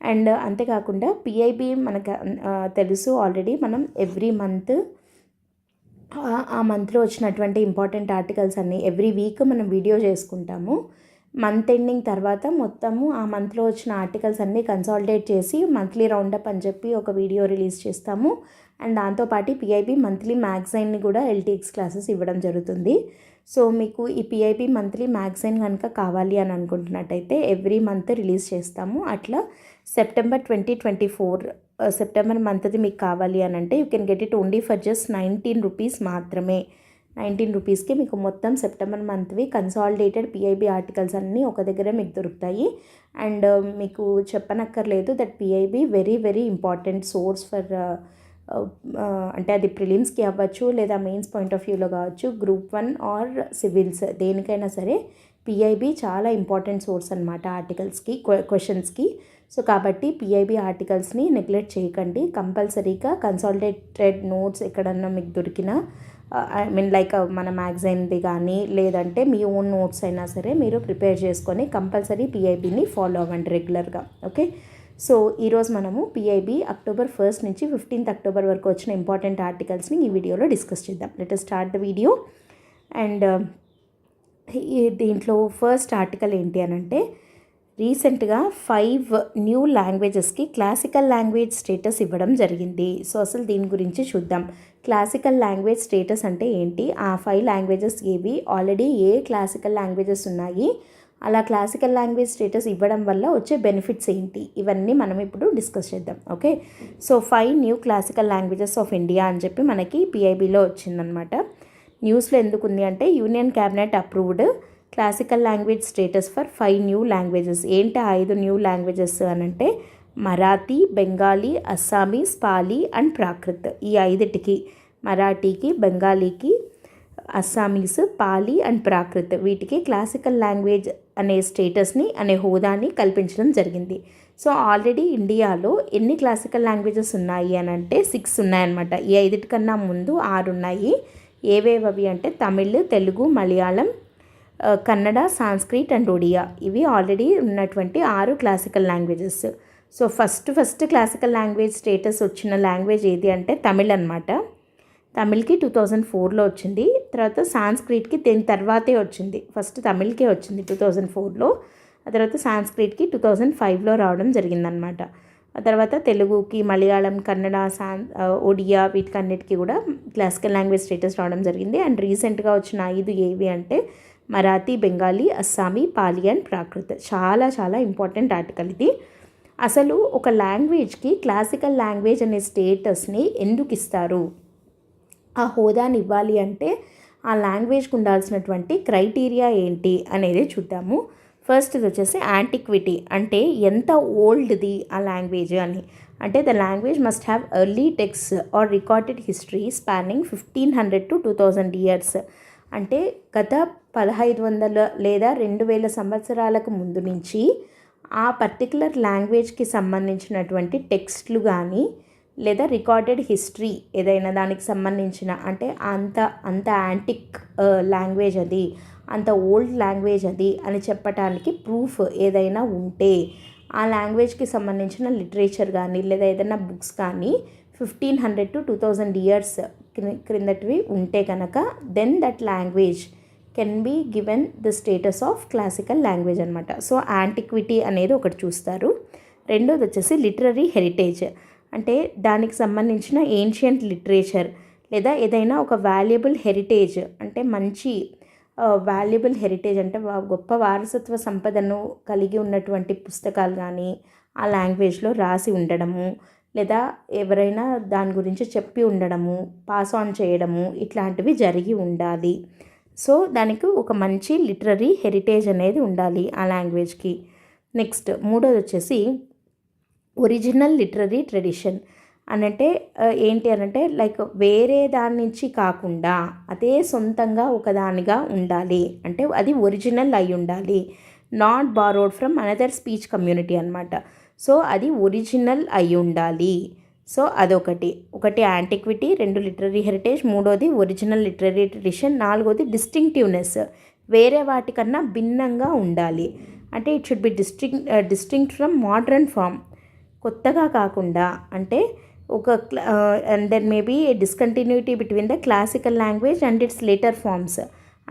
And అంతేకాకుండా PIB మనకు తెలుసు ఆల్రెడీ, మనం ఎవ్రీ మంత్ ఆ మంత్లో వచ్చినటువంటి ఇంపార్టెంట్ ఆర్టికల్స్ అన్నీ ఎవ్రీ వీక్ మనం వీడియో చేసుకుంటాము. మంత్ ఎండింగ్ తర్వాత మొత్తము ఆ మంత్లో వచ్చిన ఆర్టికల్స్ అన్నీ కన్సాలిడేట్ చేసి మంత్లీ రౌండప్ అని చెప్పి ఒక వీడియో రిలీజ్ చేస్తాము. అండ్ దాంతోపాటు పిఐబి మంత్లీ మ్యాగజైన్ని కూడా ఎల్టీఎక్స్ క్లాసెస్ ఇవ్వడం జరుగుతుంది. సో మీకు ఈ పిఐబి మంత్లీ మ్యాగజైన్ కనుక కావాలి అని అనుకుంటున్నట్టయితే ఎవ్రీ మంత్ రిలీజ్ చేస్తాము. అట్లా సెప్టెంబర్ 2024 సెప్టెంబర్ మంత్ది మీకు కావాలి అని అంటే you can get it only for just 19 rupees మాత్రమే. 19 రూపీస్కి మీకు మొత్తం సెప్టెంబర్ మంత్వి కన్సాలిడేటెడ్ పిఐబి ఆర్టికల్స్ అన్నీ ఒక దగ్గర మీకు దొరుకుతాయి. అండ్ మీకు చెప్పనక్కర్లేదు that PIB very very important source for అంటే అది ప్రిలిమ్స్కి అవ్వచ్చు లేదా మెయిన్స్ పాయింట్ ఆఫ్ వ్యూలో కావచ్చు, గ్రూప్ 1 ఆర్ సివిల్స్ దేనికైనా సరే పిఐబి చాలా ఇంపార్టెంట్ సోర్స్ అనమాట ఆర్టికల్స్కి, క్వశ్చన్స్కి. సో కాబట్టి పిఐబి ఆర్టికల్స్ని నెగ్లెక్ట్ చేయకండి. కంపల్సరీగా కన్సాలిడేటెడ్ నోట్స్ ఎక్కడన్నా మీకు దొరికినా ఐ మీన్ లైక్ మన మ్యాగజైన్ది కానీ లేదంటే మీ ఓన్ నోట్స్ అయినా సరే మీరు ప్రిపేర్ చేసుకొని కంపల్సరీ పిఐబిని ఫాలో అవ్వండి రెగ్యులర్గా. ఓకే, సో ఈరోజు మనము పిఐబి అక్టోబర్ 1 నుంచి 15 అక్టోబర్ వరకు వచ్చిన ఇంపార్టెంట్ ఆర్టికల్స్ని ఈ వీడియోలో డిస్కస్ చేద్దాం. Let us start the video. And దీంట్లో ఫస్ట్ ఆర్టికల్ ఏంటి అని అంటే రీసెంట్గా 5 న్యూ లాంగ్వేజెస్కి క్లాసికల్ లాంగ్వేజ్ స్టేటస్ ఇవ్వడం జరిగింది. సో అసలు దీని గురించి చూద్దాం. క్లాసికల్ లాంగ్వేజ్ స్టేటస్ అంటే ఏంటి, ఆ 5 లాంగ్వేజెస్ ఏవి, ఆల్రెడీ ఏ క్లాసికల్ లాంగ్వేజెస్ ఉన్నాయి, అలా క్లాసికల్ లాంగ్వేజ్ స్టేటస్ ఇవ్వడం వల్ల వచ్చే బెనిఫిట్స్ ఏంటి, ఇవన్నీ మనం ఇప్పుడు డిస్కస్ చేద్దాం. Okay, so 5 new classical languages of India అని చెప్పి మనకి పిఐబిలో వచ్చిందనమాట. న్యూస్లో ఎందుకు ఉంది అంటే union cabinet approved classical language status for 5 new languages. ఏంటి 5 న్యూ లాంగ్వేజెస్ అని అంటే మరాఠీ, బెంగాలీ, అస్సామీస్, పాలీ అండ్ ప్రాకృత్. ఈ 5టికి మరాఠీకి, బెంగాలీకి, అస్సామీస్, పాలీ అండ్ ప్రాకృత్ వీటికి క్లాసికల్ లాంగ్వేజ్ అనే స్టేటస్ని అనే హోదాని కల్పించడం జరిగింది. సో ఆల్రెడీ ఇండియాలో ఎన్ని క్లాసికల్ లాంగ్వేజెస్ ఉన్నాయి అని అంటే 6 ఉన్నాయన్నమాట. ఈ 5కన్నా ముందు 6 ఉన్నాయి. ఏవేవి అంటే తమిళ్, తెలుగు, మలయాళం, కన్నడ, సాంస్క్రిట్ అండ్ ఒడియా. ఇవి ఆల్రెడీ ఉన్నటువంటి 6 classical languages. So first classical language status వచ్చిన లాంగ్వేజ్ ఏది అంటే తమిళ్ అనమాట. తమిళ్కి 2004లో వచ్చింది. తర్వాత సాంస్క్రిట్కి దీని తర్వాతే వచ్చింది. ఫస్ట్ తమిళ్కే వచ్చింది 2004లో, ఆ తర్వాత సాంస్క్రిట్కి 2005లో రావడం జరిగిందనమాట. ఆ తర్వాత తెలుగుకి, మలయాళం, కన్నడ, ఒడియా వీటికన్నిటికీ కూడా క్లాసికల్ లాంగ్వేజ్ స్టేటస్ రావడం జరిగింది. అండ్ రీసెంట్గా వచ్చిన 5 ఏవి అంటే మరాఠీ, బెంగాలీ, అస్సామీ, పాలీ అండ్ ప్రాకృత్. చాలా చాలా ఇంపార్టెంట్ ఆర్టికల్ ఇది. అసలు ఒక లాంగ్వేజ్కి క్లాసికల్ లాంగ్వేజ్ అనే స్టేటస్ని ఎందుకు ఇస్తారు, ఆ హోదాని ఇవ్వాలి అంటే ఆ లాంగ్వేజ్కి ఉండాల్సినటువంటి క్రైటీరియా ఏంటి అనేది చూద్దాము. ఫస్ట్ ఇది వచ్చేసి యాంటిక్విటీ, అంటే ఎంత ఓల్డ్ది ఆ లాంగ్వేజ్ అని. అంటే the language must have early text are recorded history spanning 1500 to 2000 years. అంటే గత 1500 లేదా 2000 సంవత్సరాలకు ముందు నుంచి ఆ పర్టికులర్ లాంగ్వేజ్కి సంబంధించినటువంటి టెక్స్ట్లు కానీ లేదా రికార్డెడ్ హిస్టరీ ఏదైనా దానికి సంబంధించిన, అంటే అంత యాంటిక్ లాంగ్వేజ్ అది, అంత ఓల్డ్ లాంగ్వేజ్ అది అని చెప్పటానికి ప్రూఫ్ ఏదైనా ఉంటే, ఆ లాంగ్వేజ్కి సంబంధించిన లిటరేచర్ కానీ లేదా ఏదైనా బుక్స్ కానీ 1500 to 2000 ఇయర్స్ క్రిందటివి ఉంటే కనుక then that language can be given the status of classical language అనమాట. సో యాంటిక్విటీ అనేది ఒకటి చూస్తారు. రెండోది వచ్చేసి లిటరరీ హెరిటేజ్, అంటే దానికి సంబంధించిన ఏన్షియంట్ లిటరేచర్ లేదా ఏదైనా ఒక వాల్యుబుల్ హెరిటేజ్, అంటే మంచి వాల్యుబుల్ హెరిటేజ్ అంటే గొప్ప వారసత్వ సంపదను కలిగి ఉన్నటువంటి పుస్తకాలు కానీ ఆ లాంగ్వేజ్లో రాసి ఉండడము, లేదా ఎవరైనా దాని గురించి చెప్పి ఉండడము, పాస్ ఆన్ చేయడము, ఇట్లాంటివి జరిగి ఉండాలి. సో దానికి ఒక మంచి లిటరరీ హెరిటేజ్ అనేది ఉండాలి ఆ లాంగ్వేజ్కి. నెక్స్ట్ మూడోది వచ్చేసి ఒరిజినల్ లిటరరీ ట్రెడిషన్ అనంటే ఏంటి అనంటే లైక్ వేరే దాని నుంచి కాకుండా అదే సొంతంగా ఒకదానిగా ఉండాలి, అంటే అది ఒరిజినల్ అయి ఉండాలి. Not borrowed from another speech community అనమాట. సో అది ఒరిజినల్ అయి ఉండాలి. సో అదొకటి యాంటిక్విటీ, 2 లిటరరీ హెరిటేజ్, మూడోది ఒరిజినల్ లిటరరీ ట్రెడిషన్, నాలుగోది డిస్టింక్టివ్నెస్, వేరే వాటికన్నా భిన్నంగా ఉండాలి. అంటే it should be distinct from modern form. కొత్తగా కాకుండా అంటే ఒక and then maybe discontinuity between the classical language and its later forms.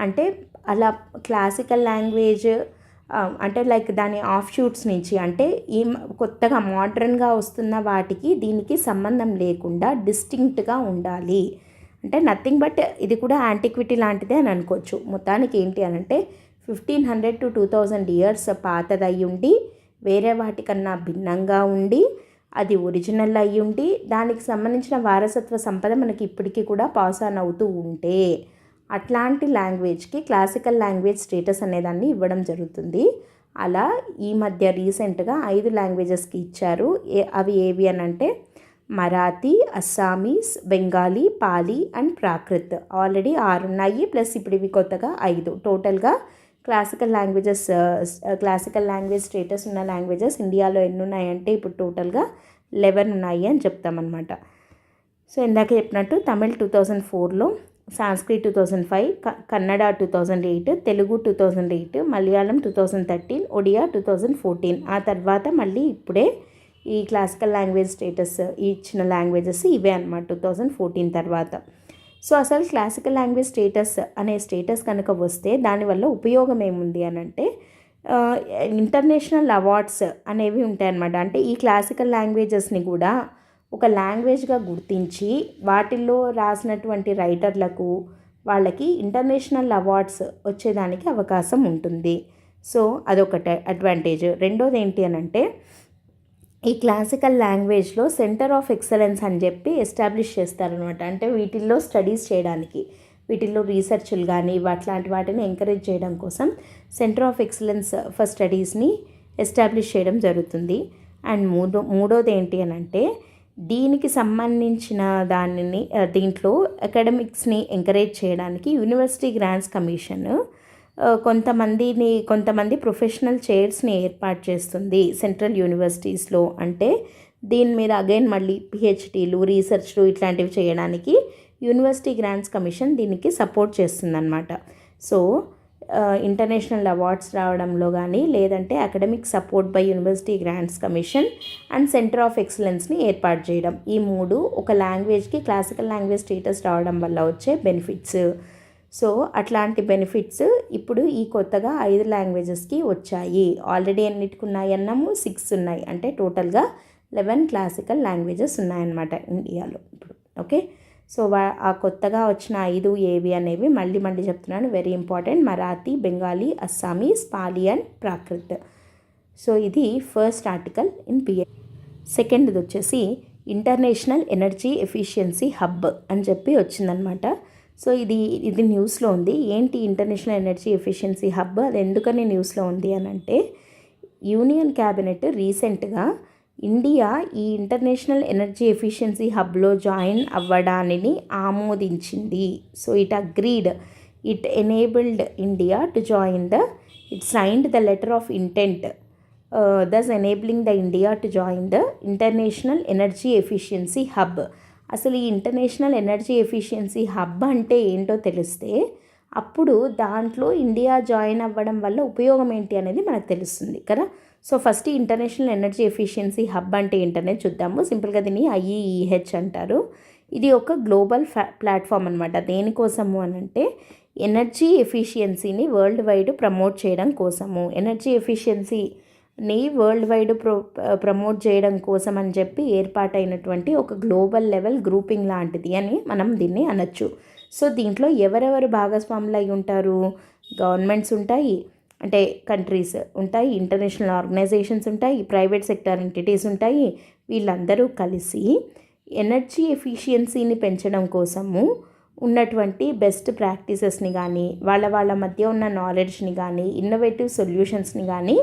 అంటే అలా క్లాసికల్ లాంగ్వేజ్ అంటే లైక్ దాని ఆఫ్ షూట్స్ నుంచి అంటే ఈ కొత్తగా మోడ్రన్గా వస్తున్న వాటికి దీనికి సంబంధం లేకుండా డిస్టింక్ట్గా ఉండాలి. అంటే నథింగ్ బట్ ఇది కూడా యాంటిక్విటీ లాంటిదే అని అనుకోవచ్చు. మొత్తానికి ఏంటి అని అంటే 1500 to 2000 ఇయర్స్ పాతదై ఉండి వేరే వాటికన్నా భిన్నంగా ఉండి అది ఒరిజినల్ అయ్యి ఉండి దానికి సంబంధించిన వారసత్వ సంపద మనకి ఇప్పటికీ కూడా పాస్ ఆన్ అవుతూ ఉంటే అట్లాంటి లాంగ్వేజ్కి క్లాసికల్ లాంగ్వేజ్ స్టేటస్ అనేదాన్ని ఇవ్వడం జరుగుతుంది. అలా ఈ మధ్య రీసెంట్గా 5 లాంగ్వేజెస్కి ఇచ్చారు. అవి ఏవి అని అంటే మరాఠీ, అస్సామీస్, బెంగాలీ, పాలీ అండ్ ప్రాకృత్. ఆల్రెడీ 6 ఉన్నాయి, ప్లస్ ఇప్పుడు ఇవి కొత్తగా 5. టోటల్గా క్లాసికల్ లాంగ్వేజ్ స్టేటస్ ఉన్న లాంగ్వేజెస్ ఇండియాలో ఎన్ని ఉన్నాయంటే ఇప్పుడు టోటల్గా 11 ఉన్నాయి అని చెప్తామన్నమాట. సో ఇందాక చెప్పినట్టు తమిళ్ 2004లో, సాంస్క్రిట్ 2005, కన్నడ 2008, తెలుగు 2008, మలయాళం 2013, ఒడియా 2014. ఆ తర్వాత మళ్ళీ ఇప్పుడే ఈ క్లాసికల్ లాంగ్వేజ్ స్టేటస్ ఇచ్చిన లాంగ్వేజెస్ ఇవే అన్నమాట 2014 తర్వాత. సో అసలు క్లాసికల్ లాంగ్వేజ్ స్టేటస్ అనే స్టేటస్ కనుక వస్తే దానివల్ల ఉపయోగం ఏముంది అని అంటే ఇంటర్నేషనల్ అవార్డ్స్ అనేవి ఉంటాయన్నమాట. అంటే ఈ క్లాసికల్ లాంగ్వేజెస్ని కూడా ఒక లాంగ్వేజ్గా గుర్తించి వాటిల్లో రాసినటువంటి రైటర్లకు వాళ్ళకి ఇంటర్నేషనల్ అవార్డ్స్ వచ్చేదానికి అవకాశం ఉంటుంది. సో అదొకటి అడ్వాంటేజ్. రెండోది ఏంటి అని అంటే ఈ క్లాసికల్ లాంగ్వేజ్లో సెంటర్ ఆఫ్ ఎక్సలెన్స్ అని చెప్పి ఎస్టాబ్లిష్ చేస్తారనమాట. అంటే వీటిల్లో స్టడీస్ చేయడానికి, వీటిల్లో రీసెర్చ్లు కానీ అట్లాంటి వాటిని ఎంకరేజ్ చేయడం కోసం సెంటర్ ఆఫ్ ఎక్సలెన్స్ ఫర్ స్టడీస్ని ఎస్టాబ్లిష్ చేయడం జరుగుతుంది. అండ్ మూడోది ఏంటి అని అంటే దీనికి సంబంధించిన దీంట్లో అకాడమిక్స్ని ఎంకరేజ్ చేయడానికి యూనివర్సిటీ గ్రాంట్స్ కమిషన్ కొంతమంది ప్రొఫెషనల్ చైర్స్ని ఏర్పాటు చేస్తుంది సెంట్రల్ యూనివర్సిటీస్లో. అంటే దీని మీద అగైన్ మళ్ళీ పిహెచ్డీలు, రీసెర్చ్లు ఇట్లాంటివి చేయడానికి యూనివర్సిటీ గ్రాంట్స్ కమిషన్ దీనికి సపోర్ట్ చేస్తుందన్నమాట. సో ఇంటర్నేషనల్ అవార్డ్స్ రావడంలో కానీ లేదంటే academic support by university grants commission and centre of ఎక్సలెన్స్ని ఏర్పాటు చేయడం, ఈ మూడు ఒక లాంగ్వేజ్కి క్లాసికల్ లాంగ్వేజ్ స్టేటస్ రావడం వల్ల వచ్చే బెనిఫిట్స్. సో అట్లాంటి బెనిఫిట్స్ ఇప్పుడు ఈ కొత్తగా 5 లాంగ్వేజెస్కి వచ్చాయి. ఆల్రెడీ ఎన్నిటికి ఉన్నాయి అన్నాము, 6 ఉన్నాయి. అంటే టోటల్గా 11 క్లాసికల్ లాంగ్వేజెస్ ఉన్నాయన్నమాట ఇండియాలో ఇప్పుడు. ఓకే, సో ఆ కొత్తగా వచ్చిన 5 ఏవి అనేవి మళ్ళీ చెప్తున్నాను, very important: Marathi, Bengali, Assamese, Pali and Prakrit. So ఇది ఫస్ట్ ఆర్టికల్ ఇన్ పిఏ. సెకండ్ది వచ్చేసి ఇంటర్నేషనల్ ఎనర్జీ ఎఫిషియన్సీ హబ్ అని చెప్పి వచ్చిందనమాట. సో ఇది న్యూస్లో ఉంది. ఏంటి ఇంటర్నేషనల్ ఎనర్జీ ఎఫిషియన్సీ హబ్, అది ఎందుకని న్యూస్లో ఉంది అని అంటే యూనియన్ క్యాబినెట్ రీసెంట్గా ఇండియా ఈ ఇంటర్నేషనల్ ఎనర్జీ ఎఫిషియన్సీ హబ్లో జాయిన్ అవ్వడాన్ని ఆమోదించింది. So it enabled India to join it signed the letter of intent thus enabling the India to join the International Energy Efficiency Hub. అసలు ఈ ఇంటర్నేషనల్ ఎనర్జీ ఎఫిషియన్సీ హబ్ అంటే ఏంటో తెలిస్తే అప్పుడు దాంట్లో India join అవ్వడం వల్ల ఉపయోగం ఏంటి అనేది మనకు తెలుస్తుంది కదా. So first international energy efficiency hub అంటే ఏంటనేది చూద్దాము. సింపుల్గా దీన్ని IEEH అంటారు. ఇది ఒక గ్లోబల్ ప్లాట్ఫామ్ అనమాట. దేనికోసము అని అంటే ఎనర్జీ ఎఫిషియన్సీని వరల్డ్ వైడ్ ప్రమోట్ చేయడం కోసము, ఎనర్జీ ఎఫిషియన్సీని వరల్డ్ వైడ్ ప్రమోట్ చేయడం కోసం అని చెప్పి ఏర్పాటైనటువంటి ఒక గ్లోబల్ లెవెల్ గ్రూపింగ్ లాంటిది అని మనం దీన్ని అనొచ్చు. సో దీంట్లో ఎవరెవరు భాగస్వాములు అయి ఉంటారు? గవర్నమెంట్స్ ఉంటాయి, అంటే కంట్రీస్ ఉంటాయి, ఇంటర్నేషనల్ ఆర్గనైజేషన్స్ ఉంటాయి, ప్రైవేట్ సెక్టార్ ఎంటిటీస్ ఉంటాయి. వీళ్ళందరూ కలిసి ఎనర్జీ ఎఫిషియన్సీని పెంచడం కోసము ఉన్నటువంటి బెస్ట్ ప్రాక్టీసెస్ని కానీ వాళ్ళ మధ్య ఉన్న నాలెడ్జ్ని కానీ ఇన్నోవేటివ్ సొల్యూషన్స్ని కానీ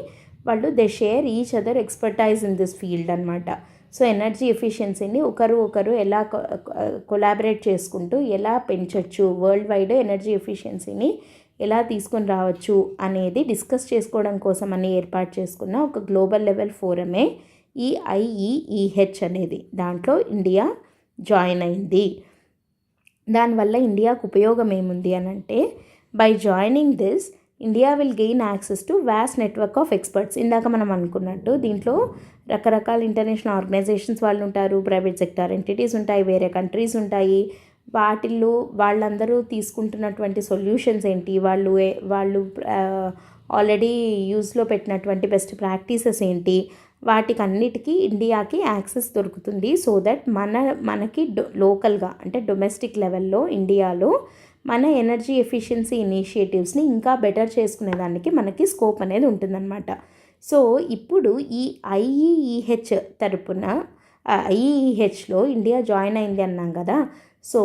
వాళ్ళు they share each other expertise in this field అనమాట. సో ఎనర్జీ ఎఫిషియన్సీని ఒకరు ఎలా కొలాబరేట్ చేసుకుంటూ ఎలా పెంచవచ్చు, వరల్డ్ వైడ్ ఎనర్జీ ఎఫిషియన్సీని ఎలా తీసుకొని రావచ్చు అనేది డిస్కస్ చేసుకోవడం కోసం అని ఏర్పాటు చేసుకున్న ఒక గ్లోబల్ లెవెల్ ఫోరమే ఈ IEEH అనేది. దాంట్లో ఇండియా జాయిన్ అయింది. దానివల్ల ఇండియాకు ఉపయోగం ఏముంది అని అంటే by joining this India will gain access to vast network of experts. ఇందాక మనం అనుకున్నట్టు దీంట్లో రకరకాల ఇంటర్నేషనల్ ఆర్గనైజేషన్స్ వాళ్ళు ఉంటారు, ప్రైవేట్ సెక్టార్ ఎంటిటీస్ ఉంటాయి, వేరే కంట్రీస్ ఉంటాయి. వాటిల్లో వాళ్ళందరూ తీసుకుంటున్నటువంటి సొల్యూషన్స్ ఏంటి, వాళ్ళు ఆల్రెడీ యూస్లో పెట్టినటువంటి బెస్ట్ ప్రాక్టీసెస్ ఏంటి, వాటికి అన్నిటికీ ఇండియాకి యాక్సెస్ దొరుకుతుంది. సో దట్ మనకి లోకల్గా అంటే డొమెస్టిక్ లెవెల్లో ఇండియాలో మన ఎనర్జీ ఎఫిషియన్సీ ఇనిషియేటివ్స్ని ఇంకా బెటర్ చేసుకునేదానికి మనకి స్కోప్ అనేది ఉంటుందన్నమాట. సో ఇప్పుడు ఈ ఐఈఈహెచ్ తరపున ఐఈఈహెచ్లో ఇండియా జాయిన్ అయింది అన్నాం కదా. సో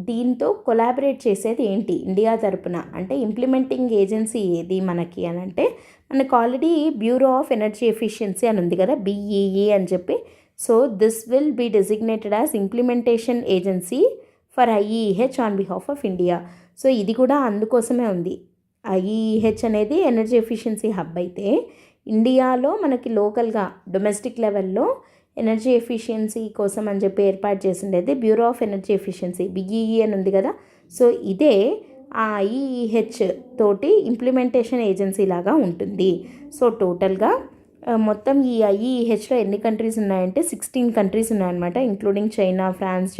దీంతో కొలాబరేట్ చేసేది ఏంటి ఇండియా తరపున అంటే ఇంప్లిమెంటింగ్ ఏజెన్సీ ఏది మనకి అని అంటే, మనకు already bureau of energy efficiency అని ఉంది కదా, BEE అని చెప్పి. So this will be designated as implementation agency for IEEH on behalf of India. So ఇది కూడా అందుకోసమే ఉంది. ఐఈఈహెచ్ అనేది ఎనర్జీ ఎఫిషియన్సీ హబ్ అయితే, ఇండియాలో మనకి లోకల్గా డొమెస్టిక్ లెవెల్లో ఎనర్జీ ఎఫిషియన్సీ కోసం అని చెప్పి ఏర్పాటు చేసిండేది bureau of energy efficiency BEE అని ఉంది కదా. సో ఇదే ఆ ఐఈఈహెచ్ తోటి ఇంప్లిమెంటేషన్ ఏజెన్సీ లాగా ఉంటుంది. సో టోటల్గా మొత్తం ఈ ఐఈఈహెచ్లో ఎన్ని కంట్రీస్ ఉన్నాయంటే 16 కంట్రీస్ ఉన్నాయన్నమాట, including China, France,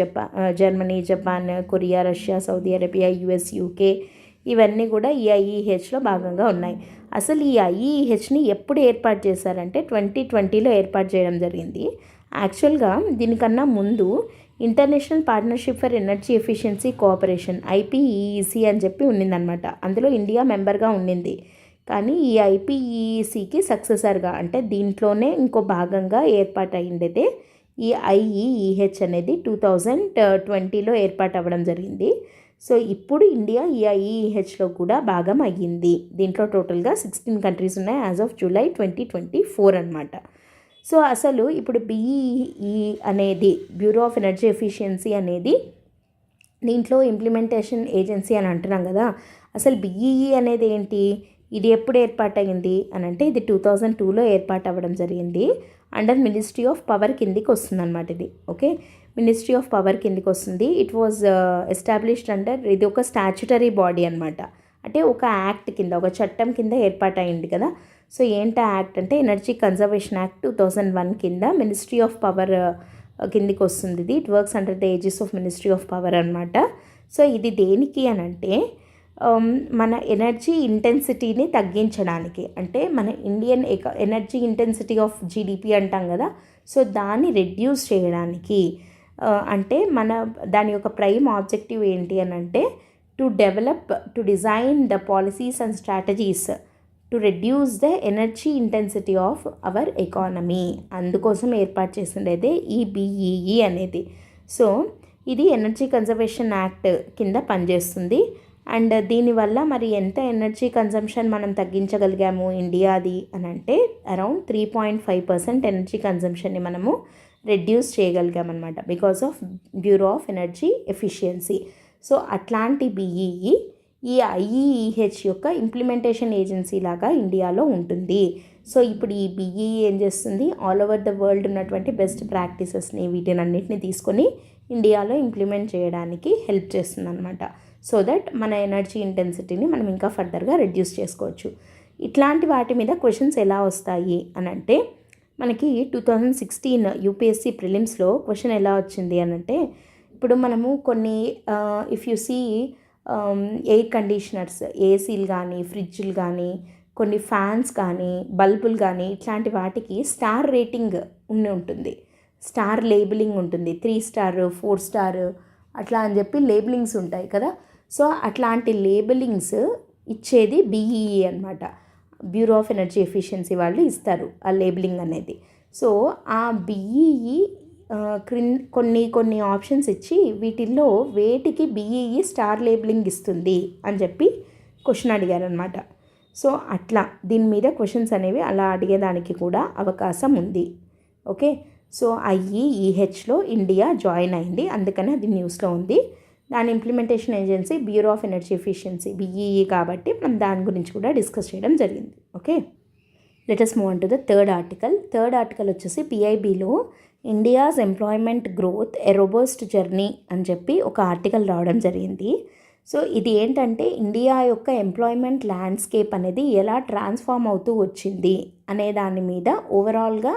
Germany, Japan, Korea, Russia, Saudi Arabia, US, UK ఇవన్నీ కూడా ఈ ఐఈఈహెచ్లో భాగంగా ఉన్నాయి. అసలు ఈ ఐఈఈహెచ్ని ఎప్పుడు ఏర్పాటు చేశారంటే 2020లో ఏర్పాటు చేయడం జరిగింది. యాక్చువల్గా దీనికన్నా ముందు international partnership for energy efficiency cooperation IPEEC అని చెప్పి ఉండిందనమాట. అందులో ఇండియా మెంబర్గా ఉండింది. కానీ ఈ IPEECకి సక్సెసర్గా అంటే దీంట్లోనే ఇంకో భాగంగా ఏర్పాటు అయ్యిండేదే ఈ ఐఈఈహెచ్ అనేది 2020లో ఏర్పాటు అవ్వడం జరిగింది. సో ఇప్పుడు ఇండియా ఈ ఐఈఈహెచ్లో కూడా భాగం అయ్యింది. దీంట్లో టోటల్గా 16 కంట్రీస్ ఉన్నాయి యాజ్ ఆఫ్ జూలై 2024 అనమాట. సో అసలు ఇప్పుడు BEE అనేది బ్యూరో ఆఫ్ ఎనర్జీ ఎఫిషియన్సీ అనేది దీంట్లో ఇంప్లిమెంటేషన్ ఏజెన్సీ అని అంటున్నాం కదా. అసలు BEE అనేది ఏంటి, ఇది ఎప్పుడు ఏర్పాటయింది అని అంటే ఇది 2002లో ఏర్పాటు అవ్వడం జరిగింది. అండర్ మినిస్ట్రీ ఆఫ్ పవర్ కిందికి వస్తుంది అనమాట ఇది. ఓకే, మినిస్ట్రీ ఆఫ్ పవర్ కిందికి వస్తుంది. ఇట్ వాజ్ ఎస్టాబ్లిష్డ్ అండర్, ఇది ఒక స్టాచ్యుటరీ బాడీ అనమాట. అంటే ఒక యాక్ట్ కింద, ఒక చట్టం కింద ఏర్పాటైంది కదా. సో ఏంటా యాక్ట్ అంటే ఎనర్జీ కన్జర్వేషన్ యాక్ట్ 2001 కింద మినిస్ట్రీ ఆఫ్ పవర్ కిందికి వస్తుంది ఇది. It works under the ages of ministry of power అనమాట. సో ఇది దేనికి అని అంటే మన ఎనర్జీ ఇంటెన్సిటీని తగ్గించడానికి, అంటే మన Indian energy intensity of GDP అంటాం కదా. సో దాన్ని రెడ్యూస్ చేయడానికి, అంటే దాని యొక్క ప్రైమ్ ఆబ్జెక్టివ్ ఏంటి అని అంటే to design the policies and strategies to reduce the energy intensity of our economy. అందుకోసం ఏర్పాటు చేసిండేదే ఈ BEE అనేది. సో ఇది ఎనర్జీ కన్జర్వేషన్ యాక్ట్ కింద పనిచేస్తుంది. అండ్ దీనివల్ల మరి ఎంత ఎనర్జీ కన్జంప్షన్ మనం తగ్గించగలిగాము ఇండియాది అని అంటే అరౌండ్ 3.5% ఎనర్జీ కన్జంప్షన్ని మనము రెడ్యూస్ చేయగలిగామన్నమాట because of bureau of energy efficiency. So అట్లాంటి BEE ఈ ఐఈఈహెచ్ యొక్క ఇంప్లిమెంటేషన్ ఏజెన్సీ లాగా ఇండియాలో ఉంటుంది. సో ఇప్పుడు ఈ BEE ఏం చేస్తుంది, ఆల్ ఓవర్ ద వరల్డ్ ఉన్నటువంటి బెస్ట్ ప్రాక్టీసెస్ని వీటినన్నిటిని తీసుకొని ఇండియాలో ఇంప్లిమెంట్ చేయడానికి హెల్ప్ చేస్తుంది అనమాట. సో దట్ మన ఎనర్జీ ఇంటెన్సిటీని మనం ఇంకా ఫర్దర్గా రెడ్యూస్ చేసుకోవచ్చు. ఇట్లాంటి వాటి మీద క్వశ్చన్స్ ఎలా వస్తాయి అని అంటే, మనకి 2016 UPSC ప్రిలిమ్స్లో క్వశ్చన్ ఎలా వచ్చింది అని అంటే, ఇప్పుడు మనము కొన్ని if you see air conditioners, ఏసీలు కానీ, ఫ్రిడ్జ్లు కానీ, కొన్ని ఫ్యాన్స్ కానీ, బల్బులు కానీ, ఇట్లాంటి వాటికి స్టార్ రేటింగ్ ఉంటుంది, స్టార్ లేబులింగ్ ఉంటుంది, 3 స్టార్ 4 స్టార్ అట్లా అని చెప్పి లేబులింగ్స్ ఉంటాయి కదా. సో అట్లాంటి లేబులింగ్స్ ఇచ్చేది BEE అనమాట. బ్యూరో ఆఫ్ ఎనర్జీ ఎఫిషియన్సీ వాళ్ళు ఇస్తారు ఆ లేబులింగ్ అనేది. సో ఆ BEE కొన్ని ఆప్షన్స్ ఇచ్చి వీటిల్లో వేటికి BEE స్టార్ లేబులింగ్ ఇస్తుంది అని చెప్పి క్వశ్చన్ అడిగారనమాట. సో అట్లా దీని మీద క్వశ్చన్స్ అనేవి అలా అడిగేదానికి కూడా అవకాశం ఉంది. ఓకే, సో ఐఈఈహెచ్లో ఇండియా జాయిన్ అయింది, అందుకని అది న్యూస్లో ఉంది. దాని implementation agency bureau of energy efficiency BEE కాబట్టి మనం దాని గురించి కూడా డిస్కస్ చేయడం జరిగింది. Okay, let us move on to the third article వచ్చేసి PIBలో ఇండియాస్ ఎంప్లాయ్మెంట్ గ్రోత్ ఎ రోబస్ట్ జర్నీ అని చెప్పి ఒక ఆర్టికల్ రావడం జరిగింది. సో ఇది ఏంటంటే ఇండియా యొక్క ఎంప్లాయ్మెంట్ ల్యాండ్స్కేప్ అనేది ఎలా ట్రాన్స్ఫార్మ్ అవుతూ వచ్చింది అనే దాని మీద ఓవరాల్గా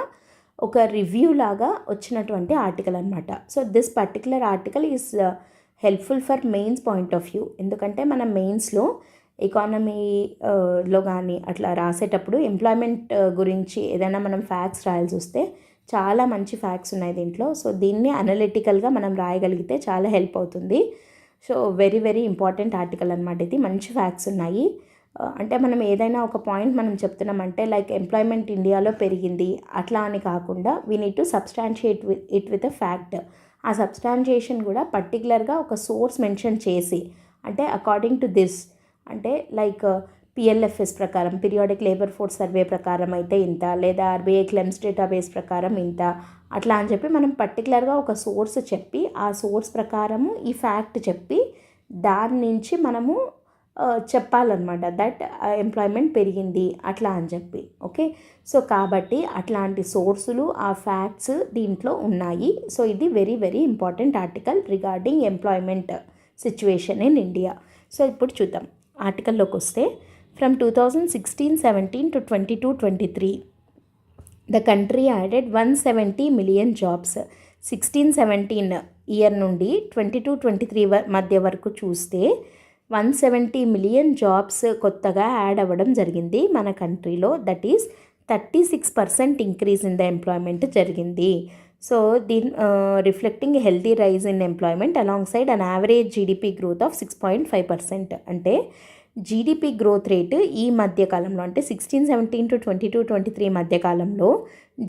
ఒక రివ్యూ లాగా వచ్చినటువంటి ఆర్టికల్ అనమాట. So this particular article is helpful for mains point of view. ఎందుకంటే మనం మెయిన్స్లో ఎకానమీలో కానీ అట్లా రాసేటప్పుడు ఎంప్లాయ్మెంట్ గురించి ఏదైనా మనం ఫ్యాక్ట్స్ రాయాల్సి వస్తే చాలా మంచి ఫ్యాక్ట్స్ ఉన్నాయి దీంట్లో. సో దీన్ని అనలిటికల్గా మనం రాయగలిగితే చాలా హెల్ప్ అవుతుంది. So very very important article అనమాట ఇది. మంచి ఫ్యాక్ట్స్ ఉన్నాయి. అంటే మనం ఏదైనా ఒక పాయింట్ మనం చెప్తున్నామంటే లైక్ ఎంప్లాయ్మెంట్ ఇండియాలో పెరిగింది అట్లా అని కాకుండా we need to substantiate it with a fact. ఆ సబ్స్టాన్షియేషన్ కూడా పర్టికులర్గా ఒక సోర్స్ మెన్షన్ చేసి, అంటే అకార్డింగ్ టు దిస్, అంటే లైక్ పిఎల్ఎఫ్ఎస్ ప్రకారం, పీరియాడిక్ లేబర్ ఫోర్స్ సర్వే ప్రకారం అయితే ఇంత, లేదా ఆర్బీఐ క్లెమ్స్ డేటాబేస్ ప్రకారం ఇంత, అట్లా అని చెప్పి మనం పర్టికులర్గా ఒక సోర్స్ చెప్పి ఆ సోర్స్ ప్రకారము ఈ ఫ్యాక్ట్ చెప్పి దాని నుంచి మనము చెప్పాలన్నమాట దట్ ఎంప్లాయ్మెంట్ పెరిగింది అట్లా అని చెప్పి. ఓకే, సో కాబట్టి అట్లాంటి సోర్సులు ఆ ఫ్యాక్ట్స్ దీంట్లో ఉన్నాయి. సో ఇది very very important article regarding employment situation in India. So ఇప్పుడు చూద్దాం ఆర్టికల్లోకి వస్తే, from 2016-17 to 22-23 the country added 170 million jobs. 16-17 year నుండి 22-23 మధ్య వరకు చూస్తే 170 మిలియన్ జాబ్స్ కొత్తగా యాడ్ అవ్వడం జరిగింది మన కంట్రీలో. That is 36% increase in the employment జరిగింది. సో దీని reflecting healthy rise in employment alongside an average GDP growth of 6.5%. అంటే జీడిపి గ్రోత్ రేటు ఈ మధ్యకాలంలో, అంటే 16-17 to 22-23 మధ్యకాలంలో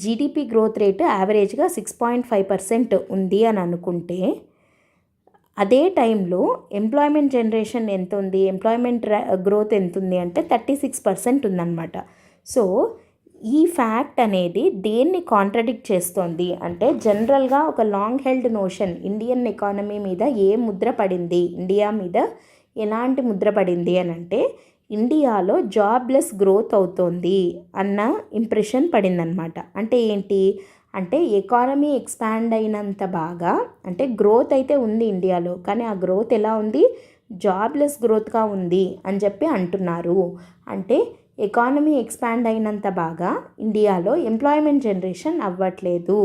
జీడిపి గ్రోత్ రేటు యావరేజ్గా 6.5% ఉంది అని అనుకుంటే, అదే టైంలో ఎంప్లాయ్మెంట్ జనరేషన్ ఎంత ఉంది, ఎంప్లాయ్మెంట్ గ్రోత్ ఎంత ఉంది అంటే 36% ఉందన్నమాట. సో ఈ ఫ్యాక్ట్ అనేది దేన్ని కాంట్రడిక్ట్ చేస్తోంది అంటే, జనరల్గా ఒక long held notion Indian economy మీద ఏ ముద్ర పడింది, ఇండియా మీద ఎలాంటి ముద్ర పడింది అని అంటే, ఇండియాలో జాబ్లెస్ గ్రోత్ అవుతోంది అన్న ఇంప్రెషన్ పడిందనమాట. అంటే ఏంటి అంటే, ఎకానమీ ఎక్స్పాండ్ అయినంత బాగా, అంటే గ్రోత్ అయితే ఉంది ఇండియాలో, కానీ ఆ గ్రోత్ ఎలా ఉంది, జాబ్లెస్ గ్రోత్గా ఉంది అని చెప్పి అంటున్నారు. అంటే ఎకానమీ ఎక్స్పాండ్ అయినంత బాగా ఇండియాలో ఎంప్లాయ్మెంట్ జనరేషన్ అవ్వట్లేదు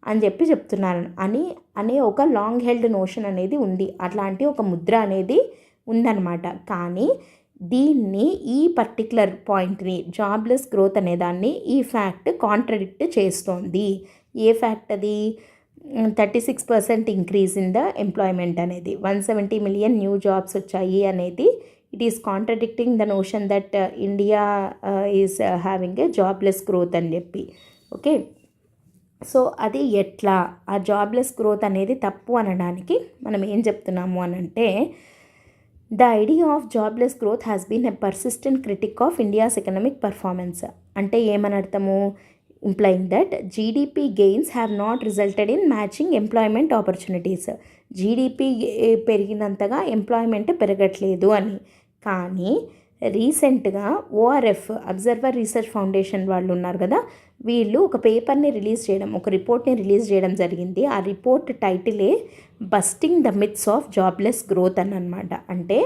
అని చెప్పి చెప్తున్నారు అనే ఒక లాంగ్ హెల్డ్ నోషన్ అనేది ఉంది. అట్లాంటి ఒక ముద్ర అనేది ఉందన్నమాట. కానీ దీన్ని, ఈ పర్టికులర్ పాయింట్ని, జాబ్లెస్ గ్రోత్ అనే దాన్ని ఈ ఫ్యాక్ట్ కాంట్రడిక్ట్ చేస్తోంది. ఏ ఫ్యాక్ట్ అది? 36% ఇంక్రీజ్ ఇన్ ద ఎంప్లాయ్మెంట్ అనేది, 170 మిలియన్ న్యూ జాబ్స్ వచ్చాయి అనేది, it is contradicting the notion that India is having a jobless growth అని చెప్పి. ఓకే, సో అది ఎట్లా, ఆ జాబ్లెస్ గ్రోత్ అనేది తప్పు అనడానికి మనం ఏం చెప్తున్నాము అని అంటే, the idea of jobless growth has been a persistent critic of India's economic performance. అంటే ఏమని అర్థము? Implying that GDP gains have not resulted in matching employment opportunities. GDP పెరిగినంతగా ఎంప్లాయ్మెంట్ పెరగట్లేదు అని. కానీ రీసెంట్గా ఓఆర్ఎఫ్, అబ్జర్వర్ రీసెర్చ్ ఫౌండేషన్ వాళ్ళు ఉన్నారు కదా, వీళ్ళు ఒక పేపర్ని రిలీజ్ చేయడం, ఒక రిపోర్ట్ని రిలీజ్ చేయడం జరిగింది. ఆ రిపోర్ట్ టైటిలే busting the myths of jobless growth అని అనమాట. అంటే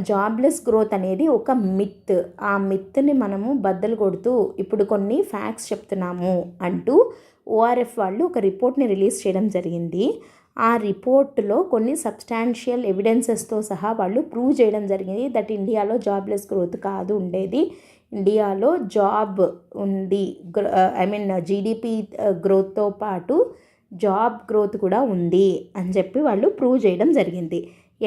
జాబ్లెస్ గ్రోత్ అనేది ఒక మిత్, ఆ మిత్ని మనము బద్దలు కొడుతూ ఇప్పుడు కొన్ని ఫ్యాక్ట్స్ చెప్తున్నాము అంటూ ఓఆర్ఎఫ్ వాళ్ళు ఒక రిపోర్ట్ని రిలీజ్ చేయడం జరిగింది. ఆ రిపోర్ట్లో కొన్ని సబ్స్టాన్షియల్ ఎవిడెన్సెస్తో సహా వాళ్ళు ప్రూవ్ చేయడం జరిగింది దట్ ఇండియాలో జాబ్లెస్ గ్రోత్ కాదు ఉండేది, ఇండియాలో జాబ్ ఉంది, జీడిపి గ్రోత్తో పాటు జాబ్ గ్రోత్ కూడా ఉంది అని చెప్పి వాళ్ళు ప్రూవ్ చేయడం జరిగింది.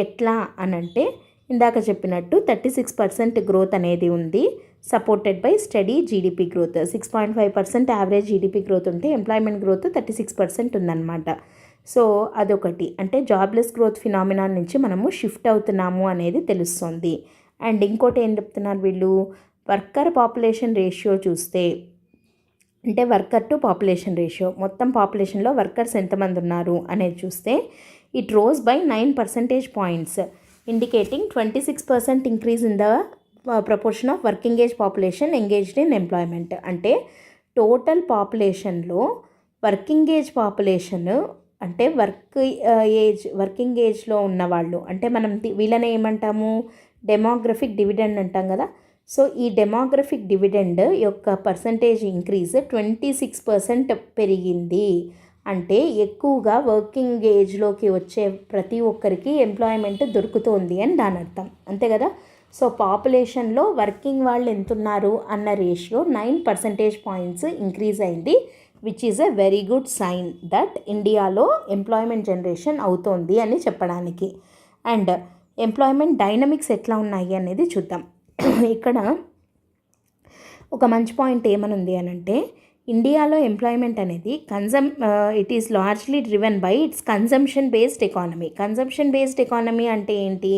ఎట్లా అనంటే, ఇందాక చెప్పినట్టు 36% గ్రోత్ అనేది ఉంది, supported by study GDP growth. 6.5% average GDP growth ఉంటే ఎంప్లాయ్మెంట్ గ్రోత్ 36% ఉందన్నమాట. సో అదొకటి, అంటే జాబ్లెస్ గ్రోత్ ఫినామినాన్ నుంచి మనము షిఫ్ట్ అవుతున్నాము అనేది తెలుస్తుంది. అండ్ ఇంకోటి ఏం చెప్తున్నారు వీళ్ళు, వర్కర్ పాపులేషన్ రేషియో చూస్తే, అంటే వర్కర్ టు పాపులేషన్ రేషియో, మొత్తం పాపులేషన్లో వర్కర్స్ ఎంతమంది ఉన్నారు అనేది చూస్తే, it rose by 9 percentage points, indicating 26% increase in the proportion of working age population engaged in employment. అంటే టోటల్ పాపులేషన్లో వర్కింగ్ ఏజ్ పాపులేషన్ అంటే వర్కింగ్ ఏజ్లో ఉన్నవాళ్ళు, అంటే మనం వీళ్ళని ఏమంటాము, డెమోగ్రఫిక్ డివిడెండ్ అంటాం కదా. సో ఈ డెమోగ్రఫిక్ డివిడెండ్ యొక్క పర్సంటేజ్ ఇంక్రీజ్ 26% పెరిగింది. అంటే ఎక్కువగా వర్కింగ్ ఏజ్లోకి వచ్చే ప్రతి ఒక్కరికి ఎంప్లాయ్మెంట్ దొరుకుతుంది అని దాని అర్థం, అంతే కదా. సో పాపులేషన్లో వర్కింగ్ వాళ్ళు ఎంతున్నారు అన్న రేషియో 9 percentage points ఇంక్రీజ్ అయింది, which is a very good sign దట్ ఇండియాలో ఎంప్లాయ్మెంట్ జనరేషన్ అవుతోంది అని చెప్పడానికి. అండ్ ఎంప్లాయ్మెంట్ డైనమిక్స్ ఎట్లా ఉన్నాయి అనేది చూద్దాం. ఇక్కడ ఒక మంచి పాయింట్ ఏమనుంది అని అంటే, ఇండియాలో ఎంప్లాయ్మెంట్ అనేది it is largely driven by it's consumption based economy. Consumption based economy అంటే ఏంటి,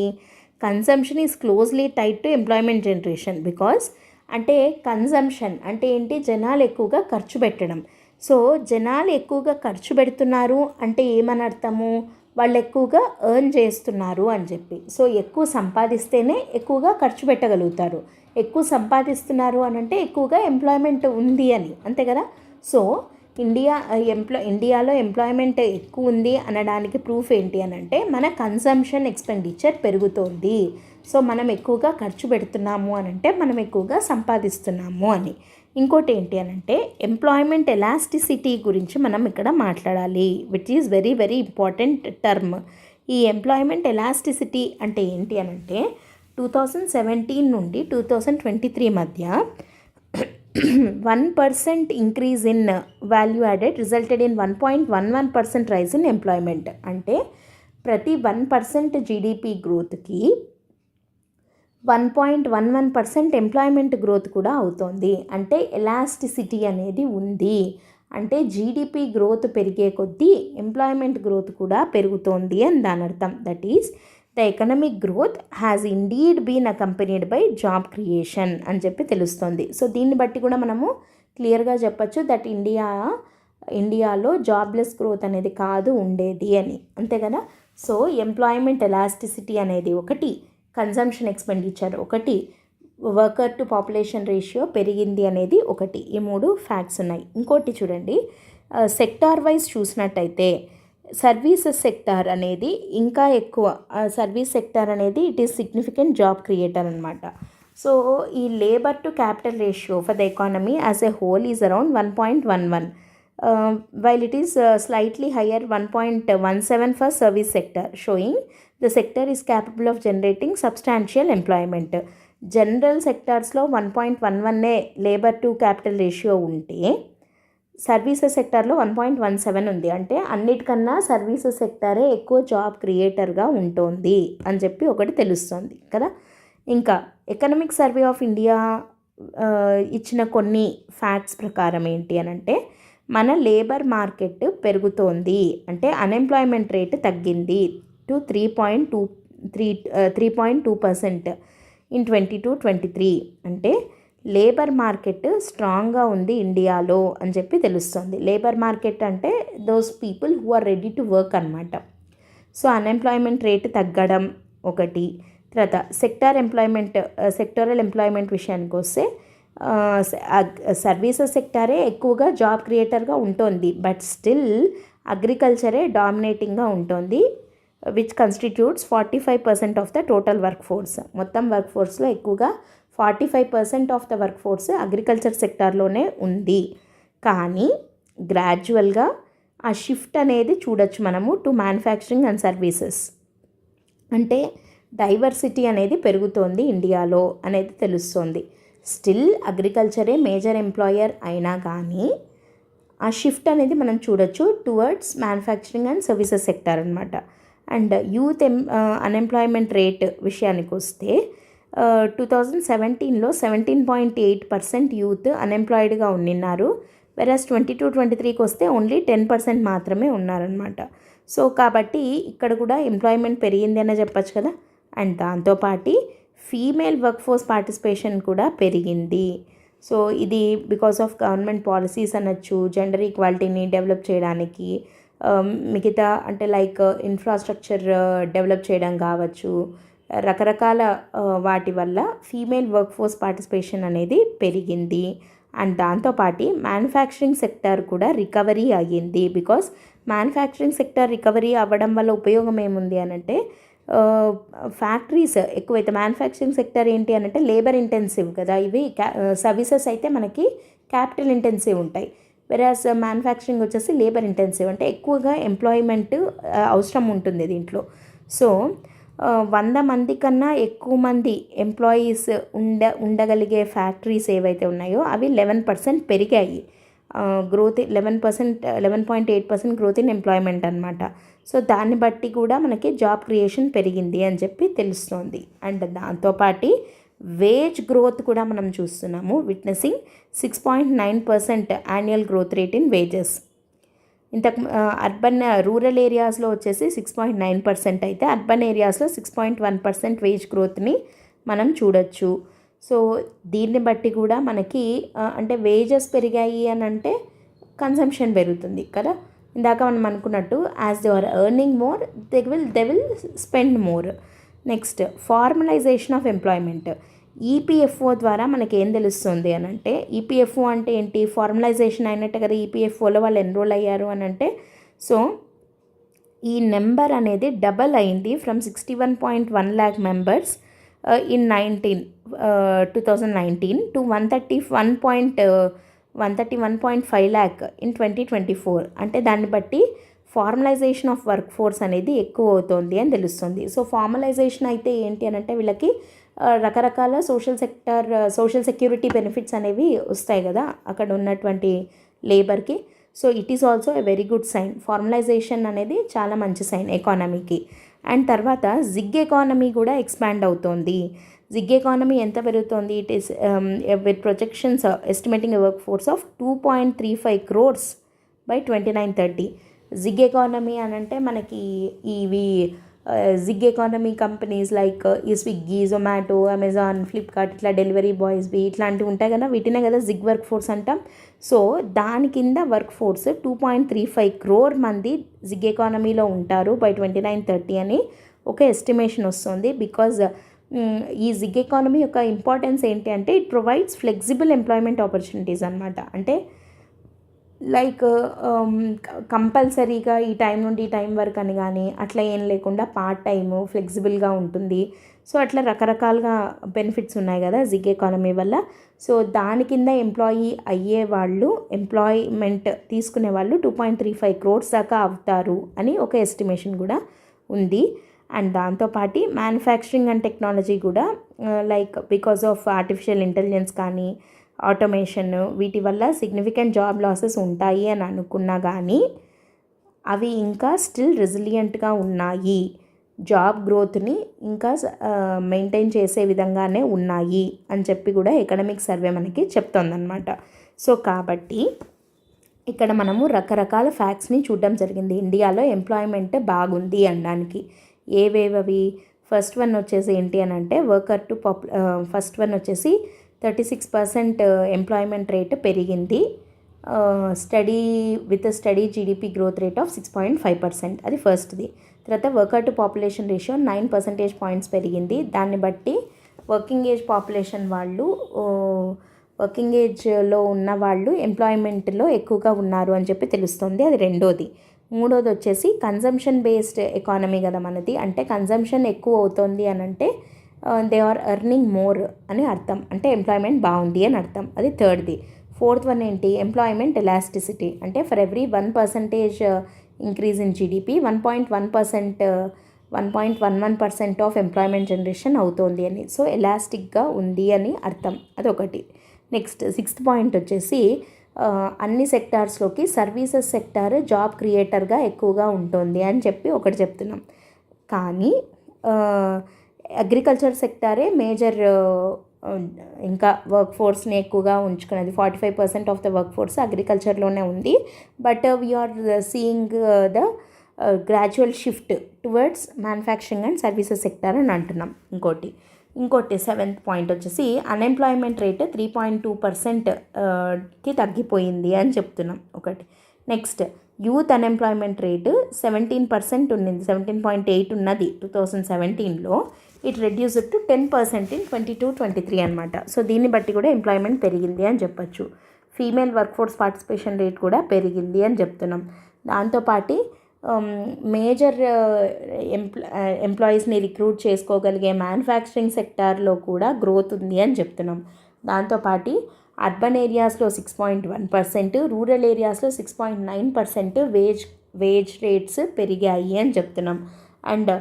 consumption is closely tied to employment generation. Because అంటే కన్జంప్షన్ అంటే ఏంటి, జనాలు ఎక్కువగా ఖర్చు పెట్టడం. సో జనాలు ఎక్కువగా ఖర్చు పెడుతున్నారు అంటే ఏమని అర్థము, వాళ్ళు ఎక్కువగా ఎర్న్ చేస్తున్నారు అని చెప్పి. సో ఎక్కువ సంపాదిస్తేనే ఎక్కువగా ఖర్చు పెట్టగలుగుతారు. ఎక్కువ సంపాదిస్తున్నారు అని అంటే ఎక్కువగా ఎంప్లాయ్మెంట్ ఉంది అని, అంతే కదా. సో ఇండియాలో ఎంప్లాయ్మెంట్ ఎక్కువ ఉంది అనడానికి ప్రూఫ్ ఏంటి అని అంటే, మన కన్సంప్షన్ ఎక్స్పెండిచర్ పెరుగుతోంది. సో మనం ఎక్కువగా ఖర్చు పెడుతున్నాము అని అంటే మనం ఎక్కువగా సంపాదిస్తున్నాము అని. ఇంకోటి ఏంటి అని అంటే, ఎంప్లాయ్మెంట్ ఎలాస్టిసిటీ గురించి మనం ఇక్కడ మాట్లాడాలి, which is very very important term. ఈ ఎంప్లాయ్మెంట్ ఎలాస్టిసిటీ అంటే ఏంటి అని అంటే, 2017 నుండి 2023 మధ్య 1% increase in value added resulted in 1.11% rise in employment. అంటే ప్రతి 1% జీడిపి గ్రోత్కి 1.11% ఎంప్లాయ్మెంట్ గ్రోత్ కూడా అవుతోంది. అంటే ఎలాస్టిసిటీ అనేది ఉంది. అంటే జీడిపి గ్రోత్ పెరిగే కొద్దీ ఎంప్లాయ్మెంట్ గ్రోత్ కూడా పెరుగుతోంది అని దాని అర్థం. That is the economic growth has indeed been accompanied by job creation అని చెప్పి తెలుస్తుంది. సో దీన్ని బట్టి కూడా మనము క్లియర్గా చెప్పచ్చు దట్ ఇండియాలో జాబ్లెస్ గ్రోత్ అనేది కాదు ఉండేది అని, అంతే కదా. సో ఎంప్లాయ్మెంట్ ఎలాస్టిసిటీ అనేది ఒకటి, కన్జంప్షన్ ఎక్స్పెండిచర్ ఒకటి, వర్కర్ టు పాపులేషన్ రేషియో పెరిగింది అనేది ఒకటి. ఈ 3 ఫ్యాక్ట్స్ ఉన్నాయి. ఇంకోటి చూడండి, సెక్టార్ వైజ్ చూసినట్టయితే సర్వీసెస్ సెక్టార్ అనేది ఇంకా ఎక్కువ. సర్వీస్ సెక్టార్ అనేది it is significant job creator అనమాట. సో ఈ labour to capital ratio for the economy as a whole is around 1.11, while it is slightly higher 1.17 for service sector, showing the sector is capable of generating substantial employment. General సెక్టార్స్లో 1.11 labour to capital ratio ఉంటే services సెక్టార్లో 1.17 ఉంది. అంటే అన్నిటికన్నా services సెక్టారే ఎక్కువ job క్రియేటర్గా ఉంటుంది అని చెప్పి ఒకటి తెలుస్తుంది కదా. ఇంకా ఎకనామిక్ సర్వే ఆఫ్ ఇండియా ఇచ్చిన కొన్ని ఫ్యాక్ట్స్ ప్రకారం ఏంటి అని అంటే, మన లేబర్ మార్కెట్ పెరుగుతోంది, అంటే అన్ఎంప్లాయ్మెంట్ రేట్ తగ్గింది టు 3.2% ఇన్ 2022-23. అంటే లేబర్ మార్కెట్ స్ట్రాంగ్గా ఉంది ఇండియాలో అని చెప్పి తెలుస్తుంది. లేబర్ మార్కెట్ అంటే those people who are ready to work అనమాట. సో అన్ఎంప్లాయ్మెంట్ రేట్ తగ్గడం ఒకటి. తర్వాత సెక్టరల్ ఎంప్లాయ్మెంట్ విషయానికి వస్తే సర్వీసెస్ సెక్టారే ఎక్కువగా జాబ్ క్రియేటర్గా ఉంటుంది, బట్ స్టిల్ అగ్రికల్చరే డామినేటింగ్గా ఉంటుంది, which constitutes 45% of the total work force. మొత్తం వర్క్ ఫోర్స్లో ఎక్కువగా 45% of the work force agriculture సెక్టార్లోనే ఉంది. కానీ గ్రాడ్యువల్గా ఆ షిఫ్ట్ అనేది చూడొచ్చు మనము టు మ్యానుఫ్యాక్చరింగ్ అండ్ సర్వీసెస్. అంటే డైవర్సిటీ అనేది పెరుగుతోంది ఇండియాలో అనేది తెలుస్తోంది. స్టిల్ అగ్రికల్చరే మేజర్ ఎంప్లాయర్ అయినా కానీ ఆ షిఫ్ట్ అనేది మనం చూడొచ్చు towards manufacturing and services sector అనమాట. అండ్ యూత్ అన్ఎంప్లాయ్మెంట్ రేట్ విషయానికి వస్తే 2017లో 17.8% యూత్ అన్ఎంప్లాయిడ్గా ఉన్నారు, వెరస్ 22-23కి వస్తే ఓన్లీ 10% మాత్రమే ఉన్నారనమాట. సో కాబట్టి ఇక్కడ కూడా ఎంప్లాయ్మెంట్ పెరిగింది అనే చెప్పచ్చు కదా. అండ్ దాంతోపాటు ఫీమేల్ వర్క్ ఫోర్స్ పార్టిసిపేషన్ కూడా పెరిగింది. సో ఇది బికాస్ ఆఫ్ గవర్నమెంట్ పాలసీస్ అనొచ్చు, జెండర్ ఈక్వాలిటీని డెవలప్ చేయడానికి, మిగతా అంటే లైక్ ఇన్ఫ్రాస్ట్రక్చర్ డెవలప్ చేయడం కావచ్చు, రకరకాల వాటి వల్ల ఫీమేల్ వర్క్ ఫోర్స్ పార్టిసిపేషన్ అనేది పెరిగింది. అండ్ దాంతోపాటు మ్యానుఫ్యాక్చరింగ్ సెక్టర్ కూడా రికవరీ అయ్యింది. బికాస్ మ్యానుఫ్యాక్చరింగ్ సెక్టర్ రికవరీ అవ్వడం వల్ల ఉపయోగం ఏముంది అనంటే ఫ్యాక్టరీస్ ఎక్కువైతే మ్యానుఫ్యాక్చరింగ్ సెక్టర్ ఏంటి అనంటే లేబర్ ఇంటెన్సివ్ కదా, ఇవి సర్వీసెస్ అయితే మనకి క్యాపిటల్ ఇంటెన్సివ్ ఉంటాయి. వెరాస్ మ్యానుఫ్యాక్చరింగ్ వచ్చేసి లేబర్ ఇంటెన్సివ్, అంటే ఎక్కువగా ఎంప్లాయ్మెంట్ అవసరం ఉంటుంది దీంట్లో. సో 100 మంది కన్నా ఎక్కువ మంది ఎంప్లాయీస్ ఉండగలిగే ఫ్యాక్టరీస్ ఏవైతే ఉన్నాయో అవి 11% పెరిగాయి. గ్రోత్ 11.8% గ్రోత్ ఇన్ ఎంప్లాయ్మెంట్ అనమాట. సో దాన్ని బట్టి కూడా మనకి జాబ్ క్రియేషన్ పెరిగింది అని చెప్పి తెలుస్తోంది. అండ్ దాంతోపాటు వేజ్ గ్రోత్ కూడా మనం చూస్తున్నాము, witnessing 6.9% annual growth rate in wages. ఇంతకు అర్బన్ రూరల్ ఏరియాస్లో వచ్చేసి 6.9% అయితే అర్బన్ ఏరియాస్లో 6.1% వేజ్ గ్రోత్ని మనం చూడొచ్చు. సో దీన్ని బట్టి కూడా మనకి అంటే వేజెస్ పెరిగాయి అని అంటే కన్సంప్షన్ పెరుగుతుంది కదా. ఇందాక మనం అనుకున్నట్టు as they are earning more they will spend more. Next formalisation of employment. EPFO ద్వారా మనకి ఏం తెలుస్తుంది అని అంటే, ఈపీఎఫ్ఓ అంటే ఏంటి, ఫార్మలైజేషన్ అయినట్టే కదా ఈపీఎఫ్ఓలో వాళ్ళు ఎన్రోల్ అయ్యారు అని అంటే. సో ఈ నెంబర్ అనేది డబల్ అయింది from 61.1 lakh members in 2019 to 131.5 lakh in 2024. అంటే దాన్ని బట్టి ఫార్మలైజేషన్ ఆఫ్ వర్క్ ఫోర్స్ అనేది ఎక్కువ అవుతుంది అని తెలుస్తుంది. సో ఫార్మలైజేషన్ అయితే ఏంటి అని అంటే వీళ్ళకి రకరకాల సోషల్ సెక్యూరిటీ బెనిఫిట్స్ అనేవి వస్తాయి కదా అక్కడ ఉన్నటువంటి లేబర్కి. So it is also a very good sign. Formalisation అనేది చాలా మంచి సైన్ ఎకానమీకి. అండ్ తర్వాత జిగ్ ఎకానమీ కూడా ఎక్స్పాండ్ అవుతోంది. జిగ్ ఎకానమీ ఎంత పెరుగుతోంది, it is with projections estimating a work force of 2.35 crores by 2930. Gig economy అని అంటే మనకి ఇవి జిగ్ ఎకానమీ కంపెనీస్ లైక్ ఈ స్విగ్గీ, జొమాటో, అమెజాన్, ఫ్లిప్కార్ట్ ఇట్లా డెలివరీ బాయ్స్వి ఇట్లాంటివి ఉంటాయి కదా, వీటినే కదా జిగ్ వర్క్ ఫోర్స్ అంటాం. సో దాని కింద వర్క్ ఫోర్స్ 2.35 crore మంది జిగ్ ఎకానమీలో ఉంటారు బై 2930 అని ఒక ఎస్టిమేషన్ వస్తుంది. బికాజ్ ఈ జిగ్ ఎకానమీ యొక్క ఇంపార్టెన్స్ ఏంటి అంటే it provides flexible employment opportunities అనమాట. అంటే లైక్ కంపల్సరీగా ఈ టైం నుండి ఈ టైం వరకు అని కానీ అట్లా ఏం లేకుండా పార్ట్ టైము ఫ్లెక్సిబుల్గా ఉంటుంది. సో అట్లా రకరకాలుగా బెనిఫిట్స్ ఉన్నాయి కదా జిగ్ ఎకానమీ వల్ల. సో దాని కింద ఎంప్లాయీ అయ్యేవాళ్ళు, ఎంప్లాయ్మెంట్ తీసుకునే వాళ్ళు 2.35 crores దాకా అవుతారు అని ఒక ఎస్టిమేషన్ కూడా ఉంది. అండ్ దాంతోపాటు మ్యానుఫ్యాక్చరింగ్ అండ్ టెక్నాలజీ కూడా like because of artificial intelligence కానీ ఆటోమేషన్ వీటి వల్ల సిగ్నిఫికెంట్ జాబ్ లాసెస్ ఉంటాయి అని అనుకున్నా కానీ అవి ఇంకా స్టిల్ రెసిలియంట్గా ఉన్నాయి, జాబ్ గ్రోత్ని ఇంకా మెయింటైన్ చేసే విధంగానే ఉన్నాయి అని చెప్పి కూడా ఎకనామిక్ సర్వే మనకి చెప్తోందనమాట. సో కాబట్టి ఇక్కడ మనము రకరకాల ఫ్యాక్ట్స్ని చూడడం జరిగింది ఇండియాలో ఎంప్లాయ్మెంట్ బాగుంది అనడానికి. ఏవేవి, ఫస్ట్ వన్ వచ్చేసి ఏంటి అని అంటే ఫస్ట్ వన్ వచ్చేసి 36% ఎంప్లాయ్మెంట్ రేట్ పెరిగింది study GDP growth rate of 6.5%, అది ఫస్ట్ది. తర్వాత worker to population ratio 9 percentage points పెరిగింది. దాన్ని బట్టి వర్కింగ్ ఏజ్ పాపులేషన్ వాళ్ళు, వర్కింగ్ ఏజ్లో ఉన్న వాళ్ళు ఎంప్లాయ్మెంట్లో ఎక్కువగా ఉన్నారు అని చెప్పి తెలుస్తుంది, అది రెండోది. మూడోది వచ్చేసి కన్జంప్షన్ బేస్డ్ ఎకానమీ కదా మనది, అంటే కన్జంప్షన్ ఎక్కువ అవుతుంది అని అంటే దే ఆర్ ఎర్నింగ్ మోర్ అని అర్థం, అంటే ఎంప్లాయ్మెంట్ బాగుంది అని అర్థం, అది థర్డ్ది. ఫోర్త్ వన్ ఏంటి, ఎంప్లాయ్మెంట్ ఎలాస్టిసిటీ, అంటే for every 1% increase in GDP 1.11% of employment generation అవుతుంది అని. సో ఎలాస్టిక్గా ఉంది అని అర్థం, అదొకటి. నెక్స్ట్ సిక్స్త్ పాయింట్ వచ్చేసి అన్ని సెక్టార్స్లోకి సర్వీసెస్ సెక్టార్ జాబ్ క్రియేటర్గా ఎక్కువగా ఉంటుంది అని చెప్పి ఒకటి చెప్తున్నాం. కానీ అగ్రికల్చర్ సెక్టారే మేజర్ ఇంకా వర్క్ ఫోర్స్ని ఎక్కువగా ఉంచుకున్నది. 45% ఆఫ్ ద వర్క్ ఫోర్స్ అగ్రికల్చర్లోనే ఉంది. But we are seeing the gradual shift towards manufacturing and services sector అని అంటున్నాం. ఇంకోటి సెవెంత్ పాయింట్ వచ్చేసి అన్ఎంప్లాయ్మెంట్ రేట్ 3.2%కి తగ్గిపోయింది అని చెప్తున్నాం ఒకటి. నెక్స్ట్ యూత్ అన్ఎంప్లాయ్మెంట్ రేటు 17% ఉన్నింది, 17.8 ఉన్నది 2017లో. ఇట్ రెడ్యూస్డ్ టు 10% ఇన్ 22-23 అనమాట. సో దీన్ని బట్టి కూడా ఎంప్లాయ్మెంట్ పెరిగింది అని చెప్పచ్చు. Female work force participation rate కూడా పెరిగింది అని చెప్తున్నాం. దాంతోపాటు మేజర్ ఎంప్లాయీస్ని రిక్రూట్ చేసుకోగలిగే మ్యానుఫ్యాక్చరింగ్ సెక్టార్లో కూడా గ్రోత్ ఉంది అని చెప్తున్నాం. దాంతోపాటు అర్బన్ ఏరియాస్లో 6.1%, రూరల్ ఏరియాస్లో 6.9% వేజ్ రేట్స్ పెరిగాయి అని చెప్తున్నాం. అండ్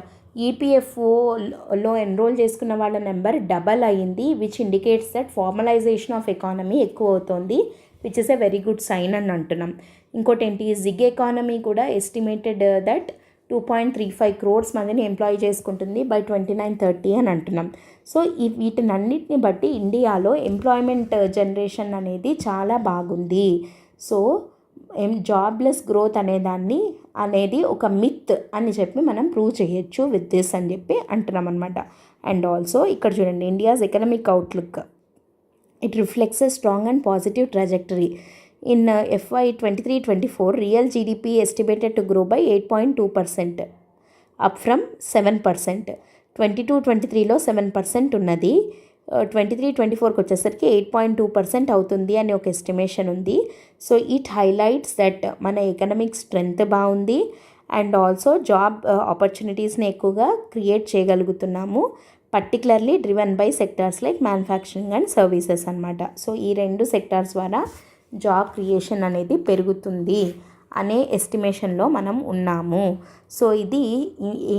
ఈపీఎఫ్ఓలో ఎన్రోల్ చేసుకున్న వాళ్ళ నెంబర్ డబల్ అయ్యింది, which indicates that formalisation of economy ఎక్కువ అవుతుంది, which is a very good sign అని అంటున్నాం. ఇంకోటి ఏంటి, జిగ్ ఎకానమీ కూడా ఎస్టిమేటెడ్ దట్ 2.35 crores మందిని ఎంప్లాయ్ చేసుకుంటుంది బై 29-30 అని అంటున్నాం. సో వీటినన్నిటిని బట్టి ఇండియాలో ఎంప్లాయ్మెంట్ జనరేషన్ అనేది చాలా బాగుంది. సో జాబ్లెస్ గ్రోత్ అనేది ఒక మిత్ అని చెప్పి మనం ప్రూవ్ చేయొచ్చు విత్ దిస్ అని చెప్పి అంటున్నాం అనమాట. అండ్ ఆల్సో ఇక్కడ చూడండి, India's economic outlook, it reflects a strong and positive trajectory. In FY 23-24, real GDP estimated to grow by 8.2%, up from 7%. 22-23లో 7% ఉన్నది, 23-24కి వచ్చేసరికి 8.2% అవుతుంది అని ఒక ఎస్టిమేషన్ ఉంది. సో ఇట్ హైలైట్స్ దట్ మన ఎకనామిక్ స్ట్రెంగ్త్ బాగుంది అండ్ ఆల్సో జాబ్ ఆపర్చునిటీస్ని ఎక్కువగా క్రియేట్ చేయగలుగుతున్నాము, particularly driven by sectors like manufacturing and services అనమాట. సో ఈ రెండు సెక్టార్స్ ద్వారా జాబ్ క్రియేషన్ అనేది పెరుగుతుంది అనే ఎస్టిమేషన్లో మనం ఉన్నాము. సో ఇది ఈ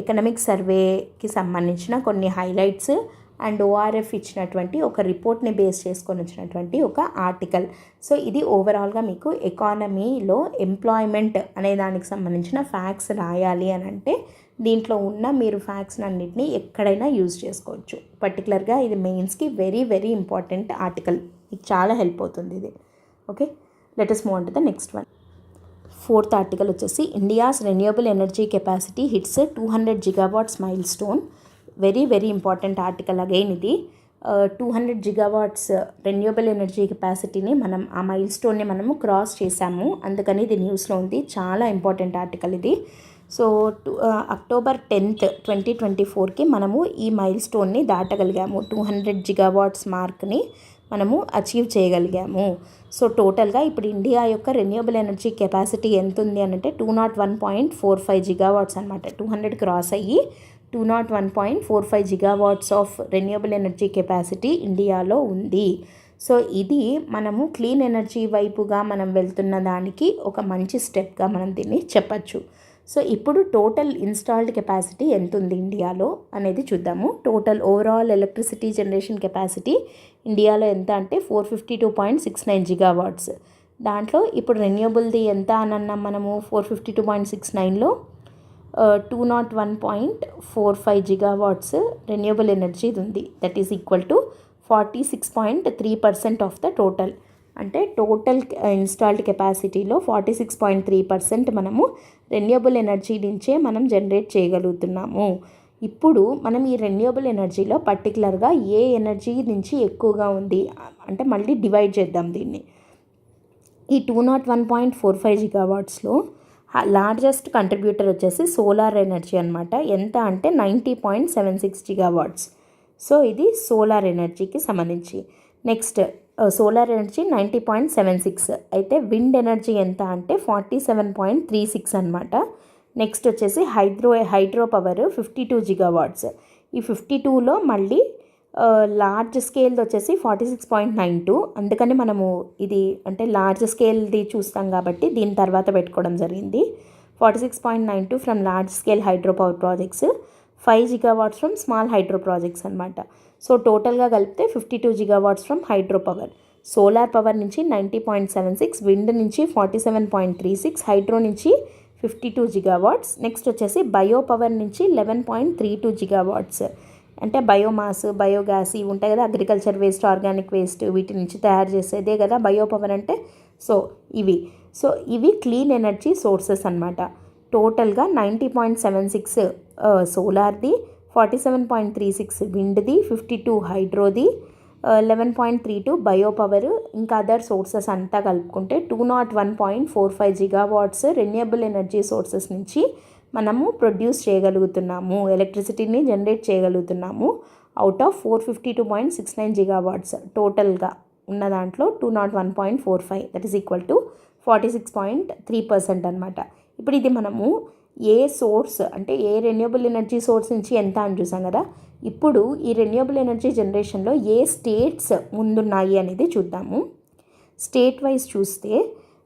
ఎకనామిక్ సర్వేకి సంబంధించిన కొన్ని హైలైట్స్ అండ్ ఓఆర్ఎఫ్ ఇచ్చినటువంటి ఒక రిపోర్ట్ని బేస్ చేసుకొని వచ్చినటువంటి ఒక ఆర్టికల్. సో ఇది ఓవరాల్గా మీకు ఎకానమీలో ఎంప్లాయ్మెంట్ అనే దానికి సంబంధించిన ఫ్యాక్ట్స్ రాయాలి అని అంటే దీంట్లో ఉన్న మీరు ఫ్యాక్ట్స్ అన్నిటిని ఎక్కడైనా యూజ్ చేసుకోవచ్చు. పర్టికులర్గా ఇది మెయిన్స్కి వెరీ వెరీ ఇంపార్టెంట్ ఆర్టికల్, మీకు చాలా హెల్ప్ అవుతుంది ఇది. Okay, let us move on to the next one. Fourth article వచ్చేసి India's renewable energy capacity hits 200 gigawatts milestone. Very very important article again ఇది. 200 gigawatts రెన్యూవబుల్ ఎనర్జీ కెపాసిటీని మనం ఆ mile స్టోన్ని మనము క్రాస్ చేసాము, అందుకని ఇది న్యూస్లో ఉంది. చాలా ఇంపార్టెంట్ ఆర్టికల్ ఇది. సో October 10th, 2024కి మనము ఈ మైల్ స్టోన్ని దాటగలిగాము, 200 gigawatts మార్క్ని మనము అచీవ్ చేయగలిగాము. సో టోటల్గా ఇప్పుడు ఇండియా యొక్క రెన్యూవబుల్ ఎనర్జీ కెపాసిటీ ఎంత ఉంది అని అంటే 201.45 gigawatts అనమాట. 200 క్రాస్ అయ్యి 201.45 gigawatts of renewable energy capacity ఇండియాలో ఉంది. సో ఇది మనము క్లీన్ ఎనర్జీ వైపుగా మనం వెళ్తున్న దానికి ఒక మంచి స్టెప్గా మనం దీన్ని చెప్పచ్చు. సో ఇప్పుడు టోటల్ ఇన్స్టాల్డ్ కెపాసిటీ ఎంత ఉంది ఇండియాలో అనేది చూద్దాము. Total overall electricity generation capacity ఇండియాలో ఎంత అంటే 452.69 gigawatts. దాంట్లో ఇప్పుడు రెన్యూవబుల్ది ఎంత అని అన్నాం మనము, 452.69లో 201.45 gigawatts రెన్యూవబుల్ ఎనర్జీది ఉంది. That is equal to 46.3% of the total. అంటే టోటల్ ఇన్స్టాల్డ్ కెపాసిటీలో 46.3% మనము రెన్యూవబుల్ ఎనర్జీ నుంచే మనం జనరేట్ చేయగలుగుతున్నాము. ఇప్పుడు మనం ఈ రెన్యూవబుల్ ఎనర్జీలో పర్టికులర్గా ఏ ఎనర్జీ నుంచి ఎక్కువగా ఉంది అంటే మళ్ళీ డివైడ్ చేద్దాం దీన్ని. ఈ 201.45 gigawattsలో లార్జెస్ట్ కంట్రిబ్యూటర్ వచ్చేసి సోలార్ ఎనర్జీ అనమాట. ఎంత అంటే 90.76 gigawatts. సో ఇది సోలార్ ఎనర్జీకి సంబంధించి. నెక్స్ట్ సోలార్ ఎనర్జీ 90.76, అయితే విండ్ ఎనర్జీ ఎంత అంటే 47.36 అనమాట. నెక్స్ట్ వచ్చేసి హైడ్రో పవర్ 52 gigawatts. ఈ 52లో మళ్ళీ లార్జ్ స్కేల్ది వచ్చేసి 46.92, అందుకని మనము ఇది అంటే లార్జ్ స్కేల్ది చూస్తాం కాబట్టి దీని తర్వాత పెట్టుకోవడం జరిగింది. 46.92 from large scale hydro power projects, 5 gigawatts from small hydro projects అనమాట. సో టోటల్గా కలిపితే 52 gigawatts from hydro power. Solar power నుంచి 90.76, విండ్ నుంచి 47.36, హైడ్రో నుంచి 52 gigawatts. నెక్స్ట్ వచ్చేసి బయో పవర్ నుంచి 11.32 gigawatts. అంటే బయోమాస్, బయోగ్యాస్ ఇవి ఉంటాయి కదా, అగ్రికల్చర్ వేస్ట్, ఆర్గానిక్ వేస్ట్, వీటి నుంచి తయారు చేసేదే కదా బయో పవర్ అంటే. సో ఇవి క్లీన్ ఎనర్జీ సోర్సెస్ అనమాట. టోటల్గా 90.76 సోలార్ది, 47.36 విండ్ది, 52 హైడ్రోది, 11.32 బయో పవర్, ఇంకా అదర్ సోర్సెస్ అంతా కలుపుకుంటే 201.45 జిగావాట్స్ రెన్యూబుల్ ఎనర్జీ సోర్సెస్ నుంచి మనము ప్రొడ్యూస్ చేయగలుగుతున్నాము, ఎలక్ట్రిసిటీని జనరేట్ చేయగలుగుతున్నాము. అవుట్ ఆఫ్ 452.69 జిగావాట్స్ టోటల్గా ఉన్న దాంట్లో 201.45 దట్ ఈస్ ఈక్వల్ టు 46.3% అనమాట. ఇప్పుడు ఇది మనము ఏ సోర్స్ అంటే ఏ రెన్యూబుల్ ఎనర్జీ సోర్స్ నుంచి ఎంత అని చూసాం కదా. ఇప్పుడు ఈ రెన్యూబుల్ ఎనర్జీ జనరేషన్లో ఏ స్టేట్స్ ముందున్నాయి అనేది చూద్దాము. స్టేట్ వైజ్ చూస్తే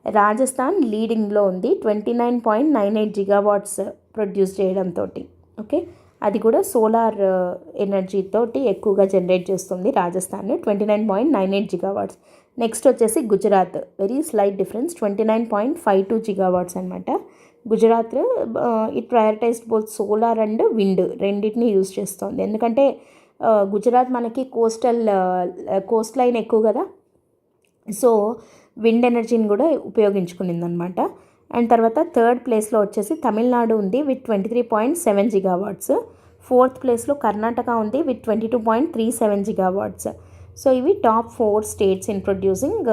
రాజస్థాన్ లీడింగ్లో ఉంది 29.98 జిగావాట్స్ ప్రొడ్యూస్ చేయడంతో. ఓకే, అది కూడా సోలార్ ఎనర్జీతోటి ఎక్కువగా జనరేట్ చేస్తుంది రాజస్థాన్, 29.98 జిగావాట్స్. నెక్స్ట్ వచ్చేసి Gujarat, very slight difference, 29.52 gigawatts అనమాట. Gujarat it prioritised both solar and wind రెండింటిని యూజ్ చేస్తుంది. ఎందుకంటే గుజరాత్ మనకి కోస్ట్ లైన్ ఎక్కువ కదా, సో విండ్ ఎనర్జీని కూడా ఉపయోగించుకునింది అనమాట. అండ్ తర్వాత థర్డ్ ప్లేస్లో వచ్చేసి తమిళనాడు ఉంది విత్ 23.7 జిగావాట్స్. ఫోర్త్ ప్లేస్లో కర్ణాటక ఉంది విత్ 22.37 జిగావాట్స్. సో ఇవి టాప్ 4 స్టేట్స్ ఇన్ ప్రొడ్యూసింగ్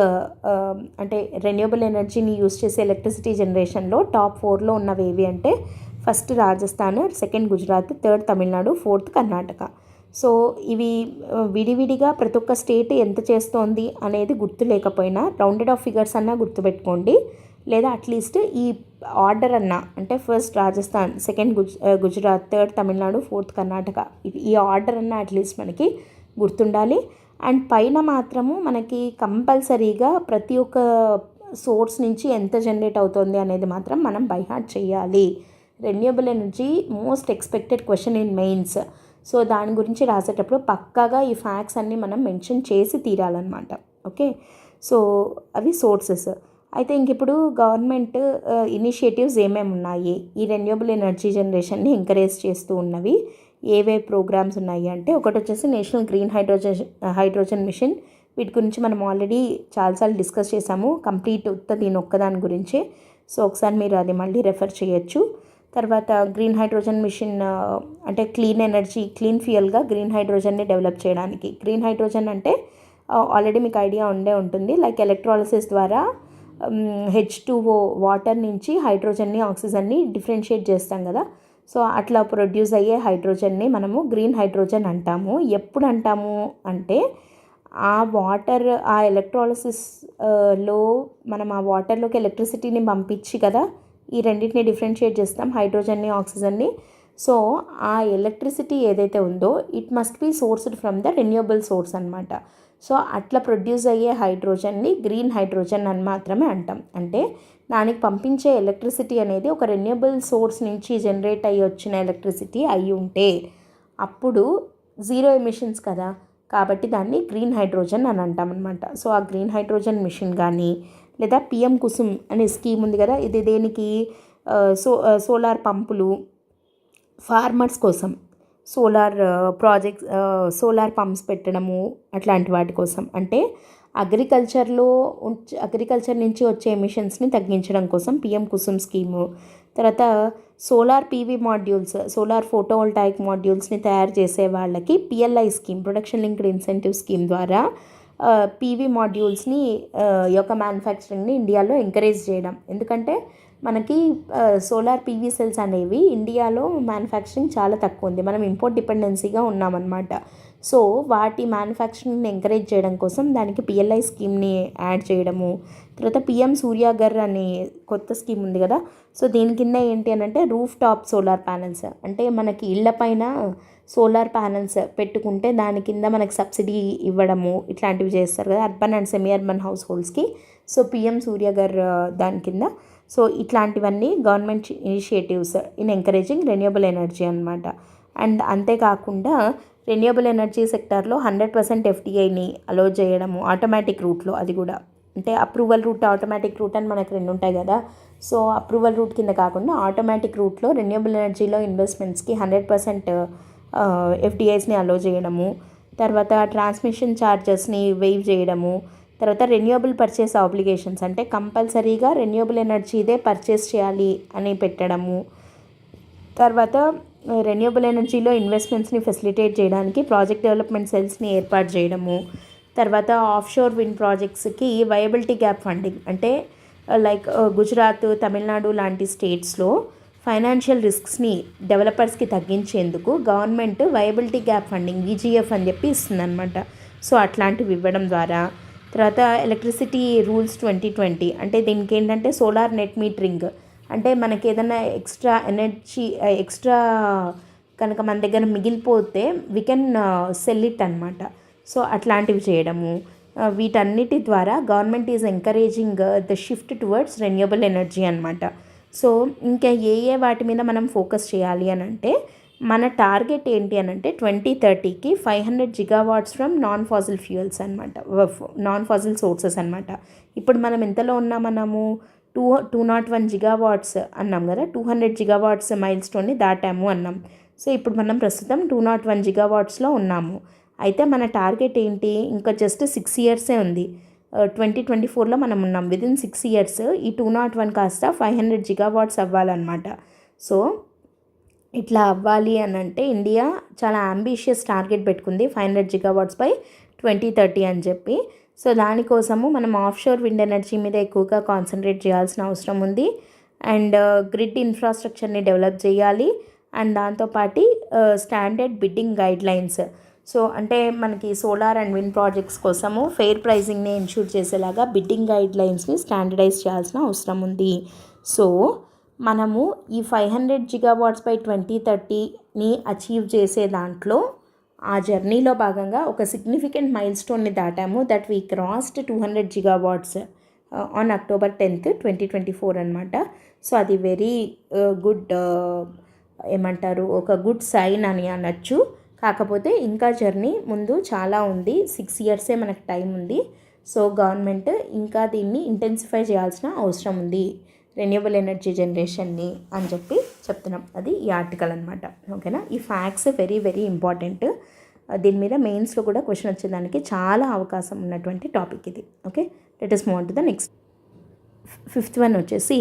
అంటే రెన్యూబుల్ ఎనర్జీని యూజ్ చేసే ఎలక్ట్రిసిటీ జనరేషన్లో టాప్ 4లో ఉన్నవి ఏవి అంటే first Rajasthan, second Gujarat, third Tamil Nadu, fourth Karnataka. So ఇవి విడివిడిగా ప్రతి ఒక్క స్టేట్ ఎంత చేస్తోంది అనేది గుర్తు లేకపోయినా రౌండెడ్ ఆఫ్ ఫిగర్స్ అన్నా గుర్తుపెట్టుకోండి, లేదా అట్లీస్ట్ ఈ ఆర్డర్ అన్నా అంటే first Rajasthan, second Gujarat, third Tamil Nadu, fourth Karnataka, ఈ ఆర్డర్ అన్నా అట్లీస్ట్ మనకి గుర్తుండాలి. అండ్ పైన మాత్రము మనకి కంపల్సరీగా ప్రతి ఒక్క సోర్స్ నుంచి ఎంత జనరేట్ అవుతుంది అనేది మాత్రం మనం బై హార్ట్ చేయాలి. Renewable energy most expected question in mains. So దాని గురించి రాసేటప్పుడు పక్కాగా ఈ ఫ్యాక్ట్స్ అన్నీ మనం మెన్షన్ చేసి తీరాలన్నమాట. ఓకే, సో అవి సోర్సెస్. అయితే ఇంక ఇప్పుడు గవర్నమెంట్ ఇనిషియేటివ్స్ ఏమేమి ఉన్నాయి ఈ రెన్యూబుల్ ఎనర్జీ జనరేషన్ని ఎంకరేజ్ చేస్తూ ఉన్నవి, ఏవే ప్రోగ్రామ్స్ ఉన్నాయి అంటే ఒకటి వచ్చేసి నేషనల్ గ్రీన్ హైడ్రోజన్ మిషన్. వీటి గురించి మనం ఆల్రెడీ చాలాసార్లు డిస్కస్ చేసాము, కంప్లీట్ దీని ఒక్కదాని గురించే. సో ఒకసారి మీరు అది మళ్ళీ రెఫర్ చేయొచ్చు. తర్వాత గ్రీన్ హైడ్రోజన్ మిషన్ అంటే క్లీన్ ఫ్యూయల్గా గ్రీన్ హైడ్రోజన్ని డెవలప్ చేయడానికి. గ్రీన్ హైడ్రోజన్ అంటే ఆల్రెడీ మీకు ఐడియా ఉంటుంది, లైక్ ఎలక్ట్రాలిసిస్ ద్వారా H2O వాటర్ నుంచి హైడ్రోజన్ని, ఆక్సిజన్ని డిఫరెన్షియేట్ చేస్తాం కదా. సో అట్లా ప్రొడ్యూస్ అయ్యే హైడ్రోజన్ని మనము గ్రీన్ హైడ్రోజన్ అంటాము. ఎప్పుడు అంటాము అంటే ఆ ఎలక్ట్రాలిసిస్లో మనం ఆ వాటర్లోకి ఎలక్ట్రిసిటీని పంపించి కదా ఈ రెండింటిని డిఫరెన్షియేట్ చేస్తాం, హైడ్రోజన్ని, ఆక్సిజన్ని. సో ఆ ఎలక్ట్రిసిటీ ఏదైతే ఉందో it must be sourced from the renewable source అనమాట. సో అట్లా ప్రొడ్యూస్ అయ్యే హైడ్రోజన్ని గ్రీన్ హైడ్రోజన్ అని మాత్రమే అంటాం. అంటే దానికి పంపించే ఎలక్ట్రిసిటీ అనేది ఒక రెన్యూబుల్ సోర్స్ నుంచి జనరేట్ అయ్యి వచ్చిన ఎలక్ట్రిసిటీ అయి ఉంటే అప్పుడు జీరో ఎమిషన్స్ కదా, కాబట్టి దాన్ని గ్రీన్ హైడ్రోజన్ అని అంటాం అనమాట. సో ఆ గ్రీన్ హైడ్రోజన్ మిషన్ కానీ లేదా పిఎం కుసుమ్ అనే స్కీమ్ ఉంది కదా, ఇది దేనికి సోలార్ పంపులు, ఫార్మర్స్ కోసం సోలార్ పంప్స్ పెట్టడము అట్లాంటి వాటి కోసం. అంటే అగ్రికల్చర్ నుంచి వచ్చే ఎమిషన్స్ని తగ్గించడం కోసం పిఎం కుసుమ్ స్కీము. తర్వాత solar PV modules, solar photovoltaic మాడ్యూల్స్ని తయారు చేసే వాళ్ళకి PLI scheme, production linked incentive scheme ద్వారా పీవీ మాడ్యూల్స్ని యొక్క మ్యానుఫ్యాక్చరింగ్ని ఇండియాలో ఎంకరేజ్ చేయడం. ఎందుకంటే మనకి సోలార్ పీవీ సెల్స్ అనేవి ఇండియాలో మ్యానుఫ్యాక్చరింగ్ చాలా తక్కువ ఉంది, మనం ఇంపోర్ట్ డిపెండెన్సీగా ఉన్నామన్నమాట. సో వాటి మ్యానుఫ్యాక్చరింగ్ని ఎంకరేజ్ చేయడం కోసం దానికి పిఎల్ఐ స్కీమ్ని యాడ్ చేయడము. తర్వాత పిఎం సూర్యాగర్ అనే కొత్త స్కీమ్ ఉంది కదా, సో దీని కింద ఏంటి అని అంటే రూఫ్ టాప్ సోలార్ ప్యానెల్స్, అంటే మనకి ఇళ్లపైన సోలార్ ప్యానెల్స్ పెట్టుకుంటే దాని కింద మనకి సబ్సిడీ ఇవ్వడము, ఇట్లాంటివి చేస్తారు కదా అర్బన్ అండ్ సెమీ అర్బన్ హౌస్ హోల్డ్స్కి. సో పిఎం సూర్యాగర్ దాని కింద. సో ఇట్లాంటివన్నీ government initiatives in encouraging renewable energy అనమాట. అండ్ అంతేకాకుండా రెన్యూబుల్ ఎనర్జీ సెక్టార్లో 100% FDIని అలో చేయడము ఆటోమేటిక్ రూట్లో. అది కూడా అంటే అప్రూవల్ రూట్, ఆటోమేటిక్ రూట్ అని మనకు రెండు ఉంటాయి కదా. సో అప్రూవల్ రూట్ కింద కాకుండా ఆటోమేటిక్ రూట్లో రెన్యూబుల్ ఎనర్జీలో ఇన్వెస్ట్మెంట్స్కి 100% FDIస్ని అలో చేయడము. తర్వాత ట్రాన్స్మిషన్ ఛార్జెస్ని వెయివ్ చేయడము. తర్వాత రెన్యూబుల్ పర్చేస్ ఆబ్లిగేషన్స్, అంటే కంపల్సరీగా రెన్యూబుల్ ఎనర్జీదే పర్చేస్ చేయాలి అని పెట్టడము. తర్వాత రెన్యూబుల్ ఎనర్జీలో ఇన్వెస్ట్మెంట్స్ని ఫెసిలిటేట్ చేయడానికి ప్రాజెక్ట్ డెవలప్మెంట్ సెల్స్ని ఏర్పాటు చేయడము. తర్వాత ఆఫ్షోర్ విండ్ ప్రాజెక్ట్స్కి వయబిలిటీ గ్యాప్ ఫండింగ్, అంటే లైక్ గుజరాత్, తమిళనాడు లాంటి స్టేట్స్లో ఫైనాన్షియల్ రిస్క్స్ని డెవలపర్స్కి తగ్గించేందుకు government viability gap funding VGF అని చెప్పి ఇస్తుందన్నమాట. సో అట్లాంటివి ఇవ్వడం ద్వారా, తర్వాత ఎలక్ట్రిసిటీ రూల్స్ 2020, అంటే దీనికి ఏంటంటే సోలార్ నెట్ మీటరింగ్, అంటే మనకి ఏదైనా ఎక్స్ట్రా ఎనర్జీ ఎక్స్ట్రా కనుక మన దగ్గర మిగిలిపోతే వీ కెన్ సెల్ ఇట్ అనమాట. సో అట్లాంటివి చేయడము, వీటన్నిటి ద్వారా government is encouraging the shift towards renewable energy అనమాట. సో ఇంకా ఏ వాటి మీద మనం ఫోకస్ చేయాలి అని అంటే, మన టార్గెట్ ఏంటి అని అంటే 2030కి 500 gigawatts from non fossil fuels అనమాట, నాన్ ఫాజిల్ సోర్సెస్ అనమాట. ఇప్పుడు మనం ఎంతలో ఉన్నాం, మనము 201 గిగావాట్స్ అన్నాం కదా, 200 గిగావాట్స్ మైల్ స్టోన్ని దాటాము అన్నాం. సో ఇప్పుడు మనం ప్రస్తుతం 201 గిగావాట్స్లో ఉన్నాము. అయితే మన టార్గెట్ ఏంటి, ఇంకా జస్ట్ 6 ఇయర్సే ఉంది. 2024లో మనం ఉన్నాం. విదిన్ 6 ఇయర్స్ ఈ 201 కాస్త 500 గిగావాట్స్ అవ్వాలన్నమాట. సో ఇట్లా అవ్వాలి అని అంటే ఇండియా చాలా అంబిషియస్ టార్గెట్ పెట్టుకుంది, 500 గిగావాట్స్ బై 2030 అని చెప్పి. సో దానికోసము మనం ఆఫ్షోర్ విండ్ ఎనర్జీ మీద ఎక్కువగా కాన్సన్ట్రేట్ చేయాల్సిన అవసరం ఉంది. అండ్ గ్రిడ్ ఇన్ఫ్రాస్ట్రక్చర్ని డెవలప్ చేయాలి. అండ్ దాంతోపాటు స్టాండర్డ్ బిడ్డింగ్ గైడ్లైన్స్, సో అంటే మనకి సోలార్ అండ్ విండ్ ప్రాజెక్ట్స్ కోసము ఫెయిర్ ప్రైజింగ్ని ఎన్ష్యూర్ చేసేలాగా బిడ్డింగ్ గైడ్లైన్స్ని స్టాండర్డైజ్ చేయాల్సిన అవసరం ఉంది. సో మనము ఈ 500 గిగావాట్స్ బై 2030ని అచీవ్ చేసే దాంట్లో ఆ జర్నీలో భాగంగా ఒక సిగ్నిఫికెంట్ మైల్ స్టోన్ని దాటాము, that we crossed 200 gigawatts on October 10th, 2024 అనమాట. సో అది వెరీ గుడ్, ఏమంటారు, ఒక గుడ్ సైన్ అని అనొచ్చు. కాకపోతే ఇంకా జర్నీ ముందు చాలా ఉంది, 6 ఇయర్సే మనకు టైం ఉంది. సో గవర్నమెంట్ ఇంకా దీన్ని ఇంటెన్సిఫై చేయాల్సిన అవసరం ఉంది, రెన్యూబుల్ ఎనర్జీ జనరేషన్ని అని చెప్పి చెప్తున్నాం. అది ఈ ఆర్టికల్ అనమాట. ఓకేనా, ఈ ఫ్యాక్ట్స్ వెరీ వెరీ ఇంపార్టెంట్. దీని మీద మెయిన్స్లో కూడా క్వశ్చన్ వచ్చేదానికి చాలా అవకాశం ఉన్నటువంటి టాపిక్ ఇది. Okay, let us move on to the next. 5th one వచ్చేసి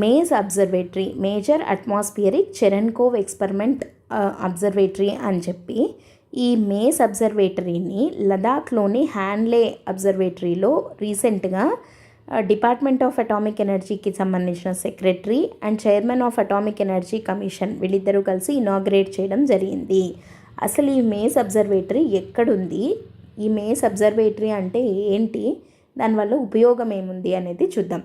MACE observatory, major atmospheric Cherenkov experiment observatory అని చెప్పి, ఈ మేజ్ అబ్జర్వేటరీని లదాఖ్లోని హ్యాన్లే అబ్జర్వేటరీలో రీసెంట్గా డిపార్ట్మెంట్ ఆఫ్ అటామిక్ ఎనర్జీకి సంబంధించిన secretary and chairman of atomic energy commission వీళ్ళిద్దరూ కలిసి ఇనాగ్రేట్ చేయడం జరిగింది. అసలు ఈ మేజ్ అబ్జర్వేటరీ ఎక్కడుంది, ఈ మేజ్ అబ్జర్వేటరీ అంటే ఏంటి, దానివల్ల ఉపయోగం ఏముంది అనేది చూద్దాం.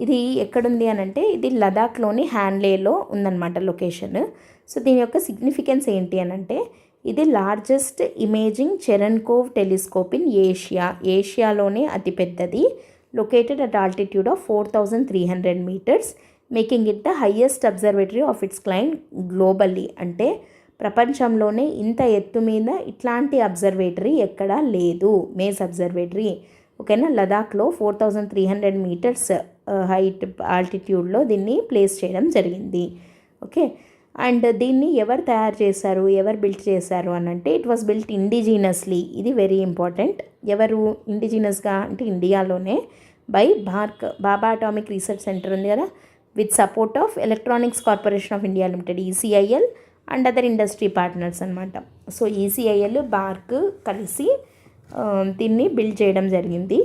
ఇది ఎక్కడుంది అని అంటే, ఇది లదాఖ్లోని హ్యాన్లేలో ఉందన్నమాట లొకేషన్. సో దీని యొక్క సిగ్నిఫికెన్స్ ఏంటి అని అంటే, ఇది largest imaging Cherenkov telescope in ఏషియాలోనే అతిపెద్దది, located at altitude of 4300 meters, making it the highest observatory of its kind globally. అంటే ప్రపంచంలోనే ఇంత ఎత్తు మీద ఇట్లాంటి అబ్జర్వేటరీ ఎక్కడా లేదు, మేజ్ అబ్జర్వేటరీ. ఓకేనా, లదాఖ్లో 4300 meters హైట్ ఆల్టిట్యూడ్లో దీన్ని ప్లేస్ చేయడం జరిగింది. ఓకే, అండ్ దీన్ని ఎవరు తయారు చేశారు, ఎవరు బిల్ట్ చేశారు అని అంటే, ఇట్ వాస్ బిల్ట్ ఇండిజినస్లీ. ఇది వెరీ ఇంపార్టెంట్. ఎవరు ఇండిజినస్గా అంటే ఇండియాలోనే, by Baba atomic research centre ఉంది కదా, with support of electronics corporation of India limited ECIL and other industry partners అనమాట. సో ECIL బార్క్ కలిసి దీన్ని బిల్డ్ చేయడం జరిగింది.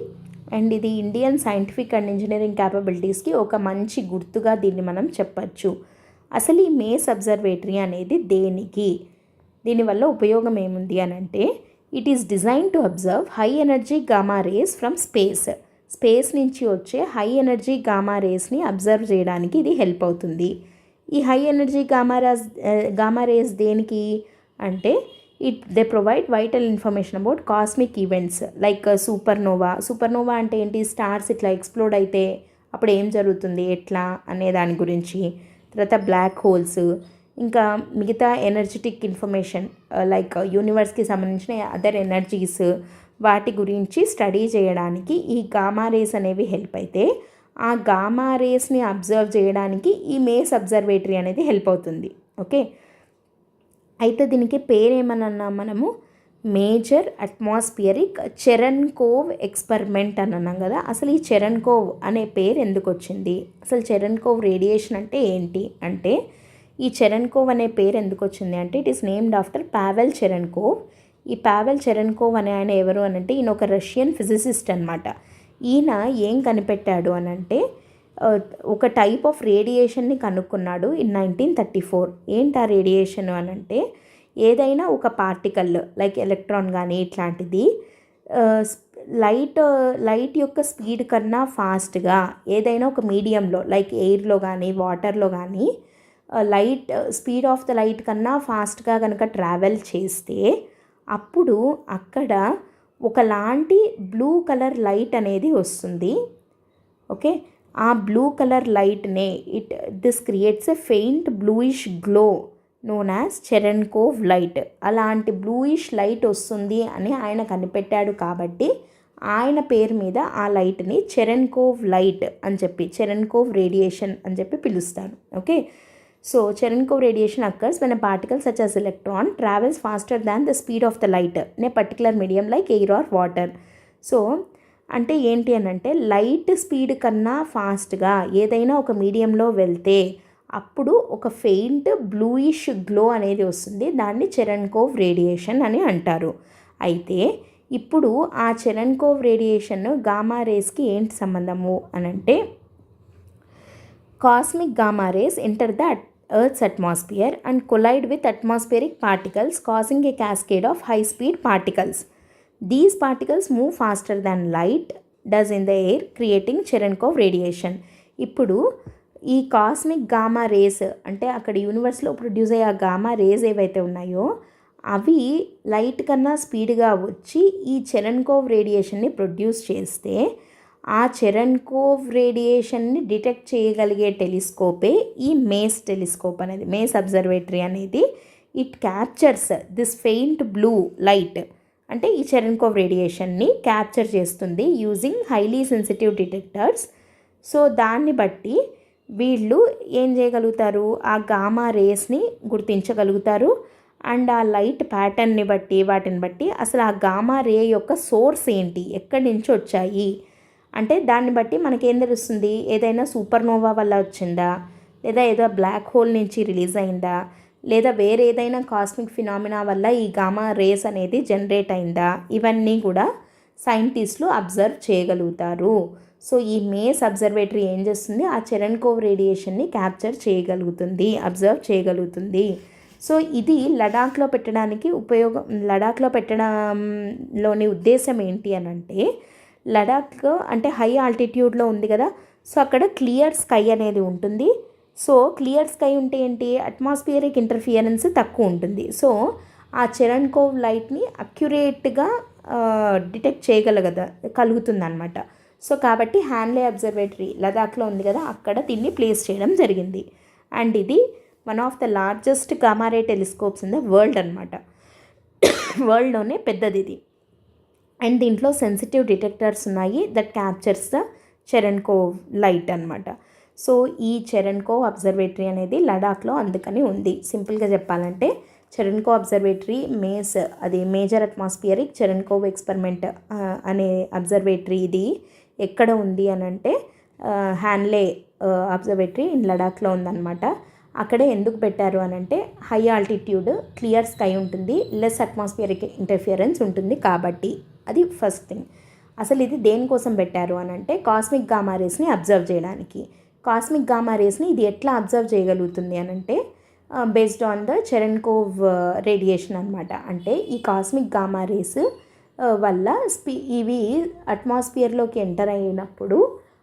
అండ్ ఇది ఇండియన్ సైంటిఫిక్ అండ్ ఇంజనీరింగ్ క్యాపబిలిటీస్కి ఒక మంచి గుర్తుగా దీన్ని మనం చెప్పచ్చు. అసలు ఈ మేజ్ అబ్జర్వేటరీ అనేది దేనికి, దీనివల్ల ఉపయోగం ఏముంది అని అంటే, it is design to observe high energy gamma rays from space నుంచి వచ్చే హై ఎనర్జీ గామా రేస్ని అబ్జర్వ్ చేయడానికి ఇది హెల్ప్ అవుతుంది. ఈ హై ఎనర్జీ గామా రేస్ దేనికి అంటే, they provide vital information about cosmic events like supernova అంటే ఏంటి, స్టార్స్ ఇట్లా ఎక్స్ప్లోడ్ అయితే అప్పుడు ఏం జరుగుతుంది ఎట్లా అనే దాని గురించి, తర్వాత బ్లాక్ హోల్స్, ఇంకా మిగతా ఎనర్జెటిక్ ఇన్ఫర్మేషన్ లైక్ యూనివర్స్కి సంబంధించిన అదర్ ఎనర్జీస్, వాటి గురించి స్టడీ చేయడానికి ఈ గామా రేస్ అనేవి హెల్ప్ అయితే, ఆ గామా రేస్ని అబ్జర్వ్ చేయడానికి ఈ మేజ్ అబ్జర్వేటరీ అనేది హెల్ప్ అవుతుంది. ఓకే, అయితే దీనికి పేరేమన్నా మనము మేజర్ అట్మాస్ఫియరిక్ చెరెన్కోవ్ ఎక్స్పెరిమెంట్ అని అన్నాం కదా. అసలు ఈ చెరెన్కోవ్ అనే పేరు ఎందుకు వచ్చింది, అసలు చెరెన్కోవ్ రేడియేషన్ అంటే ఏంటి అంటే, ఈ చెరెన్కోవ్ అనే పేరు ఎందుకు వచ్చింది అంటే, it is named after Pavel Cherenkov. ఈ పావెల్ చెరెన్కోవ్ అనే ఆయన ఎవరు అనంటే ఈయన ఒక రష్యన్ ఫిజిసిస్ట్ అనమాట. ఈయన ఏం కనిపెట్టాడు అనంటే ఒక టైప్ ఆఫ్ రేడియేషన్ని కనుక్కున్నాడు ఇన్ 1934. ఏంటి ఆ రేడియేషన్ అనంటే ఏదైనా ఒక పార్టికల్ లైక్ ఎలక్ట్రాన్ కానీ ఇట్లాంటిది లైట్ యొక్క స్పీడ్ కన్నా ఫాస్ట్గా ఏదైనా ఒక మీడియంలో లైక్ ఎయిర్లో కానీ వాటర్లో కానీ స్పీడ్ ఆఫ్ ద లైట్ కన్నా ఫాస్ట్గా కనుక ట్రావెల్ చేస్తే అప్పుడు అక్కడ ఒకలాంటి బ్లూ కలర్ లైట్ అనేది వస్తుంది. ఓకే, ఆ బ్లూ కలర్ లైట్నే this creates a faint bluish glow known as Cherenkov light. అలాంటి బ్లూయిష్ లైట్ వస్తుంది అని ఆయన కనిపెట్టాడు కాబట్టి ఆయన పేరు మీద ఆ లైట్ని చెరెన్కోవ్ లైట్ అని చెప్పి చెరెన్కోవ్ రేడియేషన్ అని చెప్పి పిలుస్తారు. Okay, so Cherenkov radiation occurs when a particle such as electron travels faster than the speed of the light in a particular medium like air or water. So అంటే ఏంటి అని అంటే లైట్ స్పీడ్ కన్నా ఫాస్ట్గా ఏదైనా ఒక మీడియంలో వెళ్తే అప్పుడు ఒక ఫెయింట్ బ్లూయిష్ గ్లో అనేది వస్తుంది. దాన్ని చెరెన్కోవ్ రేడియేషన్ అని అంటారు. అయితే ఇప్పుడు ఆ చెరెన్కోవ్ రేడియేషన్ గామా రేస్కి ఏంటి సంబంధము అని అంటే cosmic gamma rays enter the Earth's atmosphere and collide with atmospheric particles, causing a cascade of high-speed particles. These particles move faster than light does in the air, creating Cherenkov radiation. ఇప్పుడు ఈ cosmic gamma rays అంటే అక్కడ యూనివర్స్లో produce అయ్యే ఆ gamma rays ఏవైతే ఉన్నాయో అవి light కన్నా స్పీడ్గా వచ్చి ఈ చెరెన్కోవ్ రేడియేషన్ని ప్రొడ్యూస్ చేస్తే ఆ చెరెన్కోవ్ రేడియేషన్ని డిటెక్ట్ చేయగలిగే టెలిస్కోపే ఈ మేస్ టెలిస్కోప్ అనేది, మేస్ అబ్జర్వేటరీ అనేది. It captures this faint blue light అంటే ఈ చెరెన్కోవ్ రేడియేషన్ని క్యాప్చర్ చేస్తుంది using highly sensitive detectors. So దాన్ని బట్టి వీళ్ళు ఏం చేయగలుగుతారు, ఆ గామా రేస్ని గుర్తించగలుగుతారు. అండ్ ఆ లైట్ ప్యాటర్న్ని బట్టి వాటిని బట్టి అసలు ఆ గామా రే యొక్క సోర్స్ ఏంటి, ఎక్కడి నుంచి వచ్చాయి అంటే దాన్ని బట్టి మనకేం తెలుస్తుంది, ఏదైనా సూపర్నోవా వల్ల వచ్చిందా, లేదా ఏదో బ్లాక్ హోల్ నుంచి రిలీజ్ అయిందా, లేదా వేరే ఏదైనా కాస్మిక్ ఫినామినా వల్ల ఈ గామా రేస్ అనేది జనరేట్ అయిందా, ఇవన్నీ కూడా సైంటిస్టులు అబ్జర్వ్ చేయగలుగుతారు. సో ఈ మేస్ అబ్జర్వేటరీ ఏం చేస్తుంది, ఆ చెరెన్కోవ్ రేడియేషన్ని క్యాప్చర్ చేయగలుగుతుంది, అబ్జర్వ్ చేయగలుగుతుంది. సో ఇది లడాఖ్లో పెట్టడంలోని ఉద్దేశం ఏంటి అని అంటే లడాఖ్ అంటే హై ఆల్టిట్యూడ్లో ఉంది కదా, సో అక్కడ క్లియర్ స్కై అనేది ఉంటుంది. సో క్లియర్ స్కై ఉంటే ఏంటి, అట్మాస్ఫియరిక్ ఇంటర్ఫియరెన్స్ తక్కువ ఉంటుంది. సో ఆ చెరెన్కోవ్ లైట్ని అక్యురేట్గా డిటెక్ట్ కలుగుతుందన్నమాట. సో కాబట్టి హ్యాన్లే అబ్జర్వేటరీ లదాఖ్లో ఉంది కదా, అక్కడ దీన్ని ప్లేస్ చేయడం జరిగింది. అండ్ ఇది one of the largest gamma ray telescopes in the world అనమాట. వరల్డ్లోనే పెద్దది ఇది. అండ్ దీంట్లో సెన్సిటివ్ డిటెక్టర్స్ ఉన్నాయి దట్ క్యాప్చర్స్ ద చెరెన్కోవ్ లైట్ అనమాట. సో ఈ చెరెన్కోవ్ అబ్జర్వేటరీ అనేది లడాఖ్లో అందుకని ఉంది. సింపుల్గా చెప్పాలంటే చెరెన్కోవ్ అబ్జర్వేటరీ అది మేజర్ అట్మాస్ఫియరిక్ చెరెన్కోవ్ ఎక్స్పెరిమెంట్ అనే అబ్జర్వేటరీ ఇది ఎక్కడ ఉంది అని అంటే హ్యాన్లే అబ్జర్వేటరీ ఇన్ లడాఖ్లో ఉందన్నమాట. అక్కడే ఎందుకు పెట్టారు అని అంటే హై ఆల్టిట్యూడ్, క్లియర్ స్కై ఉంటుంది, లెస్ అట్మాస్ఫియరిక్ ఇంటర్ఫియరెన్స్ ఉంటుంది కాబట్టి. అది ఫస్ట్ థింగ్. అసలు ఇది దేనికోసం పెట్టారు అని అంటే కాస్మిక్ గామా రేస్ని అబ్జర్వ్ చేయడానికి. కాస్మిక్ గామా రేస్ని ఇది ఎట్లా అబ్జర్వ్ చేయగలుగుతుంది అని అంటే బేస్డ్ ఆన్ ద చెరెన్కోవ్ రేడియేషన్ అనమాట. అంటే ఈ కాస్మిక్ గామా రేస్ వల్ల ఇవి అట్మాస్ఫియర్లోకి ఎంటర్ అయినప్పుడు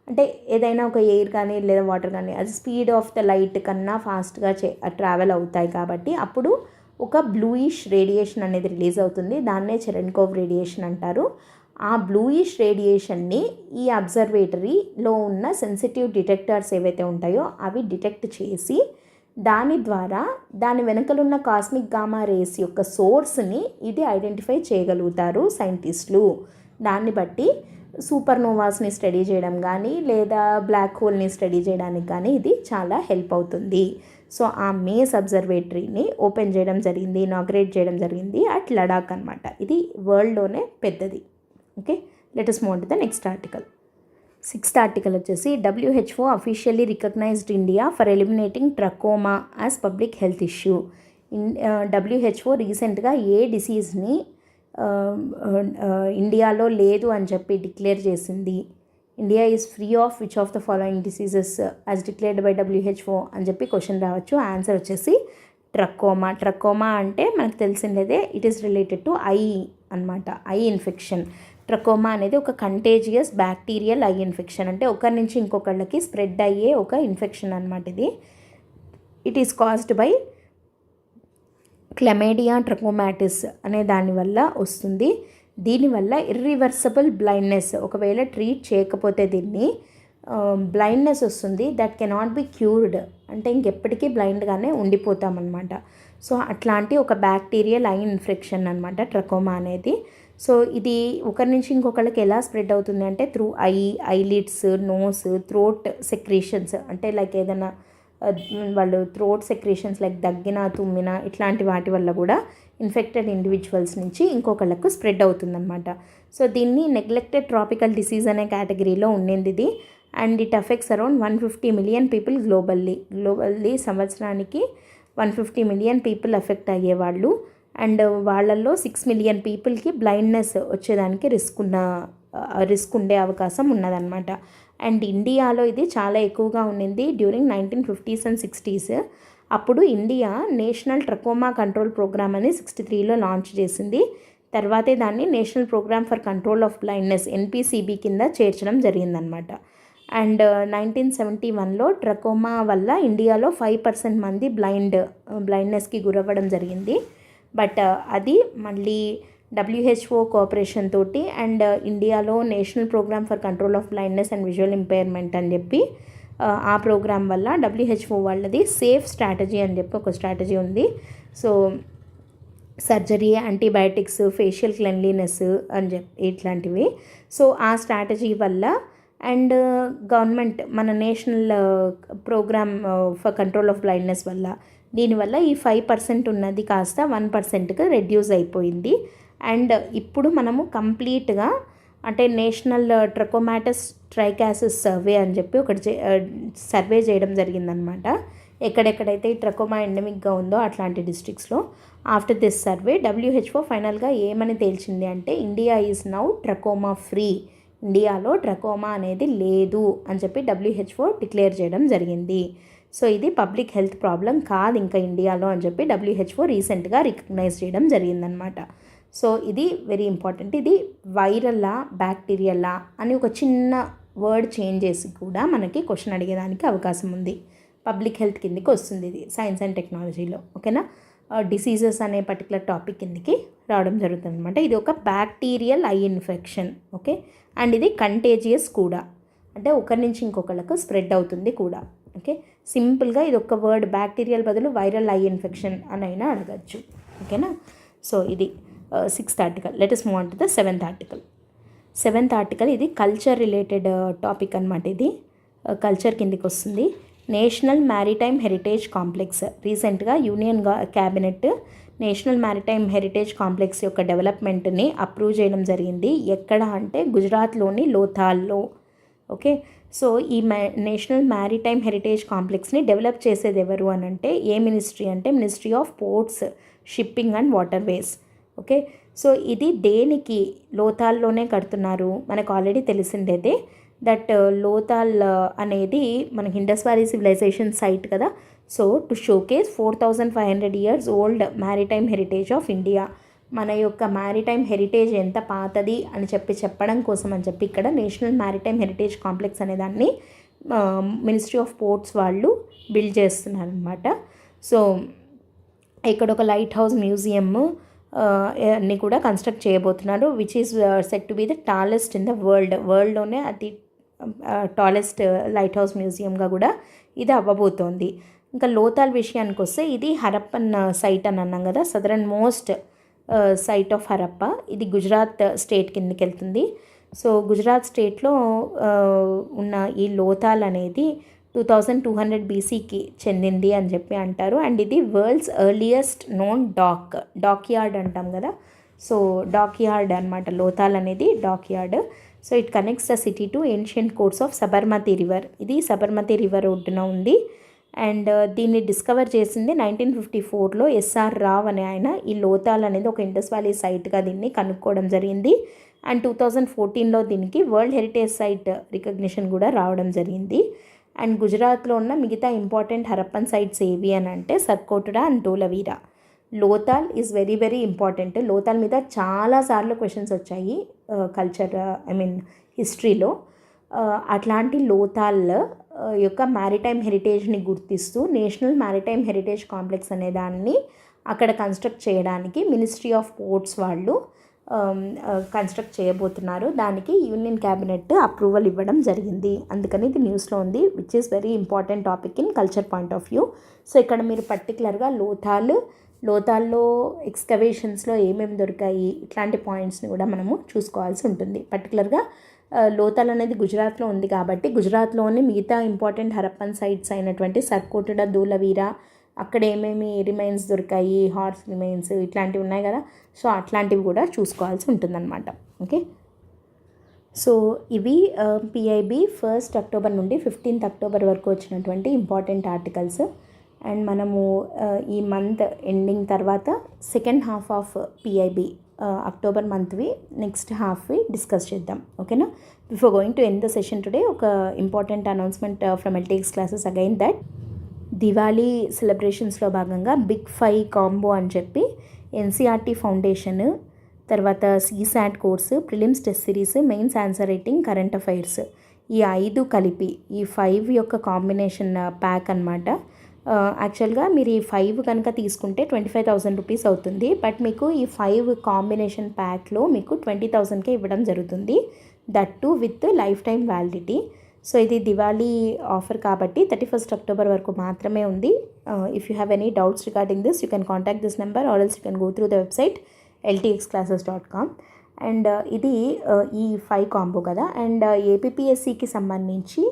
అంటే ఏదైనా ఒక ఎయిర్ కానీ లేదా వాటర్ కానీ అది స్పీడ్ ఆఫ్ ద లైట్ కన్నా ఫాస్ట్గా ట్రావెల్ అవుతాయి కాబట్టి అప్పుడు ఒక బ్లూయిష్ రేడియేషన్ అనేది రిలీజ్ అవుతుంది. దాన్నే చెరెన్కోవ్ రేడియేషన్ అంటారు. ఆ బ్లూయిష్ రేడియేషన్ని ఈ అబ్జర్వేటరీలో ఉన్న సెన్సిటివ్ డిటెక్టర్స్ ఏవైతే ఉంటాయో అవి డిటెక్ట్ చేసి దాని ద్వారా దాని వెనకలున్న కాస్మిక్ గామా రేస్ యొక్క సోర్స్ని ఇది ఐడెంటిఫై చేయగలుగుతారు సైంటిస్టులు. దాన్ని బట్టి సూపర్నోవాస్ని స్టడీ చేయడం కానీ లేదా బ్లాక్ హోల్ని స్టడీ చేయడానికి కానీ ఇది చాలా హెల్ప్ అవుతుంది. సో ఆ మేస్ అబ్జర్వేటరీని ఓపెన్ చేయడం జరిగింది, ఇనాగ్రేట్ చేయడం జరిగింది అట్ లడాక్ అనమాట. ఇది వరల్డ్లోనే పెద్దది. Okay, let us move on to the next article. 6th article వచ్చేసి WHO officially recognised India for eliminating trachoma as public health issue. WHO రీసెంట్గా ఏ డిసీజ్ని ఇండియాలో లేదు అని చెప్పి డిక్లేర్ చేసింది. India is free of which of the following diseases as declared by WHO అని చెప్పి question రావచ్చు. ఆన్సర్ వచ్చేసి ట్రకోమా. ట్రకోమా అంటే మనకు తెలిసిందే, it is related to I అనమాట, ఐ ఇన్ఫెక్షన్. ట్రకోమా అనేది ఒక కంటేజియస్ బ్యాక్టీరియల్ ఐ ఇన్ఫెక్షన్, అంటే ఒకరి నుంచి ఇంకొకళ్ళకి స్ప్రెడ్ అయ్యే ఒక ఇన్ఫెక్షన్ అనమాట ఇది. ఇట్ ఈస్ కాస్డ్ బై క్లమేడియా ట్రకోమాటిస్ అనే దానివల్ల వస్తుంది. దీనివల్ల ఇర్రివర్సబుల్ బ్లైండ్నెస్, ఒకవేళ ట్రీట్ చేయకపోతే దీన్ని బ్లైండ్నెస్ వస్తుంది. దట్ కెనాట్ బి క్యూర్డ్, అంటే ఇంకెప్పటికీ బ్లైండ్గానే ఉండిపోతామన్నమాట. సో అట్లాంటి ఒక బ్యాక్టీరియల్ ఐ ఇన్ఫెక్షన్ అనమాట ట్రకోమా అనేది. సో ఇది ఒకరి నుంచి ఇంకొకళ్ళకి ఎలా స్ప్రెడ్ అవుతుంది అంటే through eyelids, nose, throat secretions, అంటే లైక్ ఏదైనా వాళ్ళు థ్రోట్ సెక్రీషన్స్ లైక్ దగ్గిన, తుమ్మిన ఇట్లాంటి వాటి వల్ల కూడా ఇన్ఫెక్టెడ్ ఇండివిజువల్స్ నుంచి ఇంకొకళ్ళకు స్ప్రెడ్ అవుతుందన్నమాట. సో దీన్ని నెగ్లెక్టెడ్ ట్రాపికల్ డిసీజ్ అనే కేటగిరీలో ఉండింది ఇది. And it affects around 150 million people globally. సంవత్సరానికి 150 మిలియన్ పీపుల్ అఫెక్ట్ అయ్యేవాళ్ళు. అండ్ వాళ్ళల్లో 6 మిలియన్ పీపుల్కి బ్లైండ్నెస్ వచ్చేదానికి రిస్క్ ఉండే అవకాశం ఉన్నదన్నమాట. అండ్ ఇండియాలో ఇది చాలా ఎక్కువగా ఉండింది డ్యూరింగ్ 1950s and 60s. అప్పుడు India national trachoma control programme అని 63లో లాంచ్ చేసింది. తర్వాతే దాన్ని national programme for control of blindness NPCB కింద చేర్చడం జరిగిందనమాట. అండ్ 1971లో ట్రకోమా వల్ల ఇండియాలో 5% మంది బ్లైండ్నెస్కి గురవ్వడం జరిగింది. బట్ అది మళ్ళీ WHO కోఆపరేషన్ తోటి అండ్ ఇండియాలో national programme for control of blindness and visual impairment అని చెప్పి ఆ ప్రోగ్రామ్ వల్ల WHO వాళ్ళది సేఫ్ స్ట్రాటజీ అని చెప్పి ఒక స్ట్రాటజీ ఉంది. So surgery, antibiotics, facial cleanliness అని చెప్పి ఇట్లాంటివి. సో ఆ స్ట్రాటజీ వల్ల అండ్ గవర్నమెంట్ మన national programme for control of blindness వల్ల దీనివల్ల ఈ 5% ఉన్నది కాస్త 1%కి రెడ్యూస్ అయిపోయింది. అండ్ ఇప్పుడు మనము కంప్లీట్గా అంటే నేషనల్ ట్రకోమాటస్ ట్రైకాసిస్ సర్వే అని చెప్పి ఒకటి సర్వే చేయడం జరిగిందనమాట. ఎక్కడెక్కడైతే ఈ ట్రకోమా ఎండమిక్గా ఉందో అట్లాంటి డిస్ట్రిక్ట్స్లో. ఆఫ్టర్ దిస్ సర్వే WHO ఫైనల్గా ఏమని తేల్చింది అంటే India is now trachoma free, ఇండియాలో ట్రకోమా అనేది లేదు అని చెప్పి WHO డిక్లేర్ చేయడం జరిగింది. సో ఇది పబ్లిక్ హెల్త్ ప్రాబ్లం కాదు ఇంకా ఇండియాలో అని చెప్పి WHO రీసెంట్గా రికగ్నైజ్ చేయడం జరిగిందనమాట. సో ఇది వెరీ ఇంపార్టెంట్. ఇది వైరల్లా బ్యాక్టీరియల్లా అని ఒక చిన్న వర్డ్ చేంజ్ చేసి కూడా మనకి క్వశ్చన్ అడిగేదానికి అవకాశం ఉంది. పబ్లిక్ హెల్త్ కిందకి వస్తుంది ఇది సైన్స్ అండ్ టెక్నాలజీలో. ఓకేనా, డిసీజెస్ అనే పర్టికులర్ టాపిక్ కిందకి రావడం జరుగుతుంది అనమాట. ఇది ఒక bacterial eye infection. Okay, and ఇది కంటేజియస్ కూడా, అంటే ఒకరి నుంచి ఇంకొకళ్ళకు స్ప్రెడ్ అవుతుంది కూడా. ఓకే, సింపుల్గా ఇది ఒక వర్డ్ బ్యాక్టీరియల్ బదులు వైరల్ ఐ ఇన్ఫెక్షన్ అని అయినా అడగచ్చు. ఓకేనా, సో ఇది 6th article. Let us move on to the 7th article. 7th article ఇది కల్చర్ రిలేటెడ్ టాపిక్ అనమాట. ఇది కల్చర్ కిందకి వస్తుంది. National maritime heritage complex. రీసెంట్గా union cabinet national maritime heritage complex యొక్క డెవలప్మెంట్ని అప్రూవ్ చేయడం జరిగింది. ఎక్కడ అంటే గుజరాత్లోని లోథాల్లో. ఓకే, సో ఈ నేషనల్ మ్యారిటైమ్ హెరిటేజ్ కాంప్లెక్స్ని డెవలప్ చేసేది ఎవరు అని అంటే ఏ మినిస్ట్రీ అంటే ministry of ports, shipping and waterways. Okay, so ఇది దేనికి లోథాల్లోనే కడుతున్నారు మనకు ఆల్రెడీ తెలిసిందేదే. దట్ లోథాల్ అనేది మనకి ఇండస్ వ్యాలీ సివిలైజేషన్ సైట్ కదా. So to showcase 4500 years old maritime heritage of India, మన యొక్క మ్యారిటైమ్ హెరిటేజ్ ఎంత పాతది అని చెప్పడం కోసం అని చెప్పి ఇక్కడ నేషనల్ మ్యారిటైమ్ హెరిటేజ్ కాంప్లెక్స్ అనే దాన్ని మినిస్ట్రీ ఆఫ్ పోర్ట్స్ వాళ్ళు బిల్డ్ చేస్తున్నారు అనమాట. సో ఇక్కడ ఒక లైట్ హౌస్ మ్యూజియం ని కూడా కన్స్ట్రక్ట్ చేయబోతున్నారు, which is set to be the tallest in the వరల్డ్లోనే అతి టాలెస్ట్ లైట్ హౌస్ మ్యూజియంగా కూడా ఇది అవ్వబోతోంది. ఇంకా లోథాల్ విషయానికి వస్తే ఇది హరప్పన్ సైట్ అని అన్నాం కదా, southernmost site of Harappa. ఇది గుజరాత్ స్టేట్ కిందకి వెళ్తుంది. సో గుజరాత్ స్టేట్లో ఉన్న ఈ లోథాల్ అనేది 2200 BCకి చెందింది అని చెప్పి అంటారు. అండ్ ఇది world's earliest known dockyard అంటాం కదా. సో డాక్ యార్డ్ అనమాట లోథాల్ అనేది, dockyard. So it connects the city to ancient courts of Sabarmati river. ఇది సబర్మతి రివర్ ఒడ్డున ఉంది. అండ్ దీన్ని డిస్కవర్ చేసింది 1954లో ఎస్ఆర్ రావ్ అనే ఆయన ఈ లోతాల్ అనేది ఒక ఇండస్ వ్యాలీ సైట్గా దీన్ని కనుక్కోవడం జరిగింది. అండ్ 2014లో దీనికి వరల్డ్ హెరిటేజ్ సైట్ రికగ్నిషన్ కూడా రావడం జరిగింది. అండ్ గుజరాత్లో ఉన్న మిగతా ఇంపార్టెంట్ హరప్పన్ సైట్స్ ఏవి అని అంటే Surkotada and Dholavira. Lothal is very very important. Lothal మీద చాలాసార్లు క్వశ్చన్స్ వచ్చాయి కల్చర్ హిస్టరీలో. అట్లాంటి లోతాల్ యొక్క మ్యారిటైమ్ హెరిటేజ్ని గుర్తిస్తూ నేషనల్ మ్యారిటైమ్ హెరిటేజ్ కాంప్లెక్స్ అనే దాన్ని అక్కడ కన్స్ట్రక్ట్ చేయడానికి మినిస్ట్రీ ఆఫ్ పోర్ట్స్ వాళ్ళు కన్స్ట్రక్ట్ చేయబోతున్నారు. దానికి యూనియన్ క్యాబినెట్ అప్రూవల్ ఇవ్వడం జరిగింది. అందుకని ఇది న్యూస్లో ఉంది, which is very important topic in culture point of view. So ఇక్కడ మీరు పర్టికులర్గా లోతాల్లో ఎక్స్కవేషన్స్లో ఏమేమి దొరికాయి ఇట్లాంటి పాయింట్స్ని కూడా మనము చూసుకోవాల్సి ఉంటుంది. పర్టికులర్గా లోతాల్ అనేది గుజరాత్లో ఉంది కాబట్టి గుజరాత్లోని మిగతా ఇంపార్టెంట్ హరప్పన్ సైట్స్ అయినటువంటి సర్కోటడా, ధోలవీరా అక్కడ ఏమేమి రిమైన్స్ దొరికాయి, హార్స్ రిమైన్స్ ఇట్లాంటివి ఉన్నాయి కదా, సో అట్లాంటివి కూడా చూసుకోవాల్సి ఉంటుందన్నమాట. ఓకే, సో ఇవి పిఐబి 1 అక్టోబర్ నుండి 15 అక్టోబర్ వరకు వచ్చినటువంటి ఇంపార్టెంట్ ఆర్టికల్స్. అండ్ మనము ఈ మంత్ ఎండింగ్ తర్వాత second half of PIB October మంత్వి నెక్స్ట్ హాఫ్వి డిస్కస్ చేద్దాం. ఓకేనా? Before going to end the session today ఒక important announcement from LTX classes again that Diwali సెలబ్రేషన్స్లో భాగంగా బిగ్ 5 కాంబో అని చెప్పి ఎన్సీఆర్టీ ఫౌండేషన్, తర్వాత CSAT course, prelims test series, mains answer writing, current affairs ఈ 5 కలిపి ఈ 5 యొక్క కాంబినేషన్ ప్యాక్ అనమాట. యాక్చువల్గా మీరు ఈ 5 కనుక తీసుకుంటే 25,000 రూపీస్ అవుతుంది. బట్ మీకు ఈ 5 కాంబినేషన్ ప్యాక్లో మీకు 20,000కే ఇవ్వడం జరుగుతుంది, that to with life time validity. So ఇది దివాళీ ఆఫర్ కాబట్టి 31 అక్టోబర్ వరకు మాత్రమే ఉంది. If you have any doubts regarding this you can contact this number or else you can go through the website ltxclasses.com. And ఇది ఈ 5 combo కదా. And ఏపీపీఎస్సికి సంబంధించి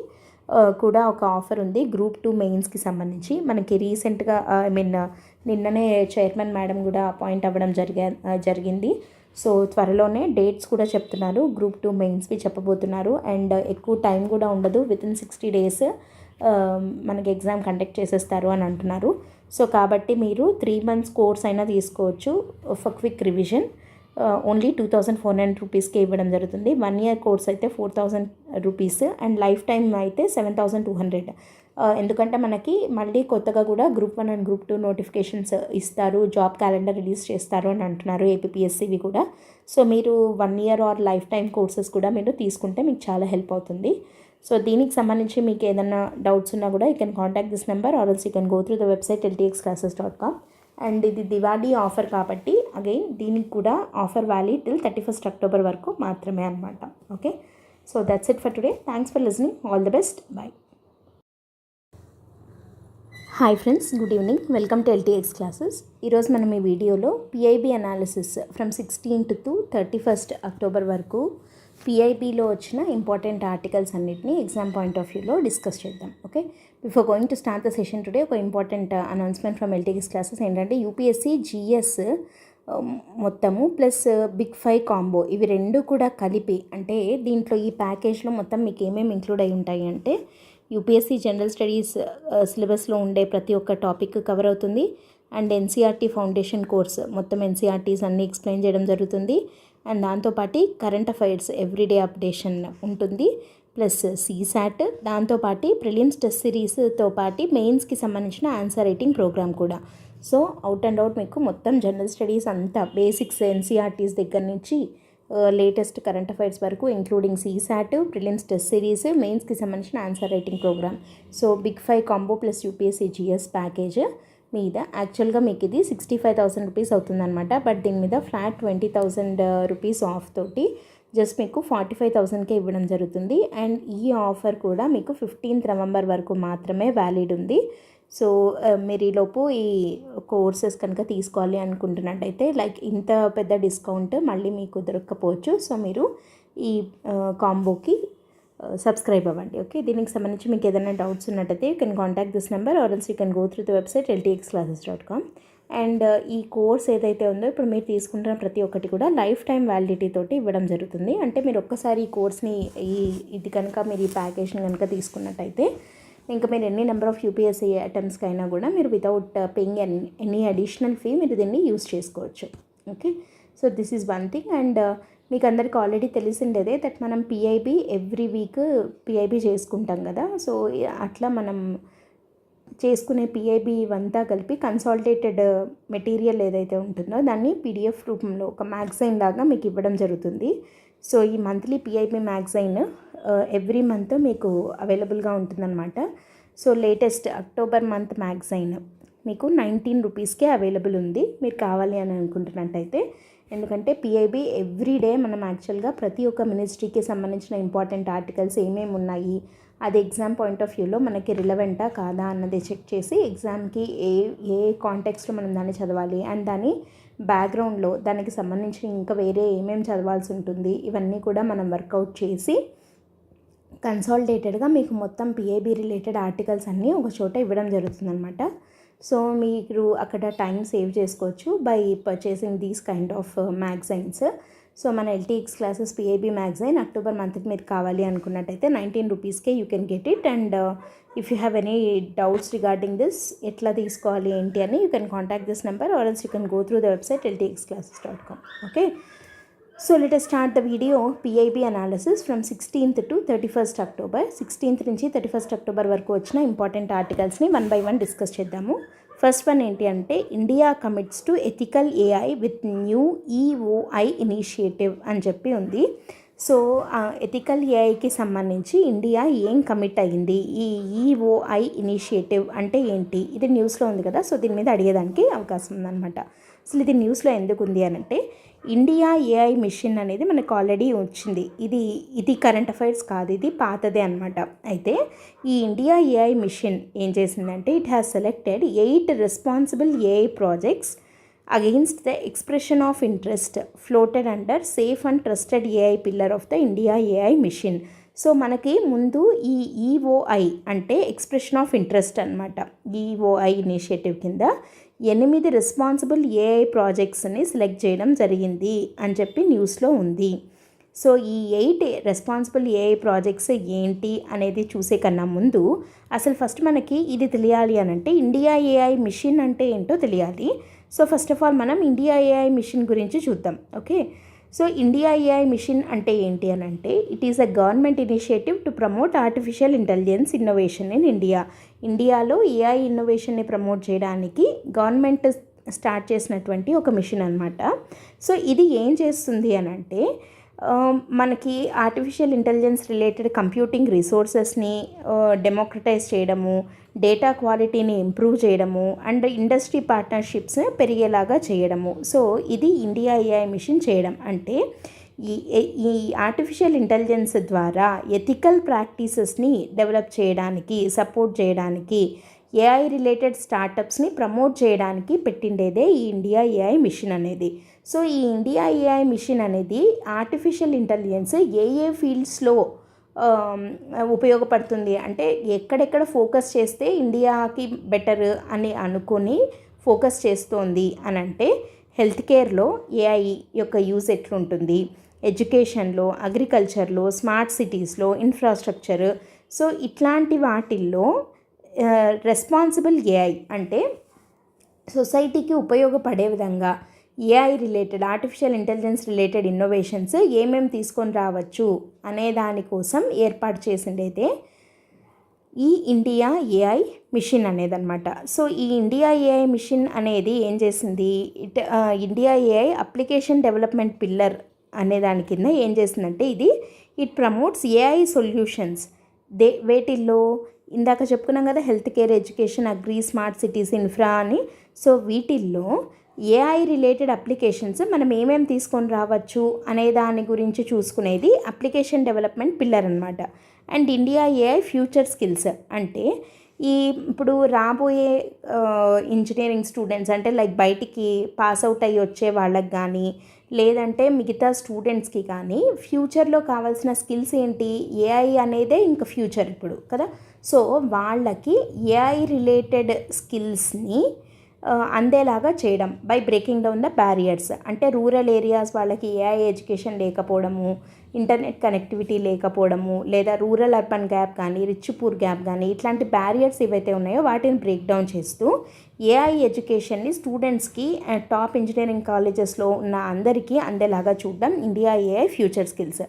కూడా ఒక ఆఫర్ ఉంది గ్రూప్ 2 మెయిన్స్కి సంబంధించి. మనకి రీసెంట్గా నిన్ననే చైర్మన్ మేడం కూడా అపాయింట్ అవ్వడం జరిగింది. సో త్వరలోనే డేట్స్ కూడా చెప్తున్నారు, గ్రూప్ 2 మెయిన్స్వి చెప్పబోతున్నారు. అండ్ ఎక్కువ టైం కూడా ఉండదు, వితిన్ 60 days మనకి ఎగ్జామ్ కండక్ట్ చేసేస్తారు అని అంటున్నారు. సో కాబట్టి మీరు 3 months కోర్స్ అయినా తీసుకోవచ్చు ఫర్ క్విక్ రివిజన్. ఓన్లీ 2,400 రూపీస్కే ఇవ్వడం జరుగుతుంది. 1 year కోర్స్ అయితే 4,000 రూపీస్ అండ్ లైఫ్ టైం అయితే 7,200. ఎందుకంటే మనకి మళ్ళీ కొత్తగా కూడా గ్రూప్ 1 అండ్ గ్రూప్ 2 నోటిఫికేషన్స్ ఇస్తారు, జాబ్ క్యాలెండర్ రిలీజ్ చేస్తారు అని అంటున్నారు ఏపీపీఎస్సివి కూడా. సో మీరు 1 year or lifetime courses కూడా మీరు తీసుకుంటే మీకు చాలా హెల్ప్ అవుతుంది. సో దీనికి సంబంధించి మీకు ఏదైనా డౌట్స్ ఉన్నా కూడా you can contact this number or else you can go through the website ltxclasses.com. And ఇది దివాళీ ఆఫర్ కాబట్టి అగైన్ దీనికి కూడా ఆఫర్ వ్యాలిడ్ టిల్ 31 అక్టోబర్ వరకు మాత్రమే అనమాట. Okay, so that's it for today. Thanks for listening. All the best. Bye. Hi friends, good evening. Welcome to LTX classes. ఈరోజు మనం ఈ వీడియోలో PIB analysis from 16th to 31st October వరకు పిఐబిలో వచ్చిన ఇంపార్టెంట్ ఆర్టికల్స్ అన్నిటిని ఎగ్జామ్ పాయింట్ ఆఫ్ వ్యూలో discuss చేద్దాం. Okay, before going to start the session today ఒక important announcement from LTX classes ఏంటంటే యూపీఎస్సీ జిఎస్ మొత్తము ప్లస్ బిగ్ 5 కాంబో ఇవి 2 కూడా కలిపి, అంటే దీంట్లో ఈ ప్యాకేజ్లో మొత్తం మీకు ఏమేమి ఇంక్లూడ్ అయి ఉంటాయి అంటే యూపీఎస్సీ జనరల్ స్టడీస్ సిలబస్లో ఉండే ప్రతి ఒక్క టాపిక్ కవర్ అవుతుంది. అండ్ ఎన్సీఆర్టీ ఫౌండేషన్ కోర్స్ మొత్తం ఎన్సీఆర్టీస్ అన్నీ ఎక్స్ప్లెయిన్ చేయడం జరుగుతుంది. అండ్ దాంతోపాటు కరెంట్ అఫైర్స్ ఎవ్రీడే అప్డేషన్ ఉంటుంది, ప్లస్ సీసాట్, దాంతోపాటు ప్రిలిమ్స్ టెస్ట్ సిరీస్తో పాటు మెయిన్స్కి సంబంధించిన ఆన్సర్ రైటింగ్ ప్రోగ్రామ్ కూడా. సో అవుట్ అండ్ అవుట్ మీకు మొత్తం జనరల్ స్టడీస్ అంతా బేసిక్స్ ఎన్సీఆర్టీస్ దగ్గర నుంచి లేటెస్ట్ కరెంట్ అఫైర్స్ వరకు including CSAT, prelims test series, మెయిన్స్కి సంబంధించిన answer writing programme. So big 5 combo plus UPSC GS package మీద యాక్చువల్గా మీకు ఇది 65,000 రూపీస్ అవుతుందన్నమాట. బట్ దీని మీద ఫ్లాట్ 20,000 రూపీస్ ఆఫ్ తోటి జస్ట్ మీకు 45,000కే ఇవ్వడం జరుగుతుంది. అండ్ ఈ ఆఫర్ కూడా మీకు 15th నవంబర్ వరకు మాత్రమే వ్యాలిడ్ ఉంది. సో మీరు ఈలోపు ఈ కోర్సెస్ కనుక తీసుకోవాలి అనుకుంటున్నట్టయితే లైక్ ఇంత పెద్ద డిస్కౌంట్ మళ్ళీ మీకు దొరకకపోవచ్చు. సో మీరు ఈ కాంబోకి సబ్స్క్రైబ్ అవ్వండి. ఓకే, దీనికి సంబంధించి మీకు ఏదైనా డౌట్స్ ఉన్నట్టయితే you can contact this number or else you can go through the website ltxclasses.com. And ఈ కోర్స్ ఏదైతే ఉందో ఇప్పుడు మీరు తీసుకుంటున్న ప్రతి ఒక్కటి కూడా లైఫ్ టైం వ్యాలిడిటీ తోటి ఇవ్వడం జరుగుతుంది. అంటే మీరు ఒక్కసారి ఈ కోర్స్ని ఇది కనుక మీరు ఈ ప్యాకేజ్ని కనుక తీసుకున్నట్టయితే ఇంకా మీరు ఎన్ని నెంబర్ ఆఫ్ యూపీఎస్సీ అటెంప్ట్స్కి అయినా కూడా మీరు without paying any additional fee మీరు దీన్ని యూస్ చేసుకోవచ్చు. Okay, so this is one thing. And మీకు అందరికీ ఆల్రెడీ తెలిసిండేదే దట్ మనం పిఐబి ఎవ్రీ వీక్ పిఐబి చేసుకుంటాం కదా. సో అట్లా మనం చేసుకునే పిఐబి ఇవంతా కలిపి కన్సాలిడేటెడ్ మెటీరియల్ ఏదైతే ఉంటుందో దాన్ని పీడిఎఫ్ రూపంలో ఒక మ్యాగజైన్ లాగా మీకు ఇవ్వడం జరుగుతుంది. సో ఈ monthly PIB magazine every month మీకు అవైలబుల్గా ఉంటుందన్నమాట. So latest October month magazine మీకు 19 రూపీస్కే అవైలబుల్ ఉంది మీరు కావాలి అని అనుకుంటున్నట్టయితే. ఎందుకంటే పిఐబి ఎవ్రీ డే మనం యాక్చువల్గా ప్రతి ఒక్క మినిస్ట్రీకి సంబంధించిన ఇంపార్టెంట్ ఆర్టికల్స్ ఏమేమి ఉన్నాయి, అది ఎగ్జామ్ పాయింట్ ఆఫ్ వ్యూలో మనకి రిలవెంటా కాదా అన్నది చెక్ చేసి ఎగ్జామ్కి ఏ కాంటెక్స్లో మనం దాన్ని చదవాలి అండ్ దాని బ్యాక్గ్రౌండ్లో దానికి సంబంధించి ఇంకా వేరే ఏమేమి చదవాల్సి ఉంటుంది ఇవన్నీ కూడా మనం వర్కౌట్ చేసి కన్సాలిడేటెడ్గా మీకు మొత్తం పిఐబి రిలేటెడ్ ఆర్టికల్స్ అన్నీ ఒక చోట ఇవ్వడం జరుగుతుందన్నమాట. సో మీరు అక్కడ టైం సేవ్ చేసుకోవచ్చు by purchasing these kind of magazines. So మన LTX classes PIB magazine October మంత్కి మీరు కావాలి అనుకున్నట్టయితే 19 రూపీస్కే you can get it. And if you have any doubts regarding this ఎట్లా తీసుకోవాలి ఏంటి అని you can contact this number or else you can go through the website ltxclasses.com. Okay, so let us start the video PIB analysis from 16th to 31st October. 16th నుంచి 31st October వరకు వచ్చిన important ఆర్టికల్స్ని 1 by 1 discuss చేద్దాము. First one ఏంటి అంటే India commits to ethical AI with new EOI initiative అని చెప్పి ఉంది. So ethical ఏఐకి సంబంధించి ఇండియా ఏం కమిట్ అయ్యింది, ఈ ఈఓఐ ఇనిషియేటివ్ అంటే ఏంటి, ఇది న్యూస్లో ఉంది కదా. సో దీని మీద అడిగేదానికి అవకాశం ఉందన్నమాట. అసలు ఇది న్యూస్లో ఎందుకు ఉంది అని అంటే ఇండియా ఏఐ మిషన్ అనేది మనకు ఆల్రెడీ వచ్చింది. ఇది కరెంట్ అఫైర్స్ కాదు, ఇది పాతదే అనమాట. అయితే ఈ ఇండియా ఏఐ మిషన్ ఏం చేసిందంటే it has selected 8 responsible AI projects against the expression of interest floated under safe and trusted AI pillar of the India AI mission. So మనకి ముందు ఈ ఈఓఐ అంటే ఎక్స్ప్రెషన్ ఆఫ్ ఇంట్రెస్ట్ అనమాట. EOI initiative కింద 8 responsible AI ప్రాజెక్ట్స్ని select చేయడం జరిగింది అని చెప్పి న్యూస్లో ఉంది. సో ఈ 8 రెస్పాన్సిబుల్ ఏఐ ప్రాజెక్ట్స్ ఏంటి అనేది చూసే కన్నా ముందు అసలు ఫస్ట్ మనకి ఇది తెలియాలి అని అంటే ఇండియా ఏఐ మిషన్ అంటే ఏంటో తెలియాలి. సో ఫస్ట్ ఆఫ్ ఆల్ మనం ఇండియా ఏఐ మిషన్ గురించి చూద్దాం. Okay, so India AI mission అంటే ఏంటి అని అంటే it is a government initiative to promote artificial intelligence innovation in India. ఇండియాలో ఏఐ ఇన్నోవేషన్ని ప్రమోట్ చేయడానికి గవర్నమెంట్ స్టార్ట్ చేసినటువంటి ఒక మిషన్ అనమాట. సో ఇది ఏం చేస్తుంది అని అంటే మనకి ఆర్టిఫిషియల్ ఇంటెలిజెన్స్ రిలేటెడ్ కంప్యూటింగ్ రిసోర్సెస్ని డెమోక్రటైజ్ చేయడము, డేటా క్వాలిటీని ఇంప్రూవ్ చేయడము అండ్ ఇండస్ట్రీ పార్ట్నర్షిప్స్ పెరిగేలాగా చేయడము. సో ఇది ఇండియా ఏఐ మిషన్ చేయడం అంటే ఈ ఆర్టిఫిషియల్ ఇంటెలిజెన్స్ ద్వారా ఎథికల్ ప్రాక్టీసెస్ని డెవలప్ చేయడానికి, సపోర్ట్ చేయడానికి, ఏఐ రిలేటెడ్ స్టార్టప్స్ని ప్రమోట్ చేయడానికి పెట్టిండేదే ఈ ఇండియా ఏఐ మిషన్ అనేది. సో ఈ ఇండియా ఏఐ మిషన్ అనేది ఆర్టిఫిషియల్ ఇంటెలిజెన్స్ ఏ ఫీల్డ్స్లో ఉపయోగపడుతుంది అంటే ఎక్కడెక్కడ ఫోకస్ చేస్తే ఇండియాకి బెటర్ అని అనుకొని ఫోకస్ చేస్తోంది అని అంటే హెల్త్ కేర్లో ఏఐ యొక్క యూజ్ ఎట్లుంటుంది, ఎడ్యుకేషన్లో, అగ్రికల్చర్లో, స్మార్ట్ సిటీస్లో, ఇన్ఫ్రాస్ట్రక్చర్. సో ఇట్లాంటి వాటిల్లో రెస్పాన్సిబుల్ ఏఐ అంటే సొసైటీకి ఉపయోగపడే విధంగా AI related, artificial intelligence related innovations ఏమేమి తీసుకొని రావచ్చు అనే దానికోసం ఏర్పాటు చేసిండైతే ఈ ఇండియా ఏఐ మిషన్ అనేది అనమాట. సో ఈ ఇండియా ఏఐ మిషన్ అనేది ఏం చేసింది, India AI application development pillar అనే దాని కింద ఏం చేసిందంటే ఇట్ ప్రమోట్స్ ఏఐ సొల్యూషన్స్. వేటిల్లో ఇందాక చెప్పుకున్నాం కదా, health care, education, agri, smart cities, infra అని. సో వీటిల్లో ఏఐ రిలేటెడ్ అప్లికేషన్స్ మనం ఏమేమి తీసుకొని రావచ్చు అనే దాని గురించి చూసుకునేది అప్లికేషన్ డెవలప్మెంట్ పిల్లర్ అనమాట. And India AI future skills అంటే ఇప్పుడు రాబోయే ఇంజనీరింగ్ స్టూడెంట్స్ అంటే లైక్ బయటికి పాస్ అవుట్ అయ్యి వచ్చే వాళ్ళకి కానీ లేదంటే మిగతా స్టూడెంట్స్కి కానీ ఫ్యూచర్లో కావాల్సిన స్కిల్స్ ఏంటి, ఏఐ అనేదే ఇంకా ఫ్యూచర్ ఇప్పుడు కదా. సో వాళ్ళకి ఏఐ రిలేటెడ్ స్కిల్స్ని అందేలాగా చేయడం by breaking down the barriers. అంటే రూరల్ ఏరియాస్ వాళ్ళకి ఏఐ ఎడ్యుకేషన్ లేకపోవడము, ఇంటర్నెట్ కనెక్టివిటీ లేకపోవడము, లేదా రూరల్ అర్బన్ గ్యాప్ కానీ రిచ్ పూర్ గ్యాప్ కానీ ఇట్లాంటి బ్యారియర్స్ ఏవైతే ఉన్నాయో వాటిని బ్రేక్ డౌన్ చేస్తూ ఏఐ ఎడ్యుకేషన్ని స్టూడెంట్స్కి టాప్ ఇంజనీరింగ్ కాలేజెస్లో ఉన్న అందరికీ అందేలాగా చూడడం India AI future skills.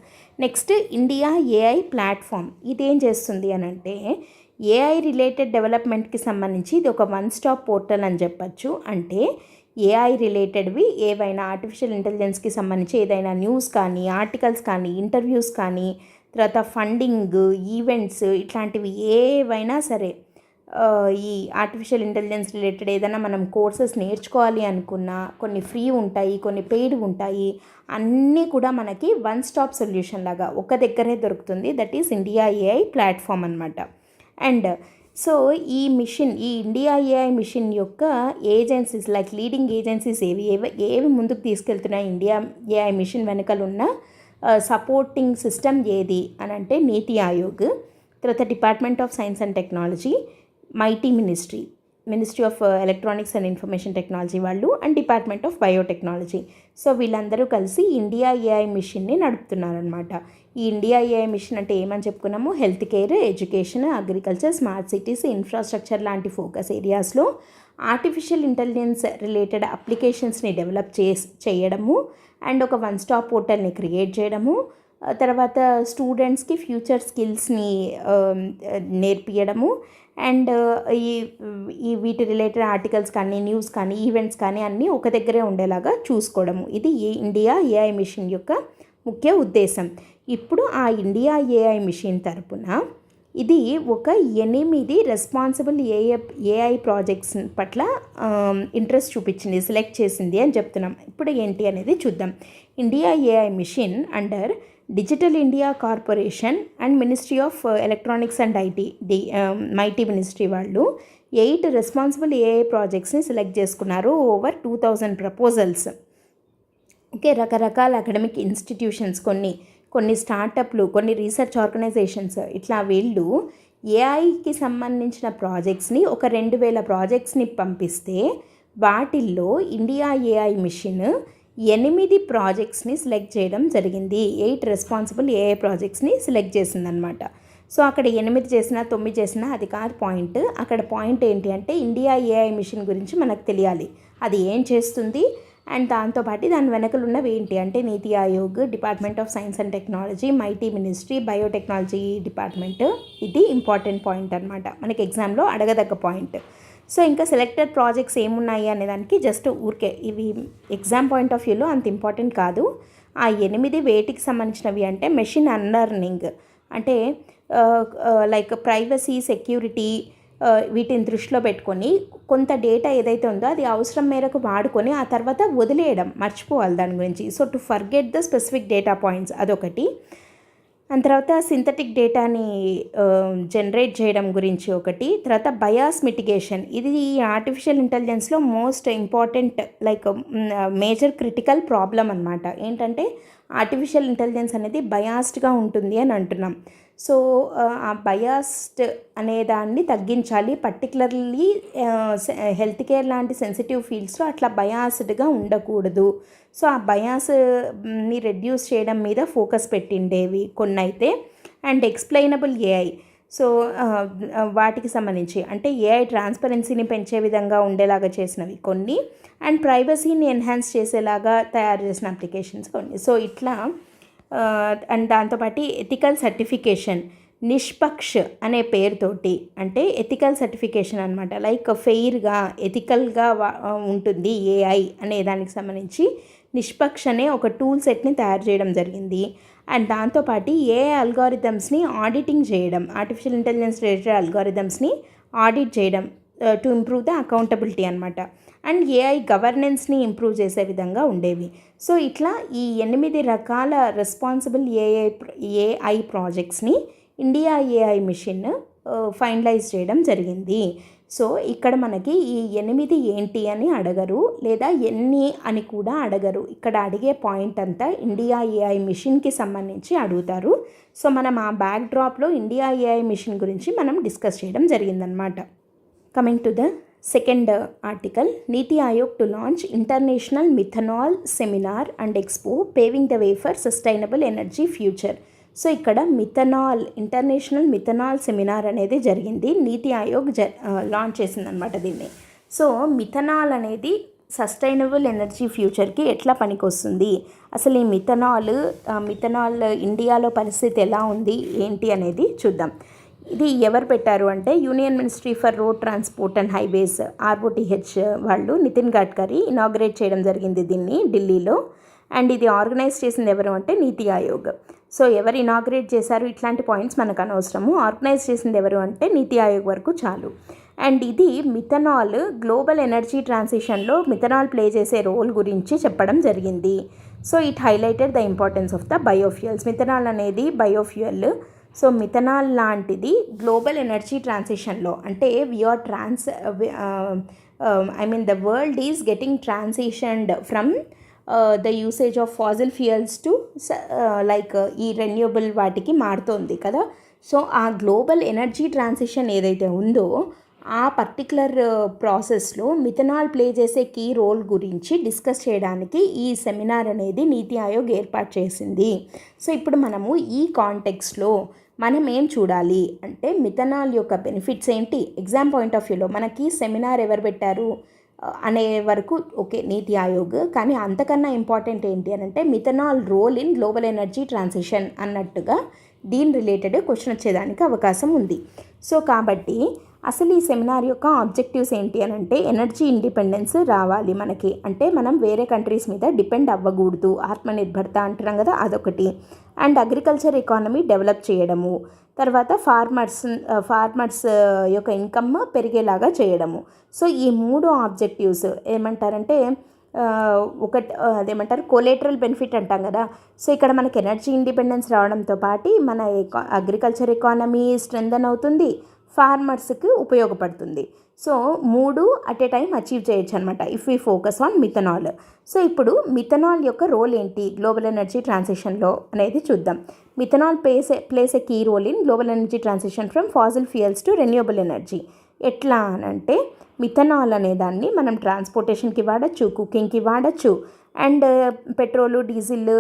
Next India AI platform. ఇదేం చేస్తుంది అని అంటే ఏఐ రిలేటెడ్ డెవలప్మెంట్కి సంబంధించి ఇది ఒక వన్ స్టాప్ పోర్టల్ అని చెప్పచ్చు. అంటే ఏఐ రిలేటెడ్వి ఏవైనా ఆర్టిఫిషియల్ ఇంటెలిజెన్స్కి సంబంధించి ఏదైనా న్యూస్ కానీ ఆర్టికల్స్ కానీ ఇంటర్వ్యూస్ కానీ తర్వాత ఫండింగ్ ఈవెంట్స్ ఇట్లాంటివి ఏవైనా సరే ఈ ఆర్టిఫిషియల్ ఇంటెలిజెన్స్ రిలేటెడ్ ఏదైనా మనం కోర్సెస్ నేర్చుకోవాలి అనుకున్నా కొన్ని ఫ్రీ ఉంటాయి, కొన్ని పెయిడ్ ఉంటాయి. అన్నీ కూడా మనకి వన్ స్టాప్ సొల్యూషన్ లాగా ఒక దగ్గరే దొరుకుతుంది. That is India AI platform అనమాట. అండ్ సో ఈ మిషన్, ఈ ఇండియా ఏఐ మిషన్ యొక్క ఏజెన్సీస్ లైక్ లీడింగ్ ఏజెన్సీస్ ఏవి ముందుకు తీసుకెళ్తున్నాయి ఇండియా ఏఐ మిషన్ వెనకాల ఉన్న సపోర్టింగ్ సిస్టమ్ ఏది అని అంటే నీతి ఆయోగ్, తర్వాత department of science and technology, MeitY ministry of electronics and information technology వాళ్ళు, and department of biotechnology. So వీళ్ళందరూ కలిసి ఇండియా ఏఐ మిషన్ని నడుపుతున్నారనమాట. ఈ ఇండియా ఏఐ మిషన్ అంటే ఏమని చెప్పుకున్నాము, health care, education, agriculture, smart cities, infrastructure లాంటి ఫోకస్ ఏరియాస్లో ఆర్టిఫిషియల్ ఇంటెలిజెన్స్ రిలేటెడ్ అప్లికేషన్స్ని డెవలప్ చేయడము, అండ్ ఒక వన్ స్టాప్ పోర్టల్ని క్రియేట్ చేయడము, తర్వాత స్టూడెంట్స్కి ఫ్యూచర్ స్కిల్స్ని నేర్పించడము, అండ్ ఈ వీటి రిలేటెడ్ ఆర్టికల్స్ కానీ న్యూస్ కానీ ఈవెంట్స్ కానీ అన్నీ ఒక దగ్గరే ఉండేలాగా చూసుకోవడము. ఇది ఇండియా ఏఐ మిషన్ యొక్క ముఖ్య ఉద్దేశం. ఇప్పుడు ఆ ఇండియా ఏఐ మిషన్ తరపున ఇది ఒక 8 రెస్పాన్సిబుల్ ఏఐ ప్రాజెక్ట్స్ పట్ల ఇంట్రెస్ట్ చూపించింది, సెలెక్ట్ చేసింది అని చెప్తున్నాం. ఇప్పుడు ఏంటి అనేది చూద్దాం. India AI mission under digital India corporation and ministry of electronics and IT MeitY ministry వాళ్ళు 8 రెస్పాన్సిబుల్ ఏఐ ప్రాజెక్ట్స్ని సెలెక్ట్ చేసుకున్నారు. Over 2000 proposals. ఓకే, రకరకాల అకాడమిక్ ఇన్స్టిట్యూషన్స్, కొన్ని స్టార్టప్లు, కొన్ని రీసెర్చ్ ఆర్గనైజేషన్స్, ఇట్లా వీళ్ళు ఏఐకి సంబంధించిన ప్రాజెక్ట్స్ని ఒక 2000 ప్రాజెక్ట్స్ని పంపిస్తే వాటిల్లో ఇండియా ఏఐ మిషన్ 8 ప్రాజెక్ట్స్ని సెలెక్ట్ చేయడం జరిగింది. 8 రెస్పాన్సిబుల్ ఏఐ ప్రాజెక్ట్స్ని సెలెక్ట్ చేసిందనమాట. సో అక్కడ 8 చేసినా 9 చేసినా అది కాదు పాయింట్. అక్కడ పాయింట్ ఏంటి అంటే ఇండియా ఏఐ మిషన్ గురించి మనకు తెలియాలి, అది ఏం చేస్తుంది, అండ్ దాంతోపాటు దాని వెనకలు ఉన్నవి ఏంటి అంటే NITI Aayog, department of science and technology, MeitY ministry, biotechnology department. ఇది ఇంపార్టెంట్ పాయింట్ అనమాట, మనకి ఎగ్జామ్లో అడగదగ్గ పాయింట్. సో ఇంకా సెలెక్టెడ్ ప్రాజెక్ట్స్ ఏమున్నాయి అనే దానికి జస్ట్ ఊరికే ఇవి ఎగ్జామ్ పాయింట్ ఆఫ్ వ్యూలో అంత ఇంపార్టెంట్ కాదు. ఆ 8 వేటికి సంబంధించినవి అంటే మెషిన్ అన్లర్నింగ్, అంటే లైక్ ప్రైవసీ, సెక్యూరిటీ, వీటిని దృష్టిలో పెట్టుకొని కొంత డేటా ఏదైతే ఉందో అది అవసరం మేరకు వాడుకొని ఆ తర్వాత వదిలేయడం, మర్చిపోవాలి దాని గురించి. So to forget the specific data points అదొకటి. దాని తర్వాత సింథటిక్ డేటాని జనరేట్ చేయడం గురించి ఒకటి. తర్వాత బయాస్ మిటిగేషన్, ఇది ఈ ఆర్టిఫిషియల్ ఇంటెలిజెన్స్లో most important like major critical problem అనమాట. ఏంటంటే ఆర్టిఫిషియల్ ఇంటెలిజెన్స్ అనేది బయాస్డ్గా ఉంటుంది అని అంటున్నాం. సో ఆ బయాస్డ్ అనే దాన్ని తగ్గించాలి, పర్టికులర్లీ హెల్త్ కేర్ లాంటి సెన్సిటివ్ ఫీల్డ్స్లో అట్లా బయాస్డ్గా ఉండకూడదు. సో ఆ బయాస్ని రెడ్యూస్ చేయడం మీద ఫోకస్ పెట్టిండేవి కొన్ని అయితే. అండ్ ఎక్స్ప్లెయినబుల్ ఏఐ, సో వాటికి సంబంధించి అంటే ఏఐ ట్రాన్స్పరెన్సీని పెంచే విధంగా ఉండేలాగా చేసినవి కొన్ని, అండ్ ప్రైవసీని ఎన్హాన్స్ చేసేలాగా తయారు చేసిన అప్లికేషన్స్ కొన్ని. సో ఇట్లా అండ్ దాంతోపాటు ఎథికల్ సర్టిఫికేషన్, నిష్పక్ష్ అనే పేరుతోటి, అంటే ఎథికల్ సర్టిఫికేషన్ అనమాట, లైక్ ఫెయిర్గా ఎథికల్గా ఉంటుంది ఏఐ అనే దానికి సంబంధించి నిష్పక్ష్ అనే ఒక టూల్ సెట్ని తయారు చేయడం జరిగింది. అండ్ దాంతోపాటు ఏఐ అల్గారిథమ్స్ని ఆడిటింగ్ చేయడం, ఆర్టిఫిషియల్ ఇంటెలిజెన్స్ రిలేటెడ్ అల్గారిథమ్స్ని ఆడిట్ చేయడం టు ఇంప్రూవ్ ద అకౌంటబిలిటీ అనమాట. అండ్ ఏఐ గవర్నెన్స్ని ఇంప్రూవ్ చేసే విధంగా ఉండేవి. సో ఇట్లా ఈ 8 రకాల రెస్పాన్సిబుల్ ఏఐ ప్రాజెక్ట్స్ని ఇండియా ఏఐ మిషన్ ఫైనలైజ్ చేయడం జరిగింది. సో ఇక్కడ మనకి ఈ 8 ఏంటి అని అడగరు, లేదా ఎన్ని అని కూడా అడగరు. ఇక్కడ అడిగే పాయింట్ అంతా ఇండియా ఏఐ మిషన్కి సంబంధించి అడుగుతారు. సో మనం ఆ బ్యాక్ డ్రాప్లో ఇండియా ఏఐ మిషన్ గురించి మనం డిస్కస్ చేయడం జరిగిందనమాట. Coming to the second article, NITI Aayog to launch international methanol seminar and expo paving the way for sustainable energy future. So ఇక్కడ ఇంటర్నేషనల్ మిథనాల్ సెమినార్ అనేది జరిగింది. నీతి ఆయోగ్ లాంచ్ చేసిందనమాట దీన్ని. సో మిథనాల్ అనేది సస్టైనబుల్ ఎనర్జీ ఫ్యూచర్కి ఎట్లా పనికొస్తుంది, అసలు ఈ మిథనాల్ ఇండియాలో పరిస్థితి ఎలా ఉంది ఏంటి అనేది చూద్దాం. ఇది ఎవరు పెట్టారు అంటే union ministry for road transport and highways ROTH వాళ్ళు, నితిన్ గడ్కరీ ఇనాగ్రేట్ చేయడం జరిగింది దీన్ని ఢిల్లీలో. అండ్ ఇది ఆర్గనైజ్ చేసింది ఎవరు అంటే నీతి ఆయోగ్. సో ఎవరు ఇనాగ్రేట్ చేశారు ఇట్లాంటి పాయింట్స్ మనకు అనవసరము, ఆర్గనైజ్ చేసింది ఎవరు అంటే నీతి ఆయోగ్ వరకు చాలు. అండ్ ఇది మిథనాల్ గ్లోబల్ ఎనర్జీ ట్రాన్సిషన్లో మిథనాల్ ప్లే చేసే రోల్ గురించి చెప్పడం జరిగింది. So it highlighted the importance of the biofuels. Methanol అనేది బయోఫ్యూయల్. సో మిథనాల్ లాంటిది గ్లోబల్ ఎనర్జీ ట్రాన్సిషన్లో, అంటే the world is getting transitioned from the usage of fossil fuels to ఈ రెన్యూబుల్ వాటికి మారుతోంది కదా. సో ఆ గ్లోబల్ ఎనర్జీ ట్రాన్సిషన్ ఏదైతే ఉందో ఆ పర్టికులర్ ప్రాసెస్లో మిథనాల్ ప్లే చేసే కీ రోల్ గురించి డిస్కస్ చేయడానికి ఈ సెమినార్ అనేది నీతి ఆయోగ్ ఏర్పాటు చేసింది. సో ఇప్పుడు మనము ఈ కాంటెక్స్ట్లో మనం ఏం చూడాలి అంటే మిథనాల్ యొక్క బెనిఫిట్స్ ఏంటి, ఎగ్జామ్ పాయింట్ ఆఫ్ వ్యూలో మనకి సెమినార్ ఎవరు పెట్టారు అనే వరకు ఓకే నీతి ఆయోగ్, కానీ అంతకన్నా ఇంపార్టెంట్ ఏంటి అని అంటే methanol role in global energy transition అన్నట్టుగా దీని రిలేటెడ్ క్వశ్చన్ వచ్చేదానికి అవకాశం ఉంది. సో కాబట్టి అసలు ఈ సెమినార్ యొక్క ఆబ్జెక్టివ్స్ ఏంటి అని అంటే ఎనర్జీ ఇండిపెండెన్స్ రావాలి మనకి, అంటే మనం వేరే కంట్రీస్ మీద డిపెండ్ అవ్వకూడదు, ఆత్మనిర్భరత అంటున్నాం కదా అదొకటి. అండ్ అగ్రికల్చర్ ఎకానమీ డెవలప్ చేయడము, తర్వాత ఫార్మర్స్ యొక్క ఇన్కమ్ పెరిగేలాగా చేయడము. సో ఈ 3 ఆబ్జెక్టివ్స్ ఏమంటారంటే అదేమంటారు కొలేటరల్ బెనిఫిట్ అంటాం కదా. సో ఇక్కడ మనకి ఎనర్జీ ఇండిపెండెన్స్ రావడంతో పాటు మన అగ్రికల్చర్ ఎకానమీ స్ట్రెంథన్ అవుతుంది, ఫార్మర్స్కి ఉపయోగపడుతుంది. So 3 at a time achieve చేయొచ్చు అనమాట if we focus on methanol. So ఇప్పుడు మిథనాల్ యొక్క రోల్ ఏంటి గ్లోబల్ ఎనర్జీ ట్రాన్సిషన్లో అనేది చూద్దాం. Methanol plays a key role in global energy transition from fossil fuels to renewable energy. ఎట్లా అనంటే మిథనాల్ అనే దాన్ని మనం ట్రాన్స్పోర్టేషన్కి వాడచ్చు, కుకింగ్కి వాడచ్చు, and petrol, diesel,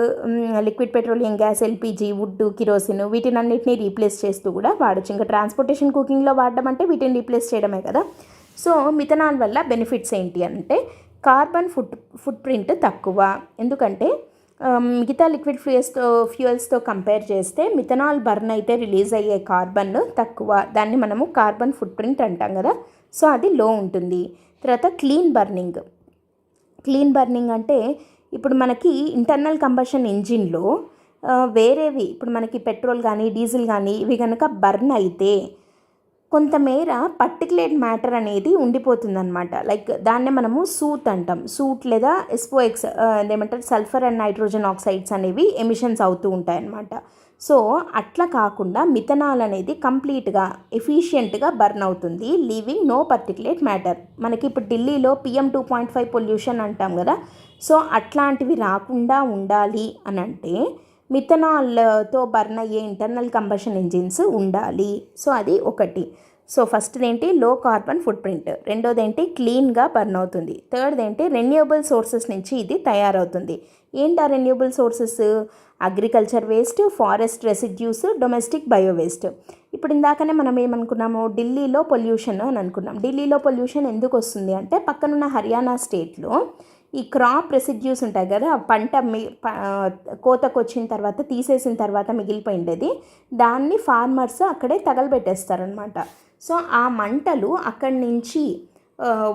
liquid petroleum gas, LPG, wood, kerosene వీటినన్నిటిని రీప్లేస్ చేస్తూ కూడా వాడచ్చు. ఇంకా ట్రాన్స్పోర్టేషన్, కుకింగ్లో వాడడం అంటే వీటిని రీప్లేస్ చేయడమే కదా. సో మిథనాల్ వల్ల బెనిఫిట్స్ ఏంటి అంటే కార్బన్ ఫుట్ ప్రింట్ తక్కువ, ఎందుకంటే మిగతా లిక్విడ్ ఫ్యూయల్స్తో కంపేర్ చేస్తే మిథనాల్ బర్న్ అయితే రిలీజ్ అయ్యే కార్బన్ తక్కువ, దాన్ని మనము కార్బన్ ఫుట్ ప్రింట్ అంటాం కదా. సో అది లో ఉంటుంది. తర్వాత క్లీన్ బర్నింగ్ అంటే ఇప్పుడు మనకి ఇంటర్నల్ కంబషన్ ఇంజిన్లో వేరేవి ఇప్పుడు మనకి పెట్రోల్ కానీ డీజిల్ కానీ ఇవి కనుక బర్న్ అయితే కొంతమేర పర్టికులేట్ మ్యాటర్ అనేది ఉండిపోతుందన్నమాట. లైక్ దాన్నే మనము సూట్ అంటాం. సూట్ లేదా SOx ఏమంటారు సల్ఫర్ అండ్ నైట్రోజన్ ఆక్సైడ్స్ అనేవి ఎమిషన్స్ అవుతూ ఉంటాయన్నమాట. సో అట్లా కాకుండా మిథనాల్ అనేది కంప్లీట్గా ఎఫిషియెంట్గా బర్న్ అవుతుంది, లీవింగ్ నో పర్టికులేట్ మ్యాటర్. మనకి ఇప్పుడు ఢిల్లీలో PM 2.5 పొల్యూషన్ అంటాం కదా. సో అట్లాంటివి రాకుండా ఉండాలి అని అంటే మిథనాల్తో బర్న్ అయ్యే ఇంటర్నల్ కంబషన్ ఇంజిన్స్ ఉండాలి. సో అది ఒకటి. సో ఫస్ట్ది ఏంటి లో కార్బన్ ఫుట్ ప్రింట్, రెండోది ఏంటి క్లీన్గా బర్న్ అవుతుంది, థర్డ్ ఏంటి రెన్యూబుల్ సోర్సెస్ నుంచి ఇది తయారవుతుంది. ఏంటి ఆ renewable sources? Agriculture waste, forest residues, domestic bio waste. ఇప్పుడు ఇందాకనే మనం ఏమనుకున్నాము ఢిల్లీలో పొల్యూషన్ అని అనుకున్నాం. ఢిల్లీలో పొల్యూషన్ ఎందుకు వస్తుంది అంటే పక్కనున్న హర్యానా స్టేట్లో ఈ క్రాప్ రెసిడ్యూస్ ఉంటాయి కదా, పంట కోతకు వచ్చిన తర్వాత తీసేసిన తర్వాత మిగిలిపోయిండేది దాన్ని ఫార్మర్స్ అక్కడే తగలబెట్టేస్తారనమాట. సో ఆ మంటలు అక్కడి నుంచి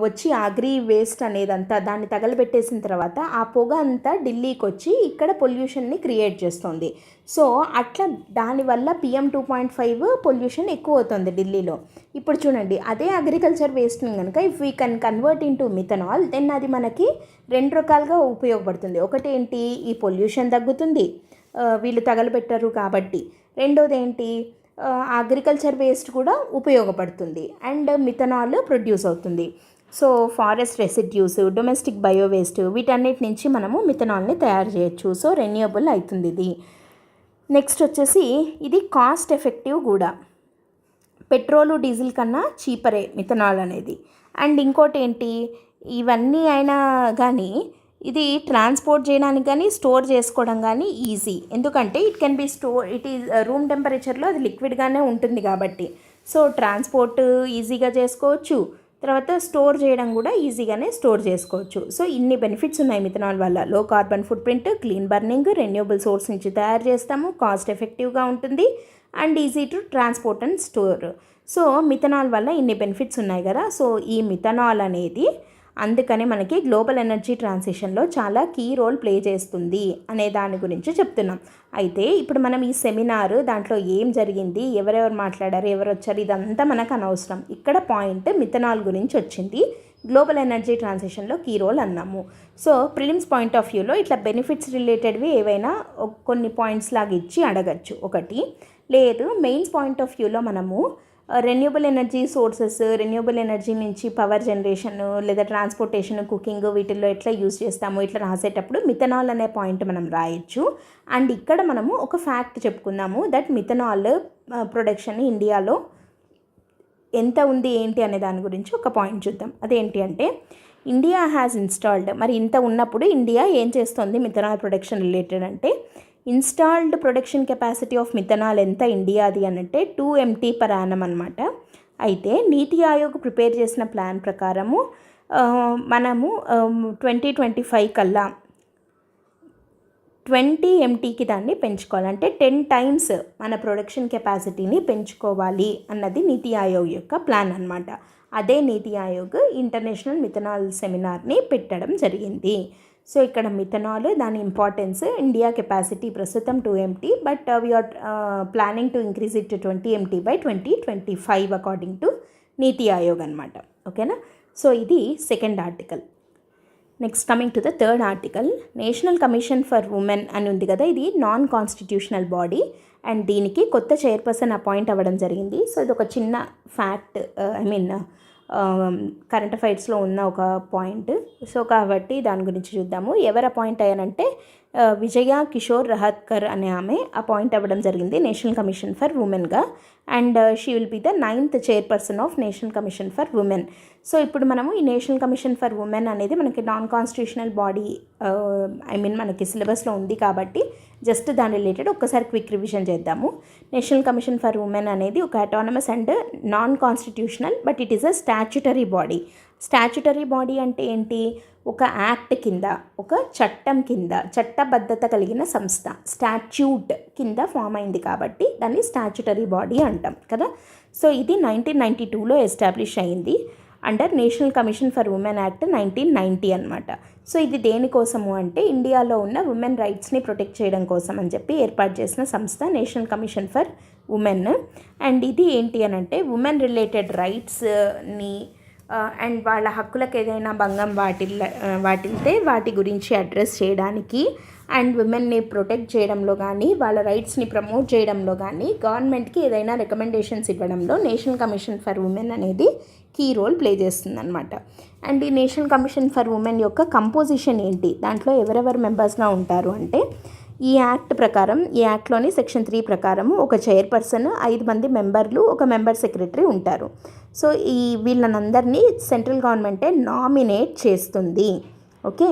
వచ్చి అగ్రి వేస్ట్ అనేదంతా దాన్ని తగలబెట్టేసిన తర్వాత ఆ పొగ అంతా ఢిల్లీకి వచ్చి ఇక్కడ పొల్యూషన్ని క్రియేట్ చేస్తుంది. సో అట్లా దానివల్ల PM 2.5 పొల్యూషన్ ఎక్కువ అవుతుంది ఢిల్లీలో. ఇప్పుడు చూడండి అదే అగ్రికల్చర్ వేస్ట్ని కనుక if we can convert into methanol then అది మనకి 2 రకాలుగా ఉపయోగపడుతుంది. ఒకటి ఏంటి, ఈ పొల్యూషన్ తగ్గుతుంది వీళ్ళు తగలబెట్టరు కాబట్టి. రెండోది ఏంటి, అగ్రికల్చర్ వేస్ట్ కూడా ఉపయోగపడుతుంది అండ్ మిథనాల్ ప్రొడ్యూస్ అవుతుంది. So forest residues, domestic bio waste వీటన్నిటి నుంచి మనము మిథనాల్ని తయారు చేయొచ్చు. సో రెన్యూబుల్ అవుతుంది ఇది. నెక్స్ట్ వచ్చేసి ఇది కాస్ట్ ఎఫెక్టివ్ కూడా. పెట్రోలు డీజిల్ కన్నా చీపరే మిథనాల్ అనేది. అండ్ ఇంకోటి ఏంటి, ఇవన్నీ అయినా కానీ ఇది ట్రాన్స్పోర్ట్ చేయడానికి కానీ స్టోర్ చేసుకోవడం కానీ ఈజీ, ఎందుకంటే it can be it is room టెంపరేచర్లో అది లిక్విడ్గానే ఉంటుంది కాబట్టి. సో ట్రాన్స్పోర్ట్ ఈజీగా చేసుకోవచ్చు, తర్వాత స్టోర్ చేయడం కూడా ఈజీగానే స్టోర్ చేసుకోవచ్చు. సో ఇన్ని బెనిఫిట్స్ ఉన్నాయి మిథనాల్ వల్ల. లో carbon foot print, clean burning, renewable source నుంచి తయారు చేస్తాము, కాస్ట్ ఎఫెక్టివ్గా ఉంటుంది and easy to transport and store. So methanol వల్ల ఇన్ని బెనిఫిట్స్ ఉన్నాయి కదా. సో ఈ మిథనాల్ అనేది అందుకని మనకి గ్లోబల్ ఎనర్జీ ట్రాన్సిషన్లో చాలా కీ రోల్ ప్లే చేస్తుంది అనే దాని గురించి చెప్తున్నాం. అయితే ఇప్పుడు మనం ఈ సెమినార్ దాంట్లో ఏం జరిగింది, ఎవరెవరు మాట్లాడారు, ఎవరు వచ్చారు, ఇదంతా మనకు అనవసరం. ఇక్కడ పాయింట్ మిథనాల్ గురించి వచ్చింది, గ్లోబల్ ఎనర్జీ ట్రాన్సిషన్లో కీ రోల్ అన్నాము. సో ప్రిలిమ్స్ పాయింట్ ఆఫ్ వ్యూలో ఇట్లా బెనిఫిట్స్ రిలేటెడ్వి ఏవైనా కొన్ని పాయింట్స్ లాగా ఇచ్చి అడగచ్చు ఒకటి. లేదు మెయిన్స్ పాయింట్ ఆఫ్ వ్యూలో మనము renewable energy sources, renewable energy నుంచి పవర్ జనరేషన్ లేదా ట్రాన్స్పోర్టేషన్, కుకింగ్ వీటిల్లో ఎట్లా యూజ్ చేస్తాము ఇట్లా రాసేటప్పుడు మిథనాల్ అనే పాయింట్ మనం రాయొచ్చు. అండ్ ఇక్కడ మనము ఒక ఫ్యాక్ట్ చెప్పుకుందాము, దట్ మిథనాల్ ప్రొడక్షన్ ఇండియాలో ఎంత ఉంది ఏంటి అనే దాని గురించి ఒక పాయింట్ చూద్దాం. అదేంటి అంటే ఇండియా హ్యాస్ ఇన్స్టాల్డ్, మరి ఇంత ఉన్నప్పుడు ఇండియా ఏం చేస్తుంది మిథనాల్ ప్రొడక్షన్ రిలేటెడ్ అంటే, installed production capacity of methanol ఎంత ఇండియాది అని అంటే 2 MT per annum అనమాట. అయితే నీతి ఆయోగ్ ప్రిపేర్ చేసిన ప్లాన్ ప్రకారము మనము 2025 కల్లా 20 MTకి దాన్ని పెంచుకోవాలంటే 10 times మన ప్రొడక్షన్ కెపాసిటీని పెంచుకోవాలి అన్నది నీతి ఆయోగ్ యొక్క ప్లాన్ అనమాట. అదే నీతి ఆయోగ్ ఇంటర్నేషనల్ మిథనాల్ సెమినార్ని పెట్టడం జరిగింది. సో ఇక్కడ మిథనాల్ దాని ఇంపార్టెన్స్, ఇండియా కెపాసిటీ ప్రస్తుతం 2 MT, but we are planning to increase it to 20 MT by 2025 according to Niti Aayog అనమాట. ఓకేనా. సో ఇది second article. Next coming to the third article, national commission for women అని ఉంది కదా, ఇది నాన్ కాన్స్టిట్యూషనల్ బాడీ అండ్ దీనికి కొత్త చైర్పర్సన్ అపాయింట్ అవ్వడం జరిగింది. సో ఇది ఒక చిన్న ఫ్యాక్ట్, కరెంట్ అఫైర్స్లో ఉన్న ఒక పాయింట్. సో కాబట్టి దాని గురించి చూద్దాము. ఎవరు అపాయింట్ అయ్యారంటే విజయ కిషోర్ రహత్కర్ అనే ఆమె అపాయింట్ అవ్వడం జరిగింది నేషనల్ కమిషన్ ఫర్ ఉమెన్గా. And she will be the 9th chairperson of national commission for women. సో ఇప్పుడు మనము ఈ నేషనల్ కమిషన్ ఫర్ ఉమెన్ అనేది మనకి నాన్ కాన్స్టిట్యూషనల్ బాడీ, మనకి సిలబస్లో ఉంది కాబట్టి జస్ట్ దాని రిలేటెడ్ ఒక్కసారి క్విక్ రివిజన్ చేద్దాము. నేషనల్ కమిషన్ ఫర్ ఉమెన్ అనేది ఒక autonomous and non constitutional but it is a statutory body. Statutory body అంటే ఏంటి, ఒక యాక్ట్ కింద, ఒక చట్టం కింద, చట్టబద్ధత కలిగిన సంస్థ, స్టాచ్యూట్ కింద ఫామ్ అయింది కాబట్టి దాన్ని స్టాచ్యుటరీ బాడీ అంటాం కదా. సో ఇది 1992లో ఎస్టాబ్లిష్ అయింది under national commission for women act 1990 అనమాట. సో ఇది దేనికోసము అంటే ఇండియాలో ఉన్న ఉమెన్ రైట్స్ని ప్రొటెక్ట్ చేయడం కోసం అని చెప్పి ఏర్పాటు చేసిన సంస్థ national commission for women. And ఇది ఏంటి అని అంటే ఉమెన్ రిలేటెడ్ రైట్స్ని అండ్ వాళ్ళ హక్కులకు ఏదైనా భంగం వాటిల్తే వాటి గురించి అడ్రస్ చేయడానికి అండ్ విమెన్ని ప్రొటెక్ట్ చేయడంలో కానీ వాళ్ళ రైట్స్ని ప్రమోట్ చేయడంలో కానీ గవర్నమెంట్కి ఏదైనా రికమెండేషన్స్ ఇవ్వడంలో నేషనల్ కమిషన్ ఫర్ ఉమెన్ అనేది కీ రోల్ ప్లే చేస్తుందన్నమాట. అండ్ ఈ నేషనల్ కమిషన్ ఫర్ ఉమెన్ యొక్క కంపోజిషన్ ఏంటి, దాంట్లో ఎవరెవరు మెంబర్స్గా ఉంటారు అంటే ఈ యాక్ట్ ప్రకారం, ఈ యాక్ట్లోని సెక్షన్ 3 ప్రకారము ఒక చైర్పర్సన్, 5 మంది మెంబర్లు, ఒక మెంబర్ సెక్రటరీ ఉంటారు. సో ఈ వీళ్ళనందరినీ సెంట్రల్ గవర్నమెంటే నామినేట్ చేస్తుంది. ఓకే.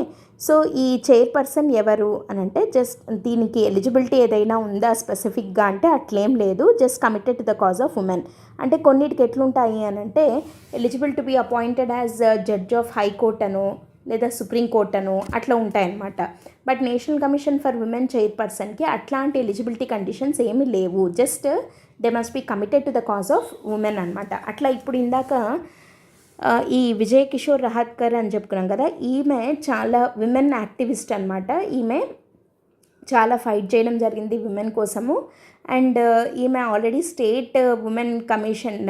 సో ఈ చైర్పర్సన్ ఎవరు అని అంటే జస్ట్ దీనికి ఎలిజిబిలిటీ ఏదైనా ఉందా స్పెసిఫిక్గా అంటే అట్లేం లేదు, just committed to the cause of women. అంటే కొన్నిటికి ఎట్లుంటాయి అని అంటే eligible to be appointed as judge of high court అనో లేదా సుప్రీంకోర్ట్ అనో అట్లా ఉంటాయన్నమాట. But national commission for women చైర్పర్సన్కి అట్లాంటి ఎలిజిబిలిటీ కండిషన్స్ ఏమీ లేవు, just they must be committed to the cause of women అనమాట. అట్లా ఇప్పుడు ఇందాక ఈ విజయ్ కిషోర్ రహత్కర్ అని చెప్పుకున్నాం కదా, ఈమె చాలా విమెన్ యాక్టివిస్ట్ అనమాట. ఈమె చాలా ఫైట్ చేయడం జరిగింది విమెన్ కోసము. అండ్ ఈమె ఆల్రెడీ స్టేట్ ఉమెన్ కమిషన్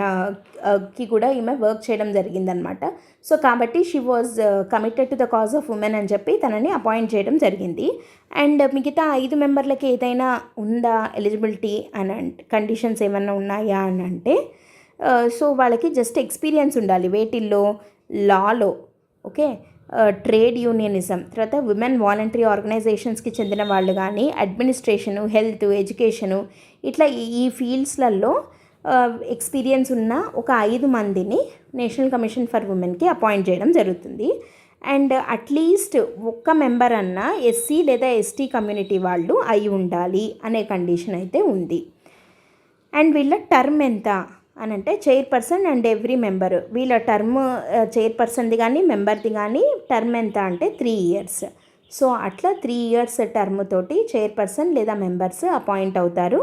కి కూడా ఈమె వర్క్ చేయడం జరిగిందనమాట. సో కాబట్టి she was committed to the cause of women అని చెప్పి తనని అపాయింట్ చేయడం జరిగింది. అండ్ మిగతా 5 మెంబర్లకి ఏదైనా ఉందా ఎలిజిబిలిటీ అని కండిషన్స్ ఏమైనా ఉన్నాయా అని అంటే సో వాళ్ళకి జస్ట్ ఎక్స్పీరియన్స్ ఉండాలి వేటిల్లో, లాలో, ఓకే, ట్రేడ్ యూనియనిజం, తర్వాత విమెన్ వాలంటరీ ఆర్గనైజేషన్స్కి చెందిన వాళ్ళు కానీ, అడ్మినిస్ట్రేషను, హెల్త్, ఎడ్యుకేషను, ఇట్లా ఈ ఫీల్డ్స్లలో ఎక్స్పీరియన్స్ ఉన్న ఒక 5 మందిని నేషనల్ కమిషన్ ఫర్ ఉమెన్కి అపాయింట్ చేయడం జరుగుతుంది. అండ్ అట్లీస్ట్ ఒక్క మెంబర్ అన్న ఎస్సీ లేదా ఎస్టీ కమ్యూనిటీ వాళ్ళు అయి ఉండాలి అనే కండిషన్ అయితే ఉంది. అండ్ వీళ్ళ టర్మ్ ఎంత అని అంటే చైర్పర్సన్ అండ్ ఎవ్రీ మెంబర్ వీళ్ళ టర్మ్ చైర్పర్సన్ది కానీ మెంబర్ది కానీ టర్మ్ ఎంత అంటే 3 years. సో అట్లా 3 years టర్మ్ తోటి చైర్పర్సన్ లేదా మెంబర్స్ అపాయింట్ అవుతారు.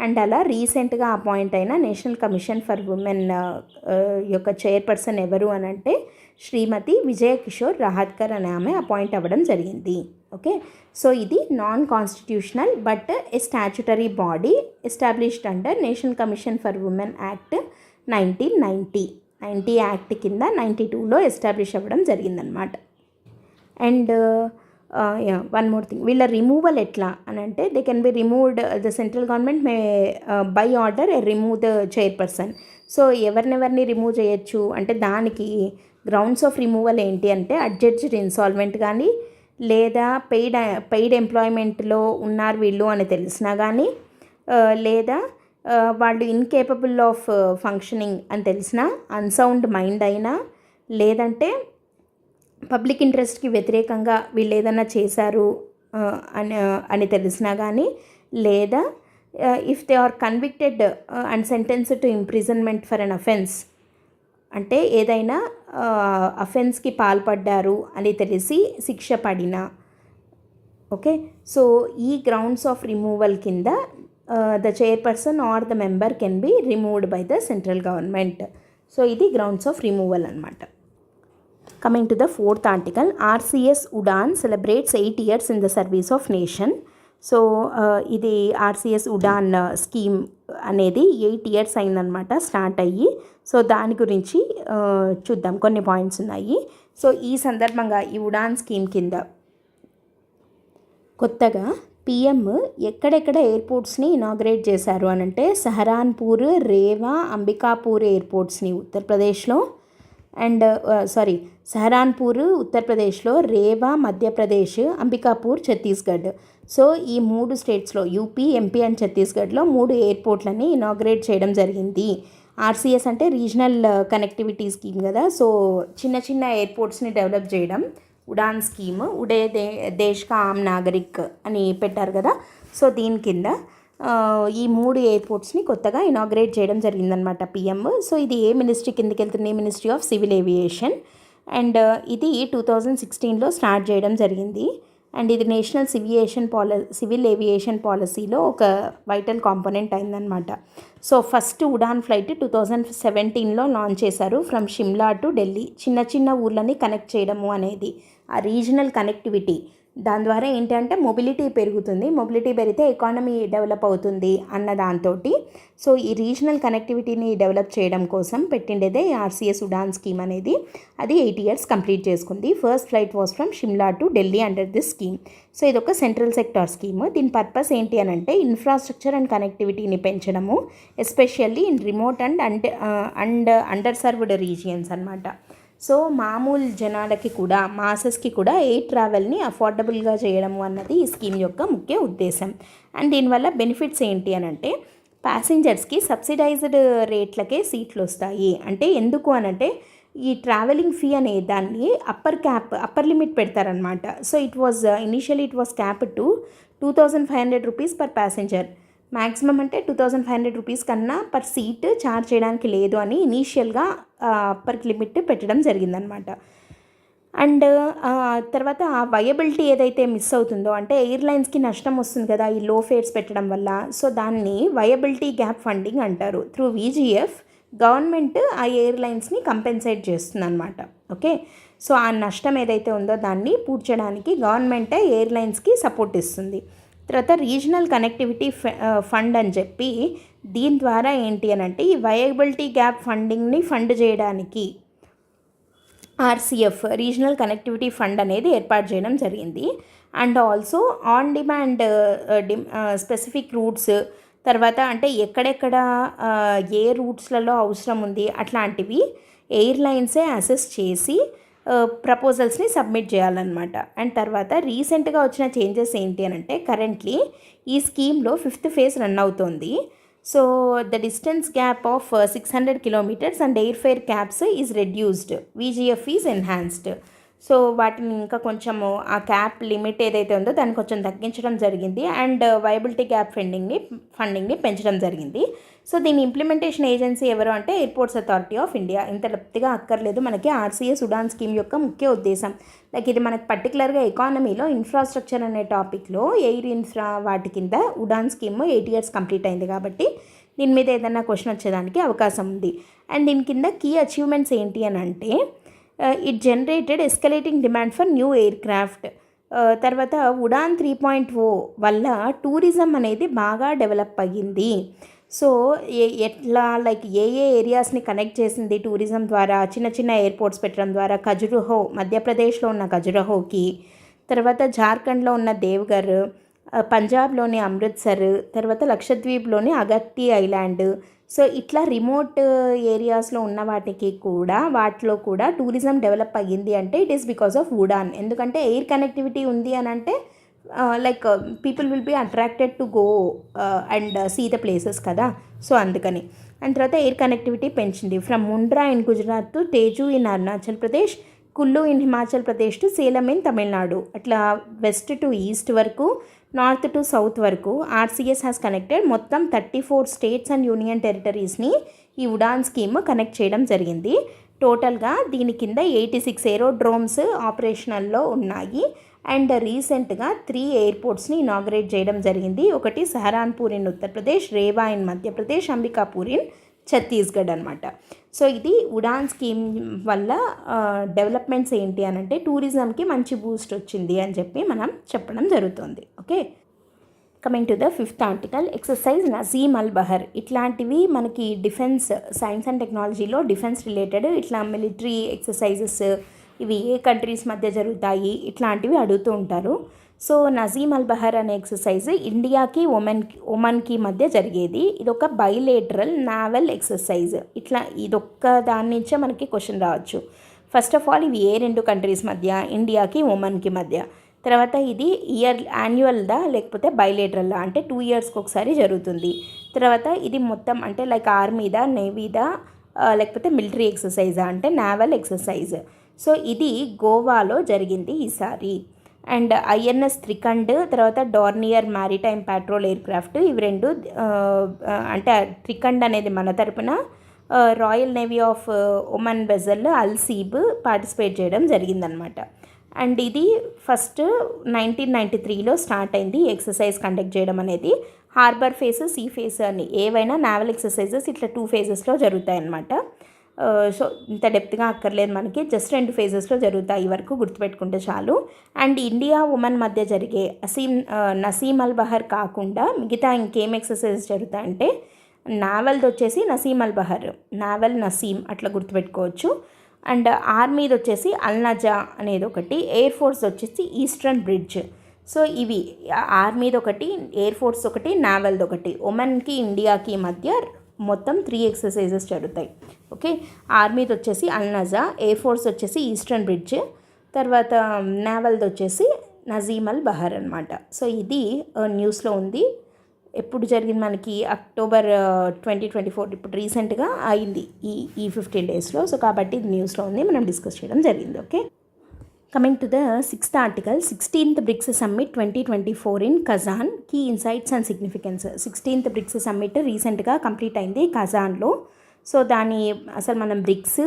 అండ్ అలా రీసెంట్గా అపాయింట్ అయిన నేషనల్ కమిషన్ ఫర్ ఉమెన్ యొక్క చైర్పర్సన్ ఎవరు అని అంటే శ్రీమతి విజయ కిషోర్ రహాత్కర్ అనే ఆమె అపాయింట్ అవ్వడం జరిగింది. ఓకే, సో ఇది non constitutional but a statutory body established under national commission for women act 1990 act కింద 92లో ఎస్టాబ్లిష్ అవ్వడం జరిగిందనమాట. అండ్ వన్ మోర్ థింగ్, వీళ్ళ రిమూవల్ ఎట్లా అని అంటే they can be removed, the central government may by order remove the chairperson. So ఎవరినెవరిని remove చేయొచ్చు అంటే దానికి గ్రౌండ్స్ ఆఫ్ రిమూవల్ ఏంటి అంటే అడ్జడ్జ్డ్ ఇన్సాల్వెంట్ కానీ లేదా పెయిడ్ ఎంప్లాయ్మెంట్లో ఉన్నారు వీళ్ళు అని తెలిసినా కానీ లేదా వాళ్ళు ఇన్కేపబుల్ ఆఫ్ ఫంక్షనింగ్ అని తెలిసినా, అన్సౌండ్ మైండ్ అయినా, లేదంటే పబ్లిక్ ఇంట్రెస్ట్కి వ్యతిరేకంగా వీళ్ళు ఏదైనా చేశారు అని తెలిసినా కానీ, లేదా if they are convicted and sentenced to imprisonment for an offence అంటే ఏదైనా అఫెన్స్కి పాల్పడ్డారు అని తెలిసి శిక్ష పడినా. ఓకే, సో ఈ గ్రౌండ్స్ ఆఫ్ రిమూవల్ కింద the chairperson or the member can be removed by the central government. So ఇది గ్రౌండ్స్ ఆఫ్ రిమూవల్ అనమాట. Coming to the 4th article, RCS UDAN celebrates 8 years in the service of nation. So ఇది RCS UDAN scheme అనేది 8 years అయిందనమాట start అయ్యి. So దాని గురించి చూద్దాం, కొన్ని పాయింట్స్ ఉన్నాయి. సో ఈ సందర్భంగా ఈ ఉడాన్ స్కీమ్ కింద కొత్తగా పిఎం ఎక్కడెక్కడ ఎయిర్పోర్ట్స్ని ఇనాగ్రేట్ చేశారు అని అంటే సహరాన్పూర్, రేవా, అంబికాపూర్ ఎయిర్పోర్ట్స్ని ఉత్తరప్రదేశ్లో అండ్ సహరాన్పూర్ ఉత్తరప్రదేశ్లో, రేవా మధ్యప్రదేశ్, అంబికాపూర్ ఛత్తీస్గఢ్. సో ఈ 3 స్టేట్స్లో యూపీ, ఎంపీ అండ్ ఛత్తీస్గఢ్లో 3 ఎయిర్పోర్ట్లని ఇనాగ్రేట్ చేయడం జరిగింది. ఆర్సీఎస్ అంటే రీజనల్ కనెక్టివిటీ స్కీమ్ కదా. సో చిన్న చిన్న ఎయిర్పోర్ట్స్ని డెవలప్ చేయడం ఉడాన్ స్కీమ్, ఉడే దేశ్ కా ఆమ్ నాగరిక్ అని పెట్టారు కదా. సో దీని కింద ఈ 3 ఎయిర్పోర్ట్స్ని కొత్తగా ఇనాగ్రేట్ చేయడం జరిగిందనమాట పిఎం. సో ఇది ఏ మినిస్ట్రీ కిందకి వెళ్తుంది? Ministry of civil aviation. And ఇది 2016లో స్టార్ట్ చేయడం జరిగింది. అండ్ ఇది నేషనల్ సివిల్ ఏవియేషన్ పాలసీలో ఒక వైటల్ కాంపోనెంట్ అయిందనమాట. సో ఫస్ట్ ఉడాన్ ఫ్లైట్ 2017లో లాంచ్ చేశారు ఫ్రమ్ షిమ్లా టు ఢిల్లీ. చిన్న చిన్న ఊర్లని కనెక్ట్ చేయడము అనేది ఆ రీజనల్ కనెక్టివిటీ. దాని ద్వారా ఏంటంటే మొబిలిటీ పెరుగుతుంది, మొబిలిటీ పెరిగితే ఎకానమీ డెవలప్ అవుతుంది అన్న దాంతో. సో ఈ రీజనల్ కనెక్టివిటీని డెవలప్ చేయడం కోసం పెట్టిండేదే ఆర్సీఎస్ ఉడాన్ స్కీమ్ అనేది. అది 8 years కంప్లీట్ చేసుకుంది. First flight was from Shimla to Delhi under this scheme. So ఇది ఒక సెంట్రల్ సెక్టార్ స్కీమ్. దీని పర్పస్ ఏంటి అని అంటే ఇన్ఫ్రాస్ట్రక్చర్ అండ్ కనెక్టివిటీని పెంచడము, especially in remote and under served regions అనమాట. సో మామూలు జనాలకి కూడా, మాసెస్కి కూడా ఎయిర్ ట్రావెల్ని అఫోర్డబుల్గా చేయడము అన్నది ఈ స్కీమ్ యొక్క ముఖ్య ఉద్దేశం. అండ్ దీనివల్ల బెనిఫిట్స్ ఏంటి అని అంటే ప్యాసింజర్స్కి సబ్సిడైజ్డ్ రేట్లకే సీట్లు వస్తాయి. అంటే ఎందుకు అనంటే ఈ ట్రావెలింగ్ ఫీ అనే దాన్ని అప్పర్ లిమిట్ పెడతారనమాట. So initially it was cap to 2500 rupees per passenger. Maximum అంటే 2500 rupees కన్నా పర్ సీట్ ఛార్జ్ చేయడానికి లేదు అని ఇనీషియల్గా అప్పర్ లిమిట్ పెట్టడం జరిగిందనమాట. అండ్ తర్వాత ఆ వయబిలిటీ ఏదైతే మిస్ అవుతుందో అంటే ఎయిర్లైన్స్కి నష్టం వస్తుంది కదా ఈ లో ఫేర్స్ పెట్టడం వల్ల. సో దాన్ని వయబిలిటీ గ్యాప్ ఫండింగ్ అంటారు. త్రూ VGF గవర్నమెంట్ ఆ ఎయిర్లైన్స్ని కంపెన్సేట్ చేస్తుంది అనమాట. ఓకే, సో ఆ నష్టం ఏదైతే ఉందో దాన్ని పూడ్చడానికి గవర్నమెంటే ఎయిర్లైన్స్కి సపోర్ట్ ఇస్తుంది. తర్వాత రీజనల్ కనెక్టివిటీ ఫండ్ అని చెప్పి దీని ద్వారా ఏంటి అని అంటే ఈ వయబిలిటీ గ్యాప్ ఫండింగ్ని ఫండ్ చేయడానికి RCF రీజనల్ కనెక్టివిటీ ఫండ్ అనేది ఏర్పాటు చేయడం జరిగింది. And also on demand specific roots, తర్వాత అంటే ఎక్కడెక్కడ ఏ రూట్స్లలో అవసరం ఉంది అట్లాంటివి ఎయిర్లైన్సే అసెస్ చేసి ప్రపోజల్స్ని సబ్మిట్ చేయాలన్నమాట. అండ్ తర్వాత రీసెంట్గా వచ్చిన చేంజెస్ ఏంటి అని అంటే కరెంట్లీ ఈ స్కీమ్లో 5th phase రన్ అవుతోంది. So the distance gap of 600 kilometres and air fair caps is reduced, VGF is enhanced. So వాటిని ఇంకా కొంచెము ఆ క్యాప్ లిమిట్ ఏదైతే ఉందో దాన్ని కొంచెం తగ్గించడం జరిగింది అండ్ వైబిలిటీ గ్యాప్ ఫండింగ్ని పెంచడం జరిగింది. సో దీని ఇంప్లిమెంటేషన్ ఏజెన్సీ ఎవరు అంటే ఎయిర్పోర్ట్స్ అథారిటీ ఆఫ్ ఇండియా. ఇంత డెప్త్గా అక్కర్లేదు మనకి. ఆర్సీఎస్ ఉడాన్ స్కీమ్ యొక్క ముఖ్య ఉద్దేశం లైక్ ఇది మనకి పర్టికులర్గా ఎకానమీలో ఇన్ఫ్రాస్ట్రక్చర్ అనే టాపిక్లో ఎయిర్ ఇన్ఫ్రా వాటి కింద ఉడాన్ స్కీమ్ 8 years కంప్లీట్ అయింది కాబట్టి దీని మీద ఏదైనా క్వశ్చన్ వచ్చేదానికి అవకాశం ఉంది. అండ్ దీని కింద కీ అచీవ్మెంట్స్ ఏంటి అని అంటే it generated escalating demand for new air craft. తర్వాత ఉడాన్ 3.0 వల్ల టూరిజం అనేది బాగా డెవలప్ అయ్యింది. సో ఎట్లా లైక్ ఏ ఏరియాస్ని కనెక్ట్ చేసింది టూరిజం ద్వారా, చిన్న చిన్న ఎయిర్పోర్ట్స్ పెట్టడం ద్వారా ఖజురహో, మధ్యప్రదేశ్లో ఉన్న ఖజురహోకి, తర్వాత జార్ఖండ్లో ఉన్న దేవ్ఘర్, పంజాబ్లోని అమృత్సర్, తర్వాత లక్షద్వీప్లోని అగత్తి ఐలాండ్. సో ఇట్లా రిమోట్ ఏరియాస్లో ఉన్న వాటిలో కూడా టూరిజం డెవలప్ అయ్యింది అంటే it is because of Udan. ఎందుకంటే ఎయిర్ కనెక్టివిటీ ఉంది అని అంటే like people will be attracted to go and see the places కదా. సో అందుకని. అండ్ తర్వాత ఎయిర్ కనెక్టివిటీ పెంచింది. From Mundra in Gujarat to Tezu in Arunachal Pradesh, Kullu in Himachal Pradesh to Salem in Tamil Nadu, అట్లా వెస్ట్ టు ఈస్ట్ వరకు, నార్త్ టు సౌత్ వరకు ఆర్సీఎస్ హ్యాస్ కనెక్టెడ్ మొత్తం 34 states and union టెరిటరీస్ని ఈ Udaan scheme connect చేయడం జరిగింది. టోటల్గా దీని కింద 86 ఏరోడ్రోమ్స్ ఆపరేషనల్లో ఉన్నాయి. అండ్ రీసెంట్గా 3 ఎయిర్పోర్ట్స్ని ఇనాగరేట్ చేయడం జరిగింది. ఒకటి Saharanpur in Uttar Pradesh, Rewa in Madhya Pradesh, Ambikapur in Chhattisgarh అనమాట. సో ఇది ఉడాన్ స్కీమ్ వల్ల డెవలప్మెంట్స్ ఏంటి అని అంటే టూరిజంకి మంచి బూస్ట్ వచ్చింది అని చెప్పి మనం చెప్పడం జరుగుతుంది. Okay, coming to the 5th article, exercise Naseem Al Bahr. ఇట్లాంటివి మనకి డిఫెన్స్, సైన్స్ అండ్ టెక్నాలజీలో డిఫెన్స్ రిలేటెడ్ ఇట్లా మిలిటరీ ఎక్సర్సైజెస్ ఇవి ఏ కంట్రీస్ మధ్య జరుగుతాయి ఇట్లాంటివి అడుగుతూ ఉంటారు. సో నజీమ్ అల్ బహర్ అనే ఎక్సర్సైజ్ ఇండియాకి ఒమన్కి మధ్య జరిగేది. ఇదొక బైలేటరల్ నావల్ ఎక్సర్సైజ్. ఇట్లా ఇదొక్క దాని నుంచే మనకి క్వశ్చన్ రావచ్చు. ఫస్ట్ ఆఫ్ ఆల్ ఇవి ఏ 2 కంట్రీస్ మధ్య, ఇండియాకి ఒమన్కి మధ్య. తర్వాత ఇది యాన్యువల్దా లేకపోతే బైలేటరల్దా అంటే 2 yearsకి ఒకసారి జరుగుతుంది. తర్వాత ఇది మొత్తం అంటే లైక్ ఆర్మీదా, నేవీదా లేకపోతే మిలిటరీ ఎక్సర్సైజా అంటే నావల్ ఎక్సర్సైజ్. సో ఇది గోవాలో జరిగింది ఈసారి. అండ్ ఐఎన్ఎస్ త్రికండ్, తర్వాత డార్నియర్ మ్యారిటైమ్ ప్యాట్రోల్ ఎయిర్క్రాఫ్ట్, ఇవి 2 అంటే త్రికండ్ అనేది మన తరపున, royal navy of Oman vessel Al Seeb participate చేయడం జరిగిందనమాట. అండ్ ఇది ఫస్ట్ 1993లో స్టార్ట్ అయింది ఎక్సర్సైజ్ కండక్ట్ చేయడం అనేది. హార్బర్ ఫేస్, సీ ఫేస్ అని ఏవైనా నావల్ ఎక్సర్సైజెస్ ఇట్లా 2 phases పhases అన్నమాట. సో ఇంత డెప్త్గా అక్కర్లేదు మనకి, జస్ట్ 2 phases జరుగుతాయి వరకు గుర్తుపెట్టుకుంటే చాలు. అండ్ ఇండియా ఉమెన్ మధ్య జరిగే నసీమ్ అల్ బహర్ కాకుండా మిగతా ఇంకేం ఎక్సర్సైజెస్ జరుగుతాయంటే నావల్ది వచ్చేసి నసీమ్ అల్ బహర్, నావల్ నసీమ్ అట్లా గుర్తుపెట్టుకోవచ్చు. అండ్ ఆర్మీది వచ్చేసి అల్ నజా అనేది ఒకటి, ఎయిర్ ఫోర్స్ వచ్చేసి ఈస్టర్న్ బ్రిడ్జ్. సో ఇవి ఆర్మీది ఒకటి, ఎయిర్ ఫోర్స్ ఒకటి, నావల్ది ఒకటి. ఉమెన్కి ఇండియాకి మధ్య మొత్తం 3 exercises జరుగుతాయి. ఓకే, ఆర్మీది వచ్చేసి అల్ నజా, ఎయిర్ ఫోర్స్ వచ్చేసి ఈస్టర్న్ బ్రిడ్జ్, తర్వాత నావల్ది వచ్చేసి నజీమ్ అల్ బహర్ అనమాట. సో ఇది న్యూస్లో ఉంది. ఎప్పుడు జరిగింది మనకి అక్టోబర్ 2024, ఇప్పుడు రీసెంట్గా అయింది ఈ 15 daysలో. సో కాబట్టి ఇది న్యూస్లో ఉంది, మనం డిస్కస్ చేయడం జరిగింది. Okay, coming to the 6th article, 16th BRICS summit 2024 in Kazan, key insights and significance. 16th BRICS summit రీసెంట్గా కంప్లీట్ అయింది కజాన్లో. సో దాని అసలు మనం బ్రిక్స్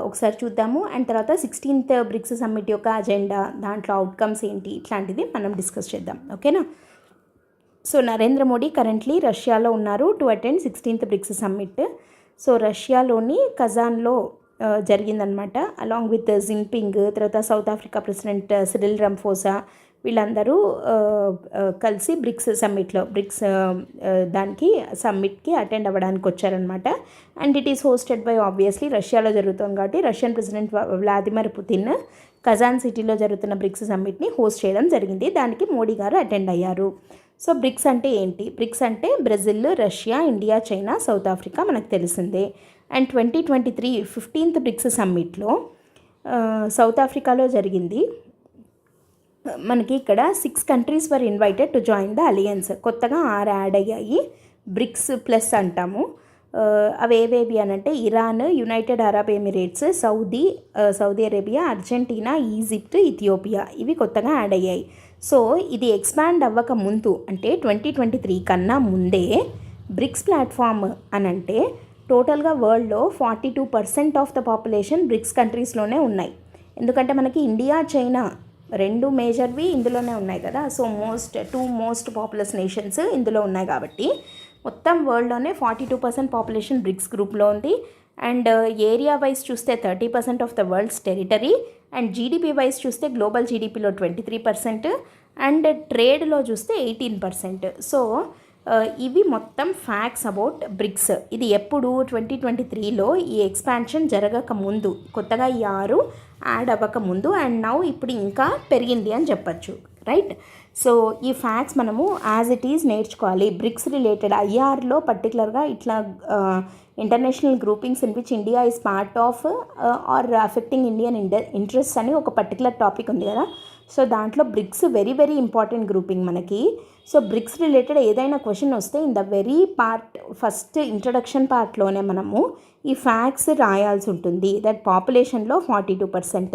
ఒకసారి చూద్దాము. అండ్ తర్వాత 16th బ్రిక్స్ సమ్మిట్ యొక్క అజెండా, దాంట్లో అవుట్కమ్స్ ఏంటి, ఇట్లాంటిది మనం డిస్కస్ చేద్దాం. ఓకేనా. సో నరేంద్ర మోడీ కరెంట్లీ రష్యాలో ఉన్నారు to attend 16th BRICS summit. So రష్యాలోని కజాన్లో జరిగిందనమాట. అలాంగ్ విత్ జిన్పింగ్, తర్వాత South Africa president Cyril Ramaphosa, వీళ్ళందరూ కలిసి బ్రిక్స్ సమ్మిట్లో దానికి సమ్మిట్కి అటెండ్ అవ్వడానికి వచ్చారనమాట. And it is hosted by obviously రష్యాలో జరుగుతుంది కాబట్టి Russian president Vladimir Putin Kazan సిటీలో జరుగుతున్న బ్రిక్స్ సమ్మిట్ని హోస్ట్ చేయడం జరిగింది. దానికి మోడీ గారు అటెండ్ అయ్యారు. సో బ్రిక్స్ అంటే ఏంటి? బ్రిక్స్ అంటే Brazil, Russia, India, China, south Africa మనకు తెలిసిందే. అండ్ 2023 15th బ్రిక్స్ సమ్మిట్లో సౌత్ ఆఫ్రికాలో జరిగింది. మనకి ఇక్కడ 6 countries were invited to join the alliance. కొత్తగా 6 యాడ్ అయ్యాయి. బ్రిక్స్ ప్లస్ అంటాము. అవి ఏవేవి అని అంటే Iran, United Arab Emirates, Saudi Arabia, Argentina, Egypt, Ethiopia ఇవి కొత్తగా యాడ్ అయ్యాయి. సో ఇది ఎక్స్పాండ్ అవ్వక ముందు అంటే 2023 కన్నా ముందే బ్రిక్స్ ప్లాట్ఫామ్ అని అంటే టోటల్గా వరల్డ్లో 42% ఆఫ్ ద పాపులేషన్ బ్రిక్స్ కంట్రీస్లోనే ఉన్నాయి. ఎందుకంటే మనకి ఇండియా, చైనా రెండు మేజర్వి ఇందులోనే ఉన్నాయి కదా. So two most populous nations ఇందులో ఉన్నాయి కాబట్టి మొత్తం వరల్డ్లోనే 42% పాపులేషన్ బ్రిక్స్ గ్రూప్లో ఉంది. అండ్ ఏరియా వైజ్ చూస్తే 30% of the world's territory, and GDP wise చూస్తే గ్లోబల్ జీడిపిలో 23%, అండ్ ట్రేడ్లో చూస్తే 18%. సో ఇవి మొత్తం ఫ్యాక్ట్స్ అబౌట్ బ్రిక్స్. ఇది ఎప్పుడు 2023లో ఈ ఎక్స్పాన్షన్ జరగక ముందు, కొత్తగా ఈ 6 యాడ్ అవ్వక ముందు, అండ్ నౌ ఇప్పుడు ఇంకా పెరిగింది అని చెప్పచ్చు, రైట్. సో ఈ ఫ్యాక్ట్స్ మనము యాజ్ ఇట్ ఈజ్ నేర్చుకోవాలి. బ్రిక్స్ రిలేటెడ్ ఐఆర్లో పర్టికులర్గా ఇట్లా international groupings in which India is part of or affecting Indian interest అని ఒక పర్టికులర్ టాపిక్ ఉంది కదా. సో దాంట్లో BRICS very very important grouping మనకి. సో బ్రిక్స్ రిలేటెడ్ ఏదైనా క్వశ్చన్ వస్తే in the very first introduction పార్ట్లోనే మనము ఈ ఫ్యాక్ట్స్ రాయాల్సి ఉంటుంది. దట్ పాపులేషన్లో 42%,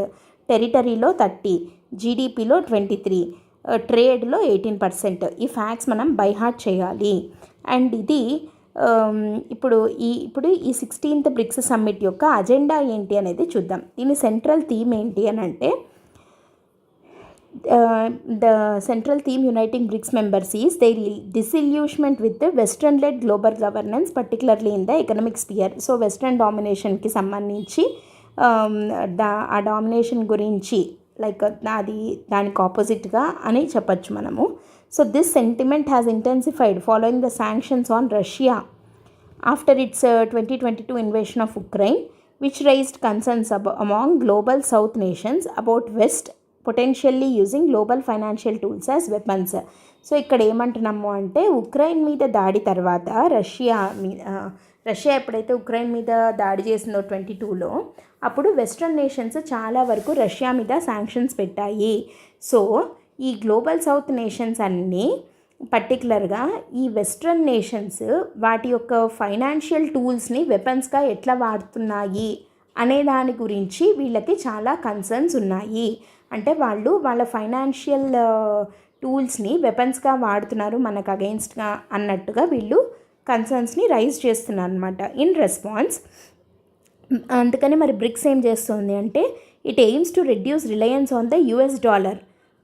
టెరిటరీలో 30, జీడిపిలో 23, ట్రేడ్లో 18%. ఈ ఫ్యాక్ట్స్ మనం బై హార్ట్ చేయాలి. అండ్ ఇది ఇప్పుడు ఈ 16th బ్రిక్స్ సమ్మిట్ యొక్క అజెండా ఏంటి అనేది చూద్దాం. దీని సెంట్రల్ థీమ్ ఏంటి అని అంటే the central theme uniting BRICS members is their disillusionment with the Western-led global governance, particularly in the economic sphere. So Western dominationకి సంబంధించి ఆ డామినేషన్ గురించి లైక్ దానికి ఆపోజిట్గా అని చెప్పచ్చు మనము. So this sentiment has intensified following the sanctions on Russia after it's 2022 invasion of Ukraine, which raised concerns among global south nations about West potentially using global financial tools as weapons. So ఇక్కడ ఏమంటున్నాము అంటే Ukraine మీద దాడి తర్వాత Russia ఎప్పుడైతే Ukraine మీద దాడి చేసిందో 2022లో అప్పుడు వెస్ట్రన్ నేషన్స్ చాలా వరకు రష్యా మీద శాంక్షన్స్ పెట్టాయి. సో ఈ గ్లోబల్ సౌత్ నేషన్స్ అన్నీ పర్టికులర్గా ఈ వెస్ట్రన్ నేషన్స్ వాటి యొక్క ఫైనాన్షియల్ టూల్స్ని వెపన్స్గా ఎట్లా వాడుతున్నాయి అనే దాని గురించి వీళ్ళకి చాలా కన్సర్న్స్ ఉన్నాయి. అంటే వాళ్ళు వాళ్ళ ఫైనాన్షియల్ టూల్స్ని వెపన్స్గా వాడుతున్నారు మనకు అగెయిన్స్ట్గా అన్నట్టుగా వీళ్ళు కన్సర్న్స్ని రైజ్ చేస్తున్నారు అనమాట ఇన్ రెస్పాన్స్. అందుకని మరి బ్రిక్స్ ఏం చేస్తుంది అంటే it AIIMS to reduce Reliance on the US dollar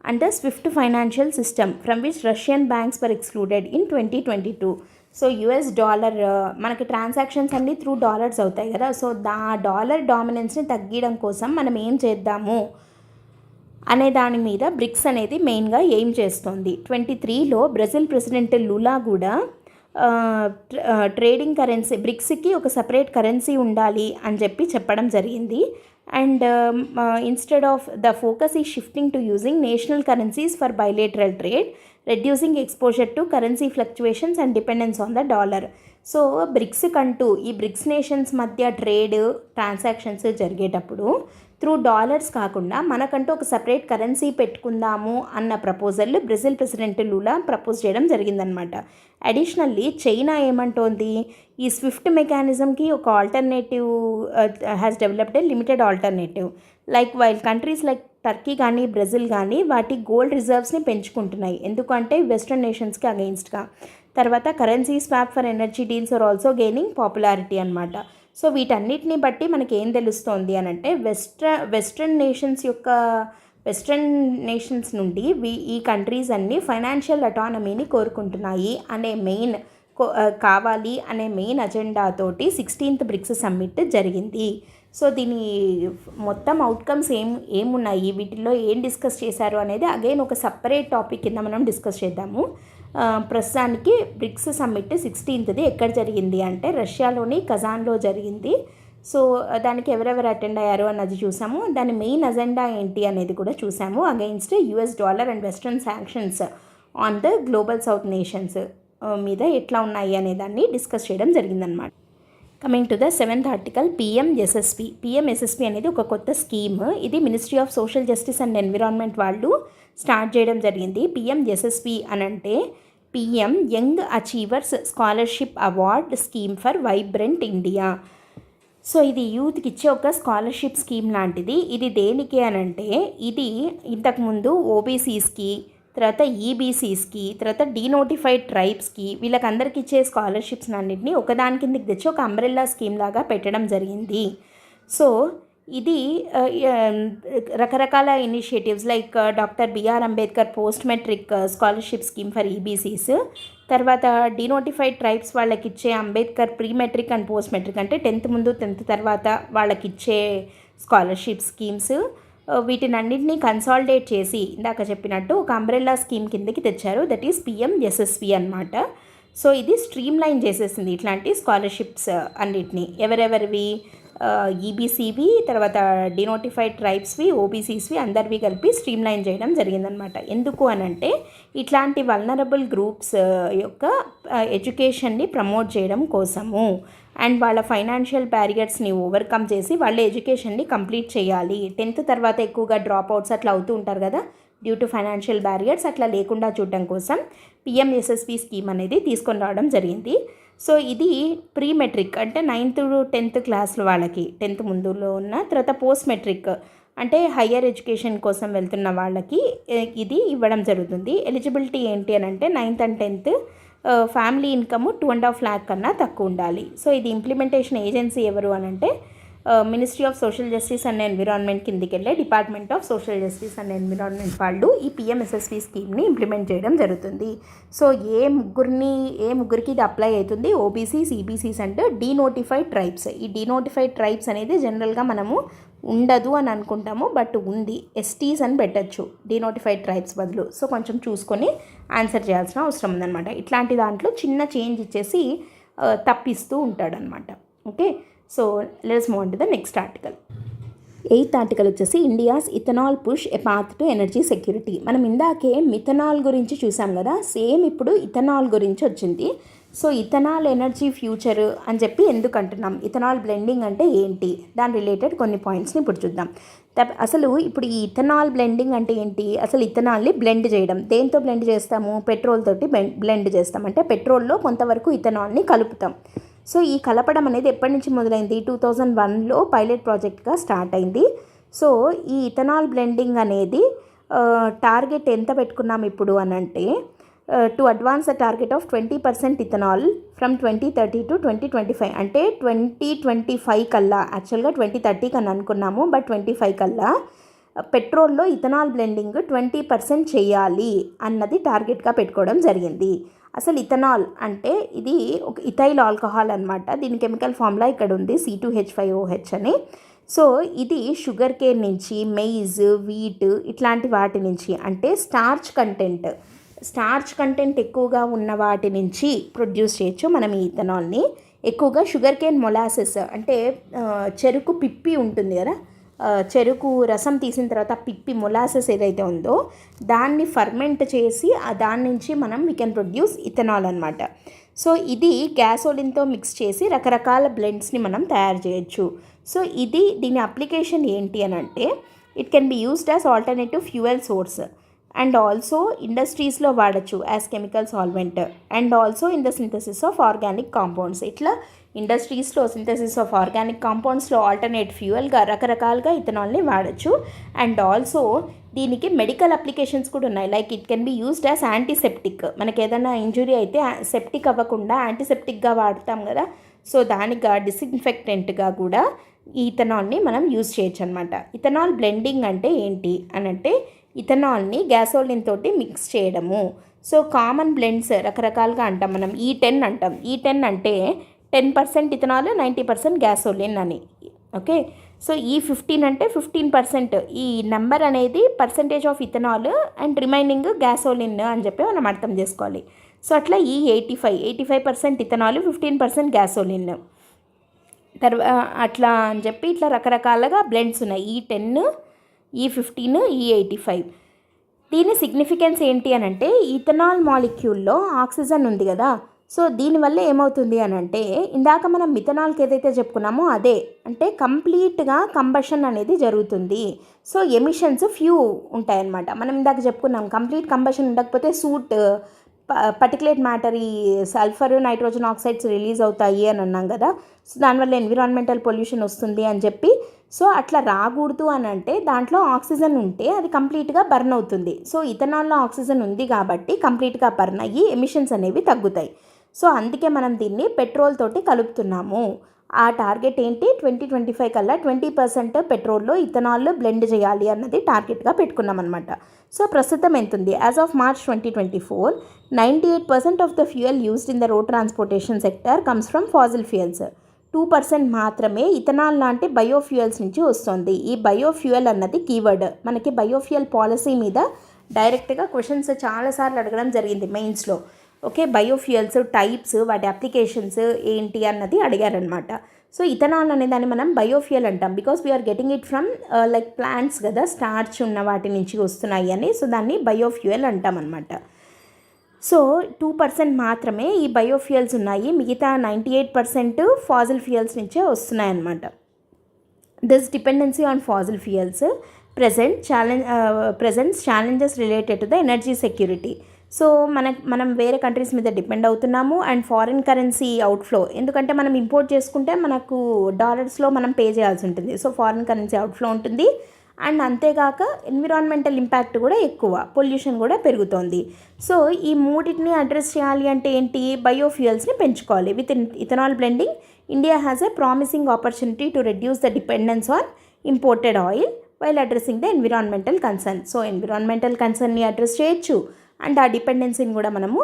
and the Swift financial system from which Russian banks were excluded in 2022. So US dollar మనకి ట్రాన్సాక్షన్స్ అన్నీ త్రూ డాలర్స్ అవుతాయి కదా. సో డాలర్ డామినెన్స్ని తగ్గించడం కోసం మనం ఏం చేద్దాము అనే దాని మీద బ్రిక్స్ అనేది మెయిన్గా ఎయిమ్ చేస్తోంది. 2023లో బ్రెజిల్ ప్రెసిడెంట్ లులా కూడా ట్రేడింగ్ కరెన్సీ బ్రిక్స్కి ఒక సపరేట్ కరెన్సీ ఉండాలి అని చెప్పడం జరిగింది. And instead of the focus ఈ shifting to using national currencies for bilateral trade, reducing exposure to currency fluctuations and dependence on the dollar. So BRICS కంటూ ఈ బ్రిక్స్ నేషన్స్ మధ్య ట్రేడ్ ట్రాన్సాక్షన్స్ జరిగేటప్పుడు through dollars కాకుండా మనకంటూ ఒక separate currency పెట్టుకుందాము అన్న proposal Brazil president Lula propose చేయడం జరిగిందనమాట. అడిషనల్లీ చైనా ఏమంటోంది, ఈ స్విఫ్ట్ మెకానిజంకి ఒక alternative has developed a limited alternative like while countries like Turkey కానీ బ్రెజిల్ కానీ వాటి గోల్డ్ రిజర్వ్స్ని పెంచుకుంటున్నాయి. ఎందుకంటే వెస్ట్రన్ నేషన్స్కి అగెయిన్స్ట్గా. తర్వాత currency swap for energy deals are also gaining popularity అనమాట. సో వీటన్నిటిని బట్టి మనకి ఏం తెలుస్తోంది అని అంటే వెస్ట్రన్ నేషన్స్ నుండి ఈ కంట్రీస్ అన్నీ ఫైనాన్షియల్ అటానమీని కోరుకుంటున్నాయి అనే కావాలి అనే మెయిన్ అజెండాతోటి 16th బ్రిక్స్ సమ్మిట్ జరిగింది. సో దీని మొత్తం అవుట్కమ్స్ ఏమున్నాయి, వీటిల్లో ఏం డిస్కస్ చేశారు అనేది అగైన్ ఒక సపరేట్ టాపిక్ కింద మనం డిస్కస్ చేద్దాము. ప్రస్తుతానికి బ్రిక్స్ సమ్మిట్ 16th ఎక్కడ జరిగింది అంటే రష్యాలోని కజాన్లో జరిగింది. సో దానికి ఎవరెవరు అటెండ్ అయ్యారు అన్నది చూసాము. దాని మెయిన్ అజెండా ఏంటి అనేది కూడా చూసాము. Against US dollar and western sanctions on the global south nations మీద ఎట్లా ఉన్నాయి అనే దాన్ని డిస్కస్ చేయడం జరిగిందనమాట. Coming to the 7th article PMSSP అనేది ఒక కొత్త స్కీమ్. ఇది ministry of social justice and environment వాళ్ళు స్టార్ట్ చేయడం జరిగింది. పిఎంఎస్ఎస్పి అని అంటే PM young achievers scholarship award scheme for vibrant India. So ఇది యూత్కి ఇచ్చే ఒక స్కాలర్షిప్ స్కీమ్ లాంటిది. ఇది దేనికి అనంటే ఇది ఇంతకుముందు ఓబీసీస్కి, తర్వాత ఈబీసీస్కి, తర్వాత డీనోటిఫైడ్ ట్రైబ్స్కి, వీళ్ళకందరికి ఇచ్చే స్కాలర్షిప్స్ అన్నింటినీ ఒకదాని కిందకి తెచ్చి ఒక అంబ్రెల్లా స్కీమ్ లాగా పెట్టడం జరిగింది. సో ఇది రకరకాల initiatives like doctor BR Ambedkar post matric scholarship scheme for EBCs, తర్వాత డీనోటిఫైడ్ ట్రైబ్స్ వాళ్ళకి ఇచ్చే Ambedkar pre matric and post matric అంటే 10th ముందు 10th తర్వాత వాళ్ళకి ఇచ్చే స్కాలర్షిప్ స్కీమ్స్, వీటిని అన్నింటినీ కన్సాలిడేట్ చేసి ఇందాక చెప్పినట్టు ఒక అంబ్రెల్లా స్కీమ్ కిందకి తెచ్చారు. దట్ ఈస్ పిఎంఎస్ఎస్వి అనమాట. సో ఇది స్ట్రీమ్ లైన్ చేసేసింది ఇట్లాంటి స్కాలర్షిప్స్ అన్నిటినీ. ఎవరెవరివి? ఈబీసీవి, తర్వాత డినోటిఫైడ్ ట్రైబ్స్వి, ఓబీసీస్వి అందరివి కలిపి స్ట్రీమ్ లైన్ చేయడం జరిగిందనమాట. ఎందుకు అనంటే ఇట్లాంటి వల్నరబుల్ గ్రూప్స్ యొక్క ఎడ్యుకేషన్ని ప్రమోట్ చేయడం కోసము అండ్ వాళ్ళ ఫైనాన్షియల్ బ్యారియర్స్ని ఓవర్కమ్ చేసి వాళ్ళ ఎడ్యుకేషన్ని కంప్లీట్ చేయాలి. 10th తర్వాత ఎక్కువగా డ్రాప్ అవుట్స్ అట్లా అవుతూ ఉంటారు కదా డ్యూ టు ఫైనాన్షియల్ బ్యారియర్స్, అట్లా లేకుండా చూడడం కోసం పిఎంఎస్ఎస్వి స్కీమ్ అనేది తీసుకొని రావడం జరిగింది. సో ఇది ప్రీ మెట్రిక్ అంటే 9th to 10th క్లాస్లో వాళ్ళకి 10th ముందులో ఉన్న, తర్వాత పోస్ట్ మెట్రిక్ అంటే హయ్యర్ ఎడ్యుకేషన్ కోసం వెళ్తున్న వాళ్ళకి ఇది ఇవ్వడం జరుగుతుంది. ఎలిజిబిలిటీ ఏంటి అని అంటే 9th and 10th family income 2.5 lakh కన్నా తక్కువ ఉండాలి. సో ఇది ఇంప్లిమెంటేషన్ ఏజెన్సీ ఎవరు అని అంటే ministry of social justice and environment కిందికి వెళ్ళే department of social justice and environment వాళ్ళు ఈ పిఎంఎస్ఎస్వి స్కీమ్ని ఇంప్లిమెంట్ చేయడం జరుగుతుంది. సో ఏ ముగ్గురికి ఇది అప్లై అవుతుంది? OBCs, EBCs and denotified tribes. ఈ డీనోటిఫైడ్ ట్రైబ్స్ అనేది జనరల్గా మనము ఉండదు అని అనుకుంటాము, బట్ ఉంది. ఎస్టీస్ అని పెట్టచ్చు డీనోటిఫైడ్ ట్రైబ్స్ బదులు. సో కొంచెం చూసుకొని ఆన్సర్ చేయాల్సిన అవసరం ఉందన్నమాట. ఇట్లాంటి దాంట్లో చిన్న చేంజ్ ఇచ్చేసి తప్పిస్తూ ఉంటాడనమాట. Okay, so let's move on to the next article. 8th article వచ్చేసి India's ethanol push a path to energy security. మనం ఇందాకే మిథనాల్ గురించి చూసాం కదా, సేమ్ ఇప్పుడు ఇథనాల్ గురించి వచ్చింది. సో ఇథనాల్ ఎనర్జీ ఫ్యూచర్ అని చెప్పి ఎందుకు అంటున్నాం? ఇథనాల్ బ్లెండింగ్ అంటే ఏంటి? దాని రిలేటెడ్ కొన్ని పాయింట్స్ని ఇప్పుడు చూద్దాం. అసలు ఇప్పుడు ఈ ఇథనాల్ బ్లెండింగ్ అంటే ఏంటి? అసలు ఇథనాల్ని బ్లెండ్ చేయడం. దేంతో బ్లెండ్ చేస్తాము? పెట్రోల్ తోటి బ్లెండ్ చేస్తాం. అంటే పెట్రోల్లో కొంతవరకు ఇథనాల్ని కలుపుతాం. సో ఈ కలపడం అనేది ఎప్పటి నుంచి మొదలైంది? 2001లో పైలట్ ప్రాజెక్ట్గా స్టార్ట్ అయింది. సో ఈ ఇథనాల్ బ్లెండింగ్ అనేది టార్గెట్ ఎంత పెట్టుకున్నాం ఇప్పుడు అని అంటే to advance the target of 20% ethanol from 2030 to 2025. అంటే 2025 కల్లా, యాక్చువల్గా 2030 అని అనుకున్నాము, బట్ 25 కల్లా పెట్రోల్లో ఇథనాల్ బ్లెండింగ్ 20% చేయాలి అన్నది టార్గెట్గా పెట్టుకోవడం జరిగింది. అసలు ఇథనాల్ అంటే ఇది ఒక ఇథైల్ ఆల్కహాల్ అనమాట. దీని కెమికల్ ఫార్ములా ఇక్కడ ఉంది, C2H5OH అని. సో ఇది షుగర్ కేన్ నుంచి, మెయిజ్, వీట్ ఇట్లాంటి వాటి నుంచి, అంటే స్టార్చ్ కంటెంట్ ఎక్కువగా ఉన్న వాటి నుంచి ప్రొడ్యూస్ చేయొచ్చు మనం ఈ ఇథనాల్ని. ఎక్కువగా షుగర్ కేన్ మొలాసెస్ అంటే చెరుకు పిప్పి ఉంటుంది కదా, చెరుకు రసం తీసిన తర్వాత పిప్పి మొలాసెస్ ఏదైతే ఉందో దాన్ని ఫర్మెంట్ చేసి దాని నుంచి మనం వీ కెన్ ప్రొడ్యూస్ ఇథనాల్ అనమాట. సో ఇది గ్యాసోలిన్తో మిక్స్ చేసి రకరకాల బ్లెండ్స్ని మనం తయారు చేయొచ్చు. సో దీని అప్లికేషన్ ఏంటి అని అంటే it can be used as alternative fuel source and also ఇండస్ట్రీస్లో వాడచ్చు as chemical solvent and also in the synthesis of organic compounds. ఇట్లా ఇండస్ట్రీస్లో సింథసిస్ ఆఫ్ ఆర్గానిక్ కాంపౌండ్స్లో ఆల్టర్నేట్ ఫ్యూయల్గా రకరకాలుగా ఇథనాల్ని వాడచ్చు. అండ్ ఆల్సో దీనికి మెడికల్ అప్లికేషన్స్ కూడా ఉన్నాయి. Like it can be used as antiseptic. మనకి ఏదైనా ఇంజురీ అయితే సెప్టిక్ అవ్వకుండా యాంటీసెప్టిక్గా వాడతాం కదా, సో దానికి డిస్ఇన్ఫెక్టెంట్గా కూడా ఈ ఇథనాల్ని మనం యూజ్ చేయొచ్చు అనమాట. ఇథనాల్ బ్లెండింగ్ అంటే ఏంటి అని అంటే ఇథనాల్ని గ్యాసోలిన్ తోటి మిక్స్ చేయడము. సో కామన్ బ్లెండ్స్ రకరకాలుగా అంటాం మనం. E10 అంటాం. E10 అంటే 10% ఇథనాల్ 90% గ్యాసోలిన్ అని. ఓకే, సో E15 అంటే 15%. ఈ నెంబర్ అనేది percentage of ethanol and remaining gasoline అని చెప్పి మనం అర్థం చేసుకోవాలి. సో అట్లా E85% ఇథనాల్, 15% గ్యాసోలిన్ అట్లా అని చెప్పి ఇట్లా రకరకాలుగా బ్లెండ్స్ ఉన్నాయి. E10, E15, E85. దీని సిగ్నిఫికెన్స్ ఏంటి అని అంటే ఇథనాల్ మాలిక్యూల్లో ఆక్సిజన్ ఉంది కదా, సో దీనివల్ల ఏమవుతుంది అని అంటే ఇందాక మనం మిథనాల్కి ఏదైతే చెప్పుకున్నామో అదే, అంటే కంప్లీట్గా కంబషన్ అనేది జరుగుతుంది. సో ఎమిషన్స్ ఫ్యూ ఉంటాయన్నమాట. మనం ఇందాక చెప్పుకున్నాం కంప్లీట్ కంబషన్ ఉండకపోతే సూట్ పర్టికులేట్ మ్యాటర్ ఈ సల్ఫర్ నైట్రోజన్ ఆక్సైడ్స్ రిలీజ్ అవుతాయి అని అన్నాం కదా. సో దానివల్ల ఎన్విరాన్మెంటల్ పొల్యూషన్ వస్తుంది అని చెప్పి, సో అట్లా రాకూడదు అని అంటే దాంట్లో ఆక్సిజన్ ఉంటే అది కంప్లీట్గా బర్న్ అవుతుంది. సో ఇథనాల్లో ఆక్సిజన్ ఉంది కాబట్టి కంప్లీట్గా బర్న్ అయ్యి ఎమిషన్స్ అనేవి తగ్గుతాయి. సో అందుకే మనం దీన్ని పెట్రోల్ తోటి కలుపుతున్నాము. ఆ టార్గెట్ ఏంటి, 2025 కల్లా 20% పెట్రోల్లో ఇథనాల్ బ్లెండ్ చేయాలి అన్నది టార్గెట్గా పెట్టుకున్నాం అనమాట. సో ప్రస్తుతం ఎంత ఉంది, as of March 2024 98% of the fuel used in the road transportation sector comes from fossil fuels. 2% మాత్రమే ఇథనాల్ లాంటి బయోఫ్యూయల్స్ నుంచి వస్తుంది. ఈ బయోఫ్యూయల్ అన్నది కీవర్డ్. మనకి బయోఫ్యూయల్ పాలసీ మీద డైరెక్ట్గా క్వశ్చన్స్ చాలాసార్లు అడగడం జరిగింది మెయిన్స్లో. ఓకే, బయోఫ్యూయల్స్ టైప్స్, వాటి అప్లికేషన్స్ ఏంటి అన్నది అడిగారనమాట. సో ఇథనాల్ అనే దాన్ని మనం బయోఫ్యూయల్ అంటాం, because we are getting it from like plants కదా, స్టార్చ్ ఉన్న వాటి నుంచి వస్తున్నాయి అని. సో దాన్ని బయోఫ్యూయల్ అంటాం అనమాట. సో 2% మాత్రమే ఈ బయోఫ్యూయల్స్ ఉన్నాయి, మిగతా 98% ఫాజిల్ ఫ్యూయల్స్ నుంచే వస్తున్నాయి అన్నమాట. This dependency on fossil fuels presents challenges related to the energy security. So మనం వేరే కంట్రీస్ మీద డిపెండ్ అవుతున్నాము. అండ్ ఫారిన్ కరెన్సీ అవుట్ఫ్లో, ఎందుకంటే మనం ఇంపోర్ట్ చేసుకుంటే మనకు డాలర్స్లో మనం పే చేయాల్సి ఉంటుంది. సో ఫారిన్ కరెన్సీ అవుట్ఫ్లో ఉంటుంది. అండ్ అంతేగాక ఎన్విరాన్మెంటల్ ఇంపాక్ట్ కూడా ఎక్కువ, పొల్యూషన్ కూడా పెరుగుతోంది. సో ఈ మూడింటిని అడ్రస్ చేయాలి అంటే ఏంటి, బయోఫ్యూయల్స్ని పెంచుకోవాలి. With ethanol blending India has a promising opportunity to reduce the dependence on imported oil while addressing the environmental concern. So environmental కన్సర్న్ని అడ్రస్ చేయొచ్చు అండ్ ఆ డిపెండెన్సీని కూడా మనము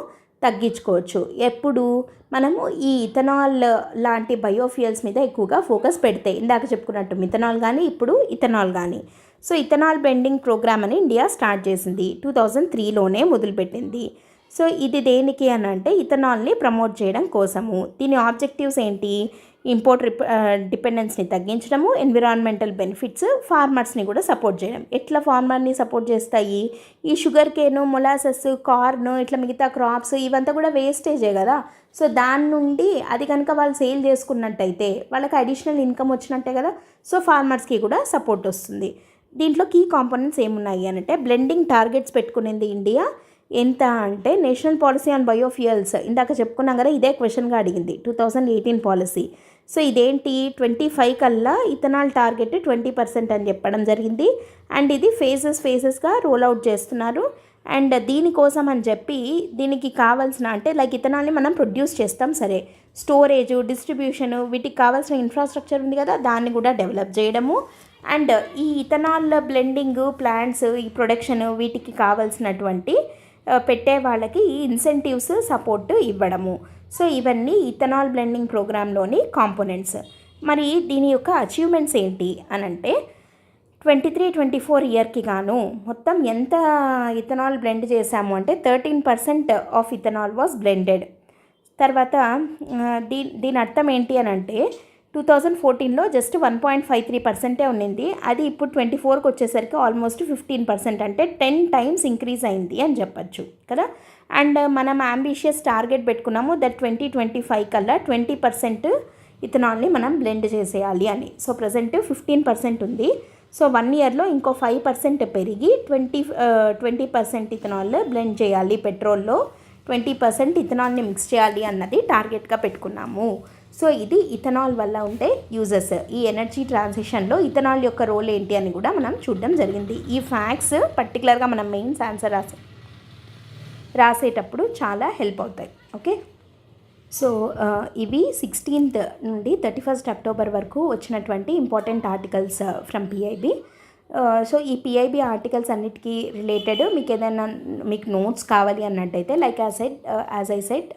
తగ్గించుకోవచ్చు. ఎప్పుడు మనము ఈ ఇథనాల్ లాంటి బయోఫ్యూయల్స్ మీద ఎక్కువగా ఫోకస్ పెడితే, ఇందాక చెప్పుకున్నట్టు మిథనాల్ కానీ ఇప్పుడు ఇథనాల్ కానీ. సో ఇథనాల్ బ్లెండింగ్ ప్రోగ్రామ్ అని ఇండియా స్టార్ట్ చేసింది, 2003లోనే మొదలుపెట్టింది. సో ఇది దేనికి అని అంటే ఇథనాల్ని ప్రమోట్ చేయడం కోసము. దీని ఆబ్జెక్టివ్స్ ఏంటి, ఇంపోర్ట్ డిపెండెన్స్ని తగ్గించడము, ఎన్విరాన్మెంటల్ బెనిఫిట్స్, ఫార్మర్స్ని కూడా సపోర్ట్ చేయడం. ఎట్లా ఫార్మర్ని సపోర్ట్ చేస్తాయి, ఈ షుగర్ కేను, మొలాసెస్, కార్న్, ఇట్లా మిగతా క్రాప్స్ ఇవంతా కూడా వేస్టేజే కదా. సో దాని నుండి అది కనుక వాళ్ళు సేల్ చేసుకున్నట్టయితే వాళ్ళకి అడిషనల్ ఇన్కమ్ వచ్చినట్టే కదా. సో ఫార్మర్స్కి కూడా సపోర్ట్ వస్తుంది. దీంట్లో కీ కాంపోనెంట్స్ ఏమున్నాయి అంటే, బ్లెండింగ్ టార్గెట్స్ పెట్టుకునేది ఇండియా ఎంత అంటే, నేషనల్ పాలసీ ఆన్ బయోఫ్యూయల్స్ ఇందాక చెప్పుకున్నాం కదా, ఇదే క్వశ్చన్గా అడిగింది, 2018 పాలసీ. సో ఇదేంటి, 25 కల్లా ఇథనాల్ టార్గెట్ 20% అని చెప్పడం జరిగింది. అండ్ ఇది ఫేజెస్గా రోల్ అవుట్ చేస్తున్నారు. అండ్ దీనికోసం అని చెప్పి దీనికి కావాల్సిన అంటే లైక్ ఇథనాల్ని మనం ప్రొడ్యూస్ చేస్తాం సరే, స్టోరేజ్, డిస్ట్రిబ్యూషన్, వీటికి కావాల్సిన ఇన్ఫ్రాస్ట్రక్చర్ ఉంది కదా, దాన్ని కూడా డెవలప్ చేయడము. అండ్ ఈ ఇథనాల్ బ్లెండింగ్ ప్లాంట్స్, ఈ ప్రొడక్షన్, వీటికి కావాల్సినటువంటి పెట్టే వాళ్ళకి ఈ ఇన్సెంటివ్స్ సపోర్ట్ ఇవ్వడము. సో ఇవన్నీ ఇథనాల్ బ్లెండింగ్ ప్రోగ్రాంలోని కాంపోనెంట్స్. మరి దీని యొక్క అచీవ్మెంట్స్ ఏంటి అని అంటే, 23-24 ఇయర్కి గాను మొత్తం ఎంత ఇథనాల్ బ్లెండ్ చేశాము అంటే 13% ఆఫ్ ఇథనాల్ వాజ్ బ్లెండెడ్. తర్వాత దీని అర్థం ఏంటి అని అంటే, 2014లో జస్ట్ 1.53% ఉన్నింది, అది ఇప్పుడు 24కి వచ్చేసరికి ఆల్మోస్ట్ 15%, అంటే 10 times ఇంక్రీజ్ అయింది అని చెప్పచ్చు కదా. అండ్ మనం అంబిషియస్ టార్గెట్ పెట్టుకున్నాము దట్ 2025 కల్లా 20% ఇథనాల్ని మనం బ్లెండ్ చేసేయాలి అని. సో ప్రజెంట్ 15% ఉంది. సో 1 ఇయర్లో ఇంకో 5% పెరిగి 20% ఇథనాల్ బ్లెండ్ చేయాలి, పెట్రోల్లో 20% ఇథనాల్ని మిక్స్ చేయాలి అన్నది టార్గెట్గా పెట్టుకున్నాము. సో ఇది ఇథనాల్ వల్ల ఉండే యూజెస్. ఈ ఎనర్జీ ట్రాన్సిషన్లో ఇథనాల్ యొక్క రోల్ ఏంటి అని కూడా మనం చూడడం జరిగింది. ఈ ఫ్యాక్ట్స్ పర్టికులర్గా మనం మెయిన్స్ ఆన్సర్ రాసేటప్పుడు చాలా హెల్ప్ అవుతాయి. ఓకే, సో ఇవి 16th నుండి 31st అక్టోబర్ వరకు వచ్చినటువంటి important articles from PIB. So ఈ పిఐబి ఆర్టికల్స్ అన్నిటికీ రిలేటెడ్ మీకు ఏదైనా నోట్స్ కావాలి అన్నట్టయితే, like as I said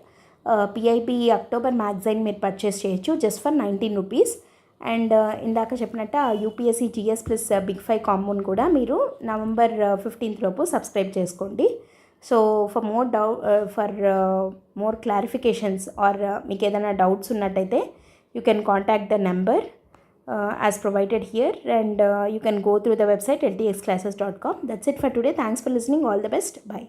PIB October magazine మీరు పర్చేస్ చేయొచ్చు జస్ట్ ఫర్ 19 రూపీస్. అండ్ ఇందాక చెప్పినట్టు యూపీఎస్సీ జిఎస్ ప్లస్ బిగ్ 5 కాంబోని కూడా మీరు నవంబర్ 15th లోపు సబ్స్క్రైబ్ చేసుకోండి. So for more clarifications or మీకు ఏదైనా డౌట్స్ ఉన్నట్టయితే you can contact the number as provided here, and you can go through the website ltxclasses.com. That's it for today. Thanks for listening. All the best. Bye.